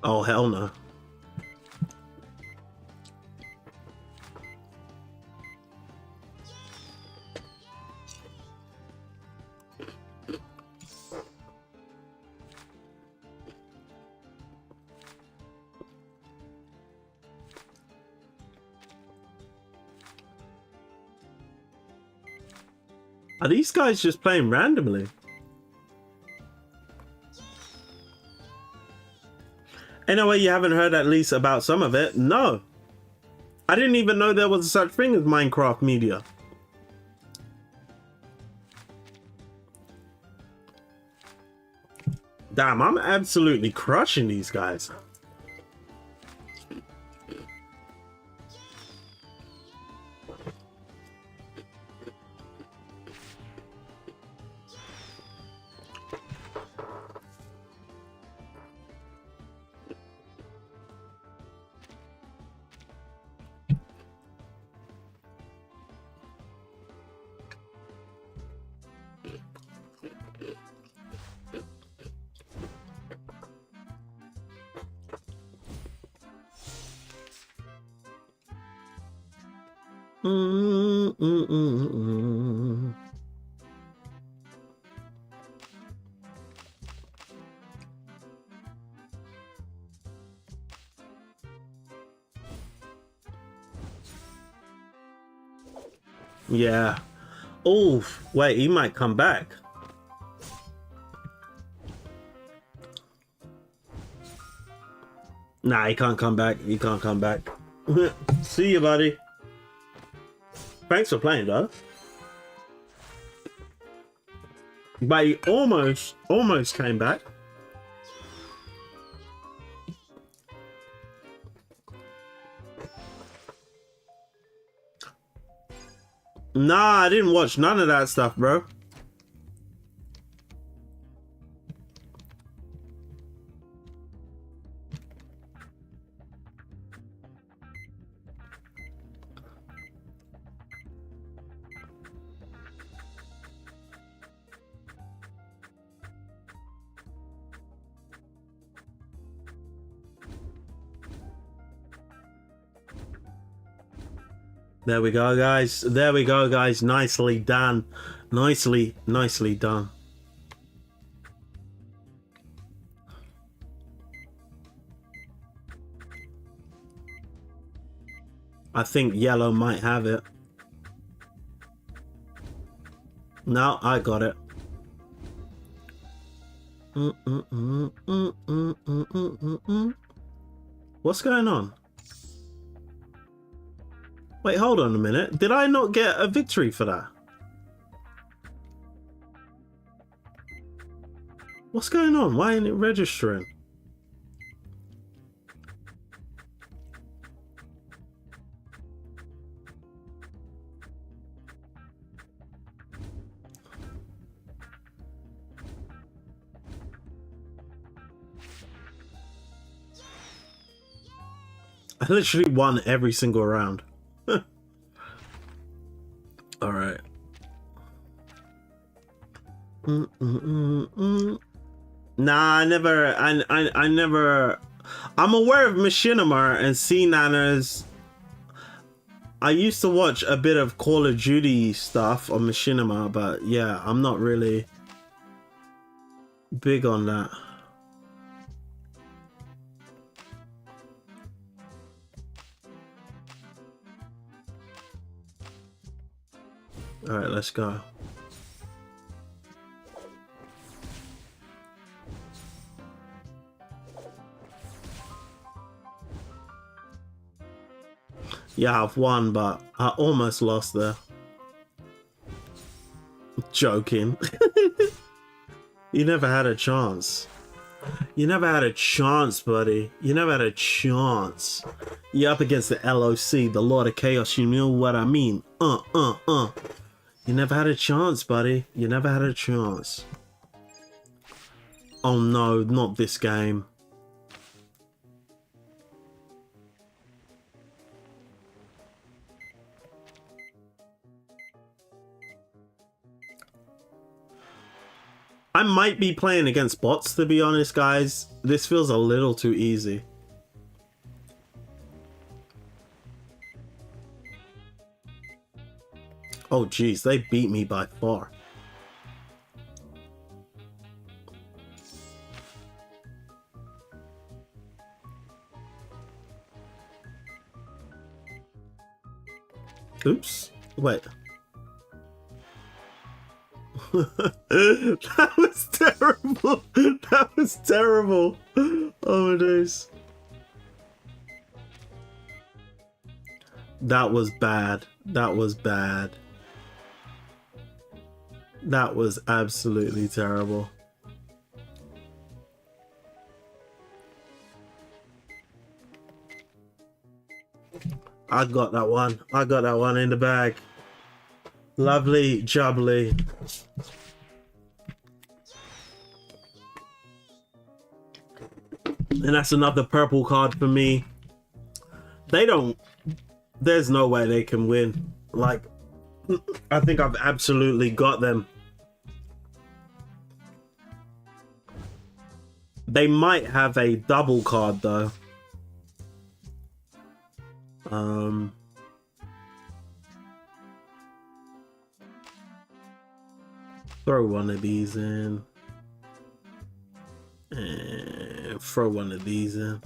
Oh, hell no. Are these guys just playing randomly? Anyway, you haven't heard at least about some of it? No. I didn't even know there was such thing as Minecraft media. Damn, I'm absolutely crushing these guys. Yeah. Oh, wait, he might come back. Nah, he can't come back. He can't come back. See you, buddy. Thanks for playing, though. But he almost came back. Nah, I didn't watch none of that stuff, bro. There we go, guys. There we go, guys. Nicely done. Nicely done. I think yellow might have it. No, I got it. What's going on? Wait, hold on a minute. Did I not get a victory for that? What's going on? Why isn't it registering? I literally won every single round. All right. Nah, I never. I'm aware of Machinima and Sea Nanners. I used to watch a bit of Call of Duty stuff on Machinima, but yeah, I'm not really big on that. All right, let's go. Yeah, I've won, but I almost lost there. Joking. You never had a chance. You never had a chance, buddy. You never had a chance. You're up against the LOC, the Lord of Chaos. You know what I mean? You never had a chance, buddy. You never had a chance. Oh no, not this game. I might be playing against bots, to be honest, guys. This feels a little too easy. Oh, geez, they beat me by far. Oops. Wait. That was terrible. That was terrible. Oh, it is. That was bad. That was bad. That was absolutely terrible. I got that one. I got that one in the bag. Lovely jubbly. And that's another purple card for me. They don't... There's no way they can win. Like, I think I've absolutely got them. They might have a double card though. Throw one of these in. And throw one of these in.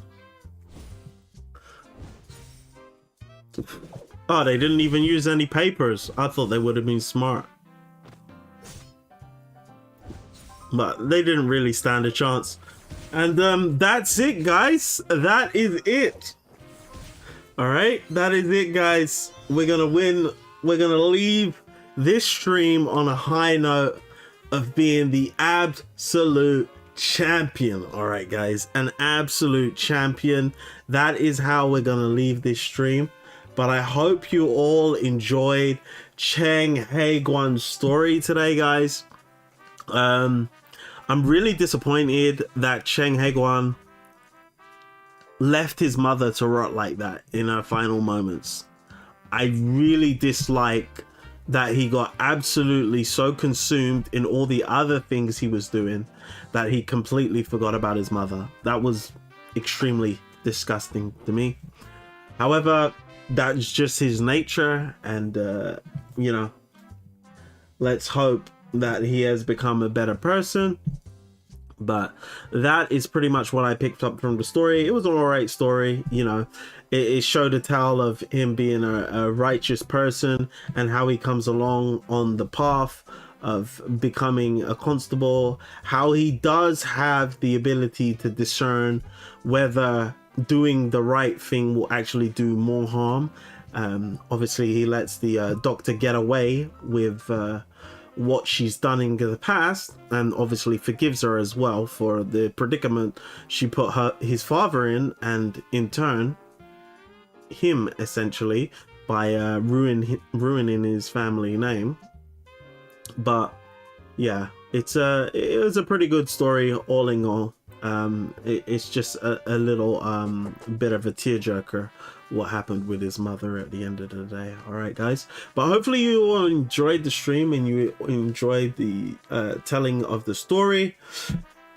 Oh, they didn't even use any papers. I thought they would have been smart. But they didn't really stand a chance. And that's it, guys. That is it. All right, that is it, guys. We're gonna win. We're gonna leave this stream on a high note of being the absolute champion. All right, guys, an absolute champion. That is how we're gonna leave this stream. But I hope you all enjoyed Cheng Heguan's story today, guys. I'm really disappointed that Cheng Heguan left his mother to rot like that in her final moments. I really dislike that he got absolutely so consumed in all the other things he was doing that he completely forgot about his mother. That was extremely disgusting to me. However, that's just his nature, and you know, let's hope that he has become a better person. But that is pretty much what I picked up from the story. It was an alright story, you know. It showed a tale of him being a righteous person and how he comes along on the path of becoming a constable, how he does have the ability to discern whether doing the right thing will actually do more harm. Obviously he lets the doctor get away with what she's done in the past, and obviously forgives her as well for the predicament she put his father in, and in turn him, essentially, by ruining his family name. But yeah, it was a pretty good story all in all. It's just a little bit of a tearjerker what happened with his mother at the end of the day. All right, guys, but hopefully you all enjoyed the stream and you enjoyed the telling of the story,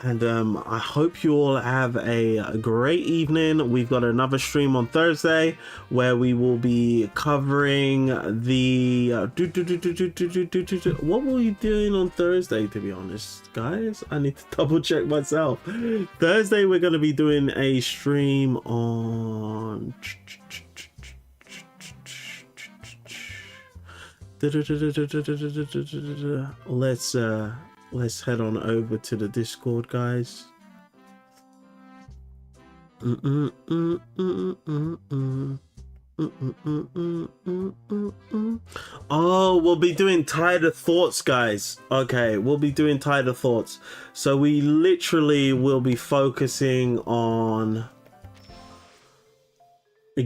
and I hope you all have a great evening. We've got another stream on Thursday where we will be covering the what were we doing on Thursday, to be honest, guys? I need to double check myself. Thursday we're going to be doing a stream on let's head on over to the Discord, guys. Oh, we'll be doing Tighter Thoughts, guys. Okay, we'll be doing Tighter Thoughts. So we literally will be focusing on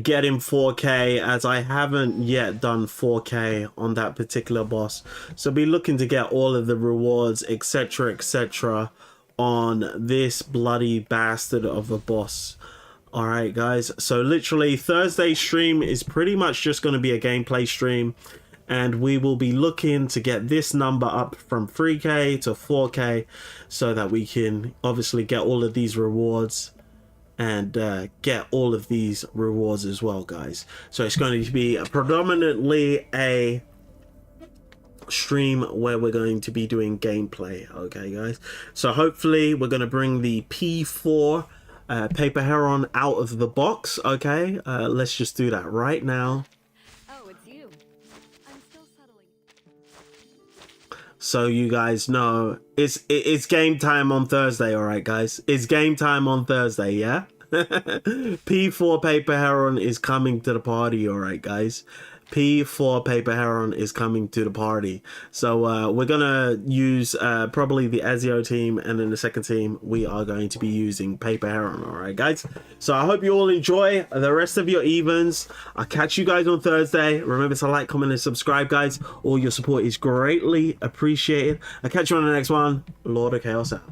getting 4K, as I haven't yet done 4K on that particular boss. So be looking to get all of the rewards, etc., on this bloody bastard of a boss. All right, guys, so literally Thursday stream is pretty much just going to be a gameplay stream, and we will be looking to get this number up from 3K to 4K so that we can obviously get all of these rewards and get all of these rewards as well, guys. So it's going to be predominantly a stream where we're going to be doing gameplay. Okay, guys, so hopefully we're going to bring the P4 Paper Heron out of the box. Okay, let's just do that right now. Oh, it's you. I'm still settling. So you guys know it's game time on Thursday. All right, guys, it's game time on Thursday. Yeah. P4 Paper Heron is coming to the party. All right, guys, P4 Paper Heron is coming to the party. So we're gonna use probably the Ezio team, and then the second team we are going to be using Paper Heron. All right, guys, so I hope you all enjoy the rest of your evens. I'll catch you guys on Thursday. Remember to like, comment, and subscribe, guys. All your support is greatly appreciated. I'll catch you on the next one. Lord of Chaos out.